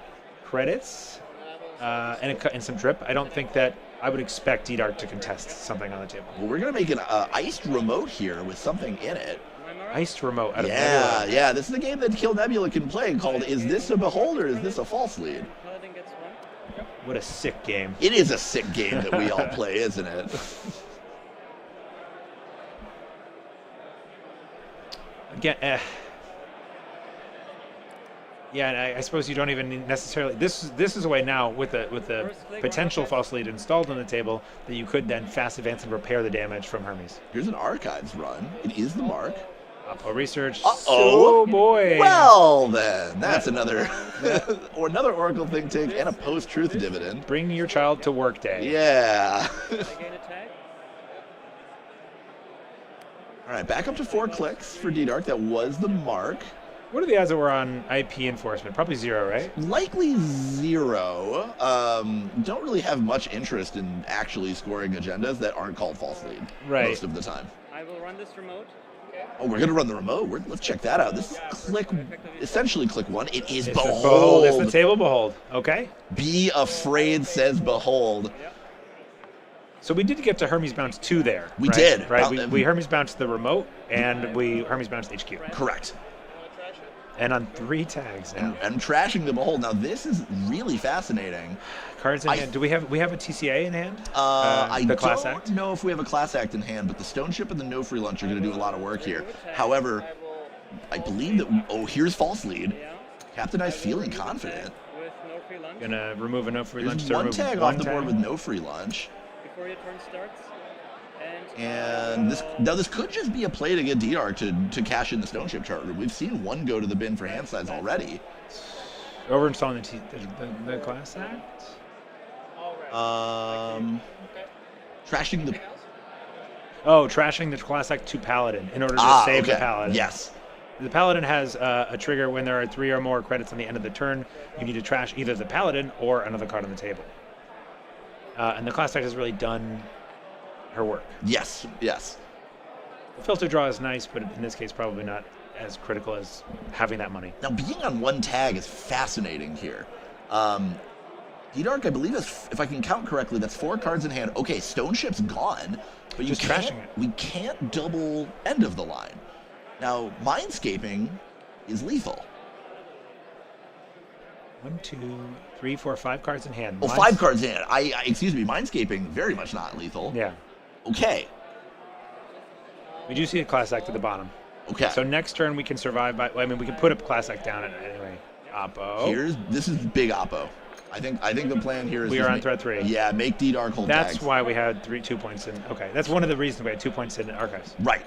credits and some drip, I don't think that I would expect D-Dark to contest something on the table. Well, we're going to make an iced remote here with something in it. Iced remote out of Nebula. Yeah. This is a game that Kill Nebula can play called Is This a Behold or Is This a False Lead? What a sick game. It is a sick game that we all play, isn't it? Again, yeah, and I suppose you don't even necessarily. This is a way now with the potential false lead installed on the table that you could then fast advance and repair the damage from Hermes. Here's an Archives run. It is the mark. Oppo Research. Uh-oh. Oh boy. Well then, that's another Oracle Think Tank and a post-truth dividend. Bring your child to work day. Yeah. All right, back up to 4 clicks for D-Dark. That was the mark. What are the odds that we're on IP enforcement? Probably 0, right? Likely 0. Don't really have much interest in actually scoring agendas that aren't called false lead most of the time. I will run this remote. Oh, we're going to run the remote? Let's check that out. This is essentially click 1. It is it's Behold. It's the table Behold. Okay. Be afraid says Behold. So we did get to Hermes Bounce 2 there. We did. Right? We Hermes Bounced the remote, and we Hermes Bounced HQ. Correct. And on 3 tags now. And trashing the Behold. Now, this is really fascinating. Cards in hand. Do we have a TCA in hand? I Class don't Act? know if we have a Class Act in hand, but the Stone Ship and the No Free Lunch are going to do a lot of work here. However, I believe that... Oh, here's False Lead. Captain I's feeling confident. Going to remove a No Free Lunch. There's 1 tag off the board with No Free Lunch. Before your turn starts. And this could just be a play to get D-Dark to cash in the Stone Ship chart room. We've seen 1 go to the bin for hand size already. Overinstalling the Class Act? Trashing the... Oh, trashing the Class Act to Paladin in order to save the Paladin. Yes. The Paladin has a trigger when there are 3 or more credits on the end of the turn. You need to trash either the Paladin or another card on the table. And the class act has really done her work. Yes, yes. The filter draw is nice, but in this case, probably not as critical as having that money. Now, being on one tag is fascinating here. D-Dark, I believe, if I can count correctly, that's 4 cards in hand. Okay, Stone Ship's gone, but Just trashing it. We can't double end of the line. Now, Mindscaping is lethal. 1, 2, 3, 4, 5 cards in hand. Oh, 5 cards in hand. Excuse me, Mindscaping, very much not lethal. Yeah. Okay. We do see a class act at the bottom. Okay. So next turn we can survive by. Well, I mean, we can put a class act down anyway. Oppo. This is big Oppo. I think the plan here is we are on threat 3. Yeah, make D-Dark hold That's tags. why we had 2 points in. Okay, that's one of the reasons we had 2 points in archives. Right.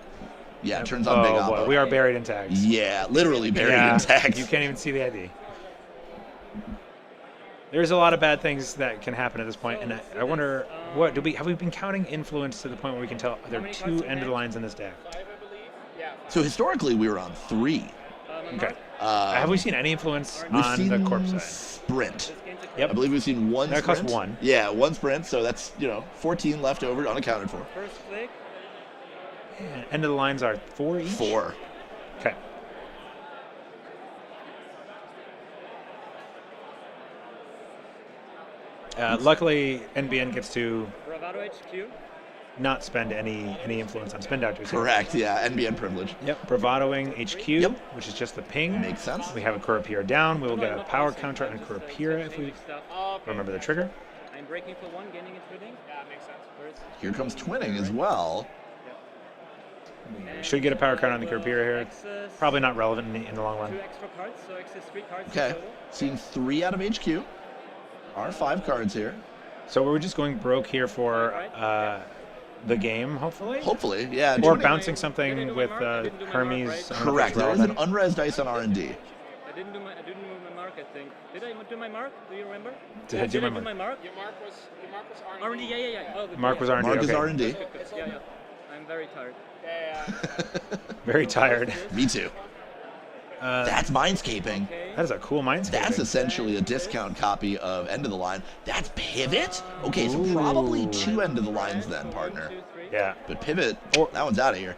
Yeah, it turns on big Oppo. Boy, we are buried in tags. Yeah, literally buried in tags. You can't even see the ID. There's a lot of bad things that can happen at this point, and I wonder what have we been counting influence to the point where we can tell there are 2 end of the lines in this deck? So historically we were on 3. Okay. Have we seen any influence on the corpse side? Sprint. Yep. I believe we've seen 1 that sprint. costs 1. Yeah, 1 sprint, so that's 14 left over, unaccounted for. First click. Yeah, end of the lines are 4 each? 4. Okay. Luckily, NBN gets to Bravado HQ. not spend any influence on spin doctors. Correct, yeah, NBN privilege. Yep, Bravadoing HQ, which is just the ping. Makes sense. We have a Kurapira down. We will get a power counter on Kurapira if we remember the trigger. I'm breaking for 1, gaining and twinning. Yeah, makes sense. First. Here comes twinning as well. We should get a power counter on the Kurapira here. Probably not relevant in the long run. 2 extra cards, so excess 3 cards. Okay, seeing 3 out of HQ. Our 5 cards here. So we're just going broke here for the game, hopefully? Hopefully, yeah. Or bouncing something with Hermes. Correct. There is an unres dice on R&D. I didn't move my mark, I think. Did I do my mark? Do you remember? Did I do my mark? Your mark was R&D. R&D, yeah. Oh, Mark was R&D. Mark is okay. R&D. Good. Yeah. I'm very tired. Very tired. Me too. That's Mindscaping. That is a cool Mindscaping. That's essentially a discount copy of End of the Line. That's Pivot? Okay, so probably 2 End of the Lines then, partner. Yeah. But Pivot, that one's out of here.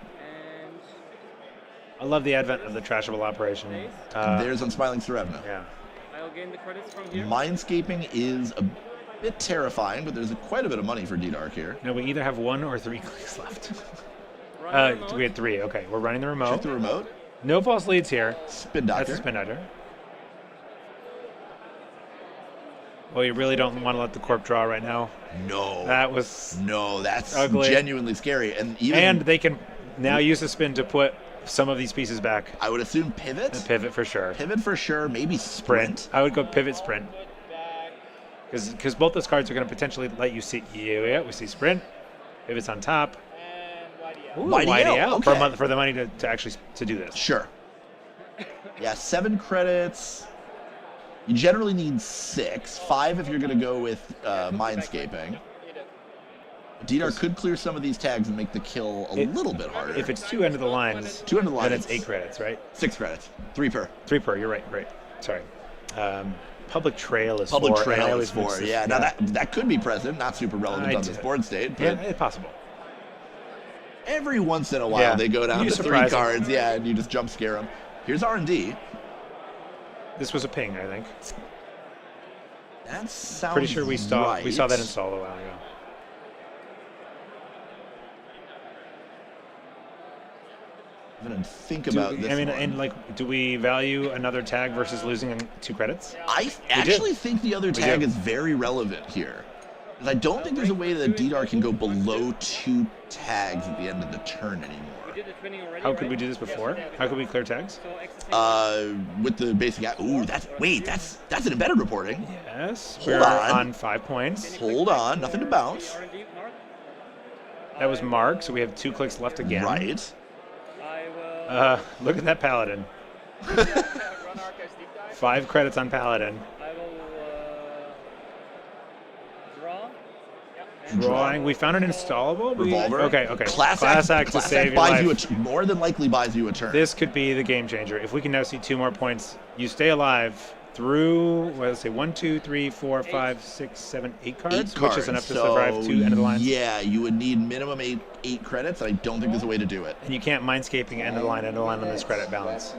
I love the advent of the trashable operation. There's Unsmiling Serevna. Yeah. I'll gain the credits from here. Mindscaping is a bit terrifying, but there's quite a bit of money for D-Dark here. No, we either have 1 or 3 clicks left. We had 3. Okay, we're running the remote. Check the remote. No false leads here. Spin Doctor. That's a spin doctor. Well, you really don't want to let the corp draw right now. No. That's ugly. Genuinely scary. And they can now use the spin to put some of these pieces back. I would assume Pivot. Pivot for sure. Pivot for sure. Maybe Sprint. I would go Pivot, Sprint. Because both those cards are going to potentially let you see. Yeah, we see Sprint. Pivot's on top. Ooh, YDL. Okay. For the money to actually to do this. Sure. Yeah, 7 credits. You generally need 6. 5 if you're going to go with Mindscaping. D-Dark could clear some of these tags and make the kill a little bit harder. If it's 2 end of the lines, 2 end of the lines, then it's 8 credits, right? 6 credits. 3 per. 3 per. You're right. Sorry. Public Trail is 4. Public Trail is 4. Yeah. Now that could be present. Not super relevant on this board state. But yeah, it's possible. Every once in a while they go down to 3 cards. them. Yeah, and you just jump scare them. Here's R&D. This was a ping, I think. That sounds pretty sure we saw right. that install a while ago. I'm gonna think about this. And do we value another tag versus losing 2 credits? I actually think the other tag is very relevant here. Because I don't think there's a way that D-Dark can go below 2 tags at the end of the turn anymore. How could we do this before? How could we clear tags? With the basic. Ooh, that's an embedded reporting. Yes. Hold we're on. 5 points. Hold on, nothing to bounce. That was Mark, so we have 2 clicks left again. Right. Look at that Paladin. 5 credits on Paladin. I will draw. Drawing. We found an installable. Revolver. Okay. Class act to save your buys life. you more than likely buys you a turn. This could be the game changer. If we can now see 2 more points, you stay alive, through, well, let's say 1, 2, 3, 4, 5, 6, 7, 8 cards, 8 cards, which is enough to so survive 2 end of the line. Yeah, you would need minimum 8 credits. I don't think there's a way to do it. And you can't mindscaping end of the line on this credit balance.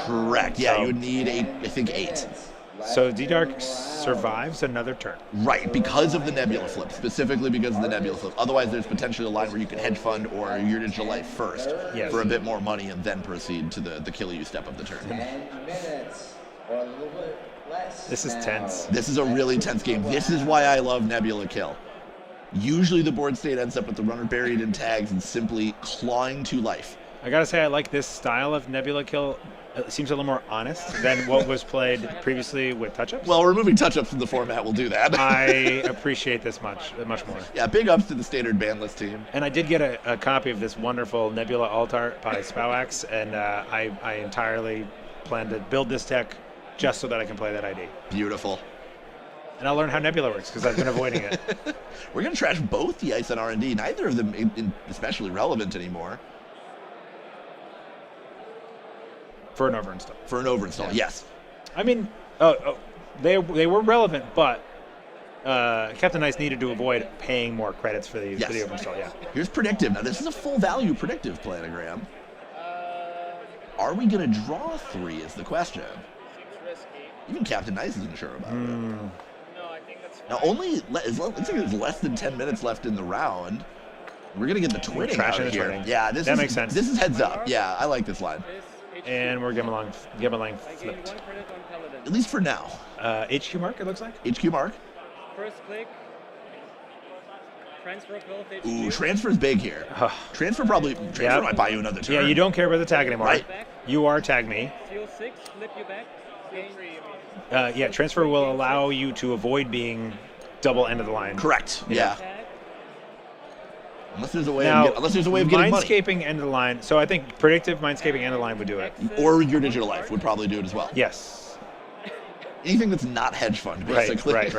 Correct. Yeah, So- you would need 8. I think 8. So D-Dark survives another turn. Right, because of the Nebula flip, specifically because of the Nebula flip. Otherwise, there's potentially a line where you can hedge fund or your digital life first for a bit more money and then proceed to the kill you step of the turn. 10 minutes or a little bit less. This is tense. This is a really tense game. This is why I love Nebula kill. Usually the board state ends up with the runner buried in tags and simply clawing to life. I gotta say, I like this style of Nebula kill. It seems a little more honest than what was played previously with touch-ups. Well, removing touch-ups from the format will do that. I appreciate this much more. Yeah, big ups to the standard ban list team. And I did get a copy of this wonderful Nebula alt art by Spowax, and I entirely plan to build this deck just so that I can play that ID. Beautiful. And I'll learn how Nebula works because I've been avoiding it. We're going to trash both the Ice and R&D. Neither of them especially relevant anymore. For an overinstall. For an overinstall, yes. I mean, they were relevant, but Captain Ice needed to avoid paying more credits for the overinstall. Yeah. Here's predictive. Now this is a full value predictive planogram. Are we going to draw 3 is the question. Even Captain Ice isn't sure about it. No, I think that's fine. Now it looks like there's less than 10 minutes left in the round. We're going to get the twinning out of here. Twinning. Yeah, that makes sense. This is heads up. Yeah, I like this line. And we're Gemalang flipped. At least for now. HQ mark, it looks like? HQ mark. First click. Transfer pill with HQ. Ooh, transfer's big here. Transfer might buy you another turn. Yeah, you don't care about the tag anymore. Right. You are tag me. Steal 6, flip you back. Steal 3, you mean. Yeah, transfer will allow you to avoid being double end of the line. Correct. Yeah. Unless there's a way Now, of getting money. Mindscaping end of the line. So I think predictive Mindscaping end of the line would do it. Or your digital life would probably do it as well. Yes. Anything that's not hedge fund, basically. Right.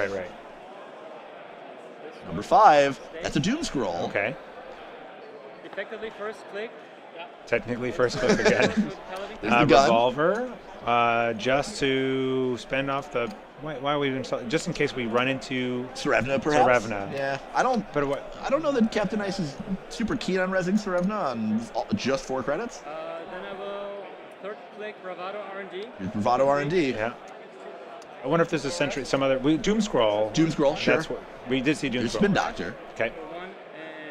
Number 5, that's a Doom Scroll. Okay. Effectively first click. Technically first click again. There's the gun. Revolver, just to spend off the... Why are we even... Just in case we run into... Serevna, perhaps? Serevna. Yeah. I don't know that Captain Ice is super keen on rezzing Serevna on just 4 credits. Then I will third click Bravado R&D. Here's Bravado R&D. Yeah. I wonder if there's some other... Doom Scroll. Doom Scroll, sure. That's what, we did see Doom Here's Scroll. Spin Doctor. Okay.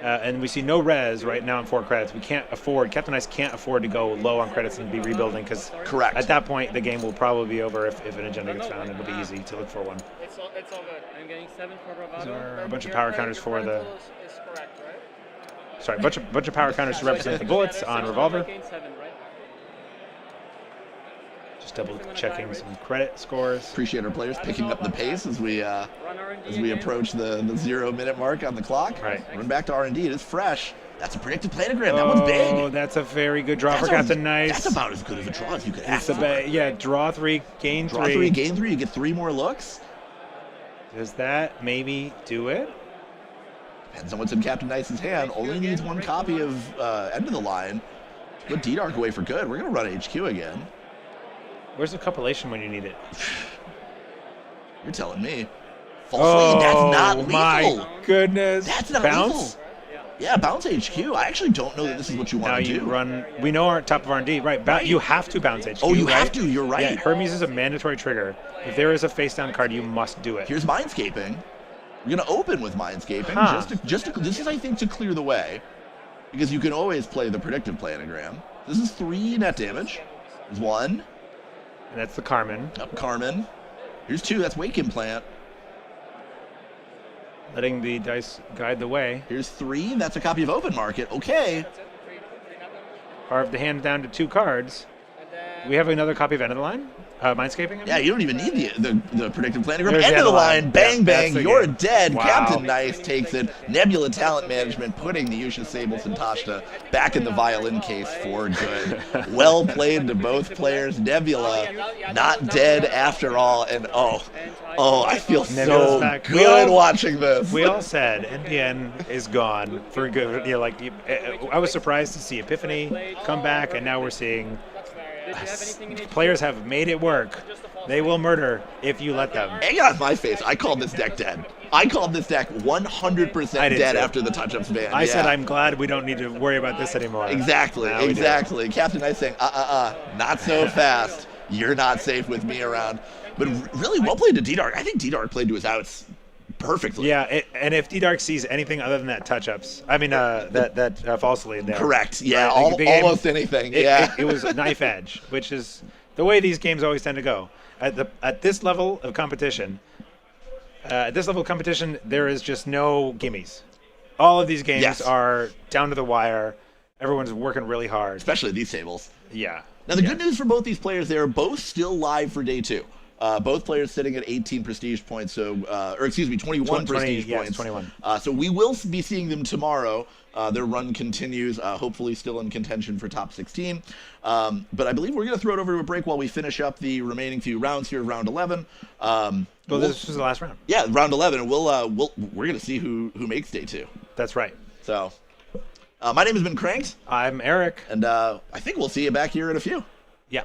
And we see no res right now on 4 credits. We can't afford, Captain Ice can't afford to go low on credits and be rebuilding because Correct. At that point the game will probably be over if an agenda gets found. It'll be easy to look for one. It's all good. I'm getting 7 for Bravado. These are a bunch of power counters for the... Is correct, right? Sorry, bunch of power counters to represent the bullets on Revolver. Gain 7, right? Just double checking some credit scores. Appreciate our players picking up the pace as we approach the 0-minute mark on the clock. Right. Run back to R&D. It is fresh. That's a predictive planogram. That one's big. Oh, that's a very good draw for Captain Nice. That's about as good of a draw as you could ask for. Yeah, draw 3, gain 3. Draw 3, gain 3. You get 3 more looks. Does that maybe do it? Depends on what's in Captain Nice's hand. Only needs 1 copy of End of the Line. Put D-Dark away for good. We're going to run HQ again. Where's the compilation when you need it? You're telling me. False lead, that's not lethal. My goodness. That's not Bounce? lethal. Yeah, bounce HQ. I actually don't know that this is what you want to do. Run. We know our top of R&D, right? You have to bounce HQ. Oh, you right? have to. You're right. Yeah, Hermes is a mandatory trigger. If there is a face down card, you must do it. Here's Mindscaping. We're gonna open with Mindscaping just to this is, I think, to clear the way, because you can always play the predictive planogram. This is 3 net damage. There's 1. And that's the Carmen. Up Carmen. Here's 2. That's Wake Implant. Letting the dice guide the way. Here's 3. That's a copy of Open Market. Okay. Carve the hand down to 2 cards. We have another copy of End of the Line? Mindscaping? Yeah, you don't even need the predictive planogram. There's End of the line. Bang, yeah, bang. You're game. dead. Wow. Captain Nice takes it. Nebula Talent Management putting the Yusha Sables and Tashta back in the violin case for good. Well played to both players. Nebula not dead after all. And oh, I feel so good watching this. We all said NPN is gone for good. You know, I was surprised to see Epiphany come back, and now we're seeing players have made it work. They will murder if you let them. Egg on my face. I called this deck dead. I called this deck 100% dead after the touch-ups ban. I said I'm glad we don't need to worry about this anymore. Exactly, exactly. Captain Knight saying, not so fast. You're not safe with me around. But really well played to D-Dark. I think D-Dark played to his outs perfectly. Yeah, and if D-Dark sees anything other than that touch-ups, I mean, that false lead there. Correct, yeah, almost anything, It was knife edge, which is the way these games always tend to go. At this level of competition, there is just no gimmies. All of these games are down to the wire. Everyone's working really hard. Especially these tables. Yeah. Now, the good news for both these players, they are both still live for day 2. Both players sitting at 18 prestige points, so 21 prestige points. 21. So we will be seeing them tomorrow. Their run continues, hopefully still in contention for top 16. But I believe we're going to throw it over to a break while we finish up the remaining few rounds here of round 11. This is the last round. Yeah, round 11, and we're going to see who makes day 2. That's right. So, my name has been Cranked. I'm Eric. And I think we'll see you back here in a few. Yeah.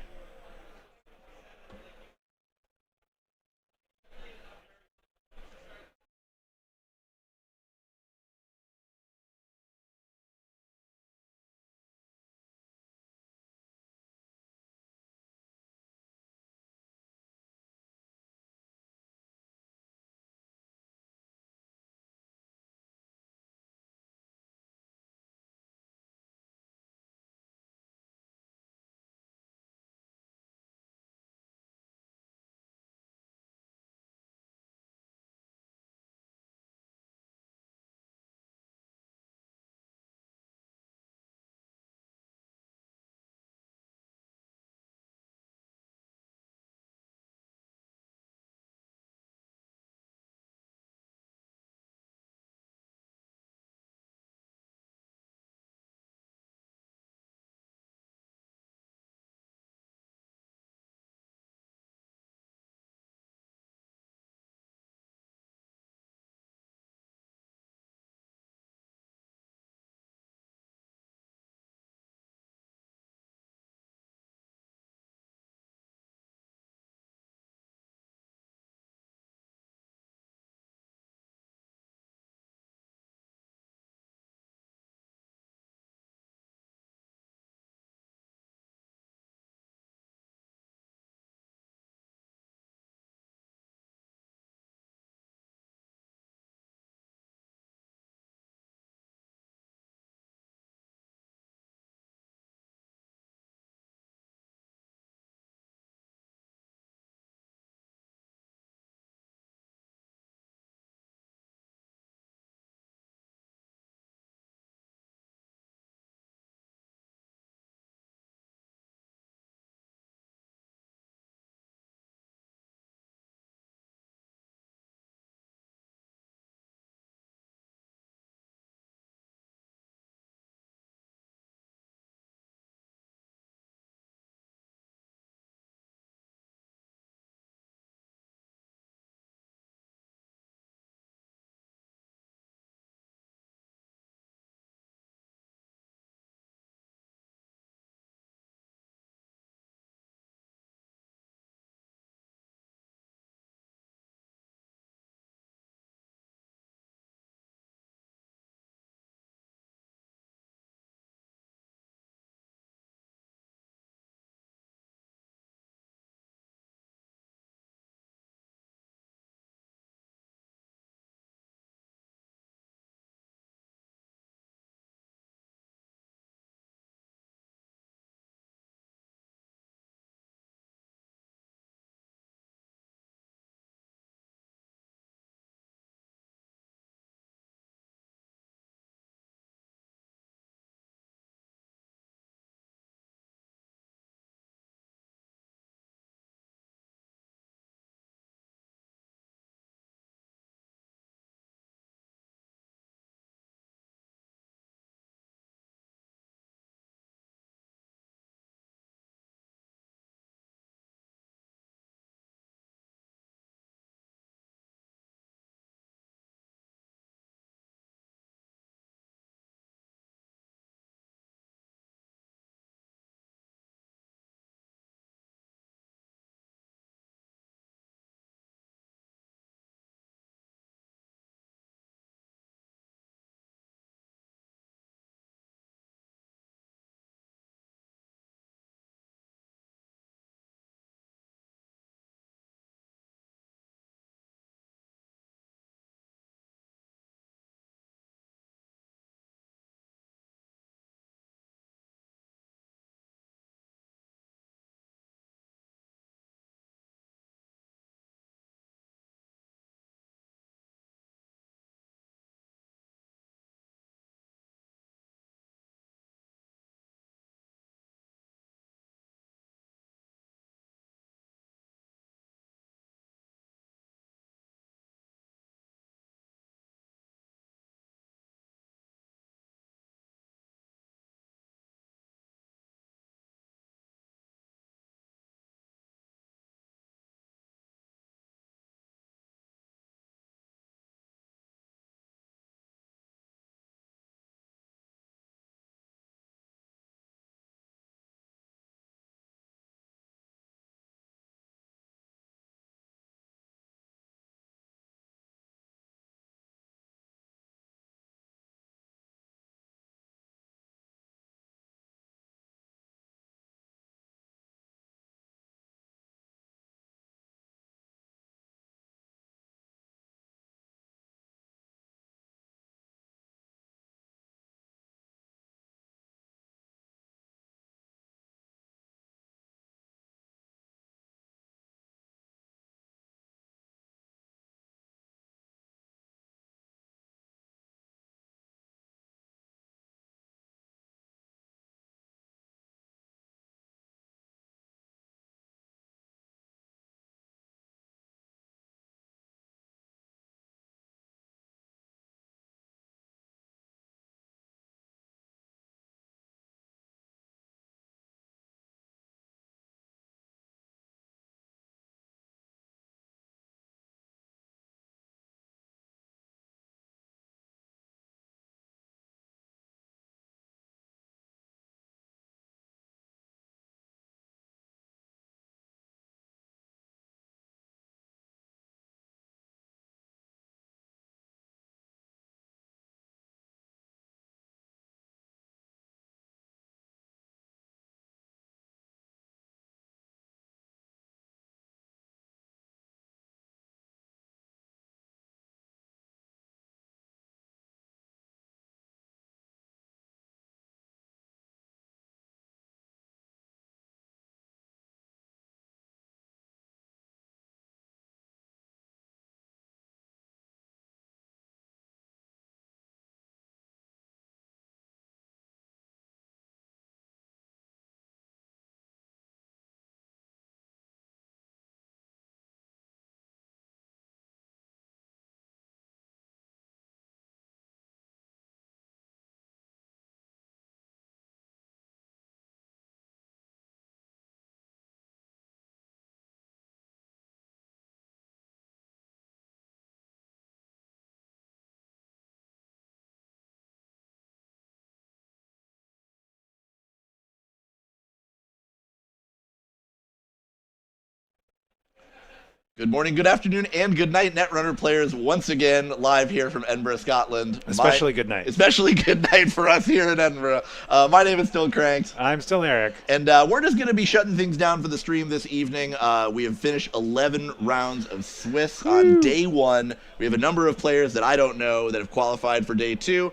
Good morning, good afternoon, and good night, Netrunner players. Once again, live here from Edinburgh, Scotland. Especially good night. Especially good night for us here in Edinburgh. My name is still Cranked. I'm still Eric. And we're just going to be shutting things down for the stream this evening. We have finished 11 rounds of Swiss on day 1. We have a number of players that I don't know that have qualified for day 2.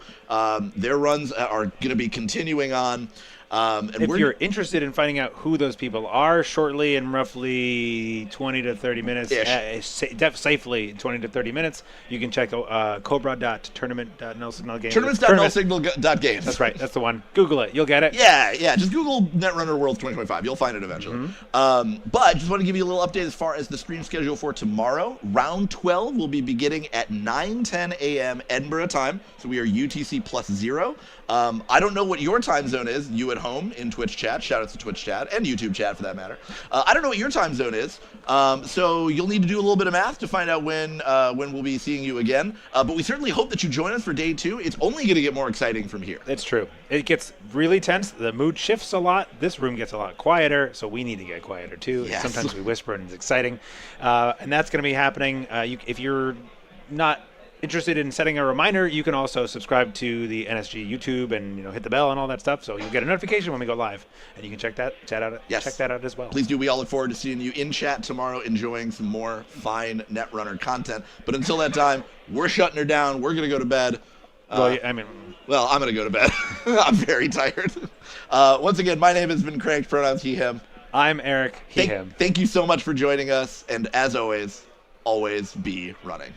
Their runs are going to be continuing on. And if you're interested in finding out who those people are shortly, in roughly 20 to 30 minutes, safely 20 to 30 minutes, you can check cobra.tournament.nullsignalgames. Tournaments.nullsignal.games. That's right. That's the one. Google it. You'll get it. Yeah. Just Google Netrunner World 2025. You'll find it eventually. But just want to give you a little update as far as the stream schedule for tomorrow. Round 12 will be beginning at 9:10 a.m. Edinburgh time. So we are UTC +0. I don't know what your time zone is, you at home in Twitch chat. Shout out to Twitch chat and YouTube chat for that matter. I don't know what your time zone is, so you'll need to do a little bit of math to find out when we'll be seeing you again. But we certainly hope that you join us for day 2. It's only going to get more exciting from here. It's true. It gets really tense. The mood shifts a lot. This room gets a lot quieter, so we need to get quieter too. Yes. Sometimes we whisper and it's exciting. And that's going to be happening. If you're not interested in setting a reminder, you can also subscribe to the NSG YouTube and hit the bell and all that stuff, so you'll get a notification when we go live, and you can check that out. Yes. Check that out as well. Please do. We all look forward to seeing you in chat tomorrow, enjoying some more fine Netrunner content. But until that time, we're shutting her down. We're gonna go to bed. Well, I'm gonna go to bed. I'm very tired. Once again, my name has been Cranked, pronouns he, him. I'm Eric, he, him. Thank you so much for joining us, and as always be running.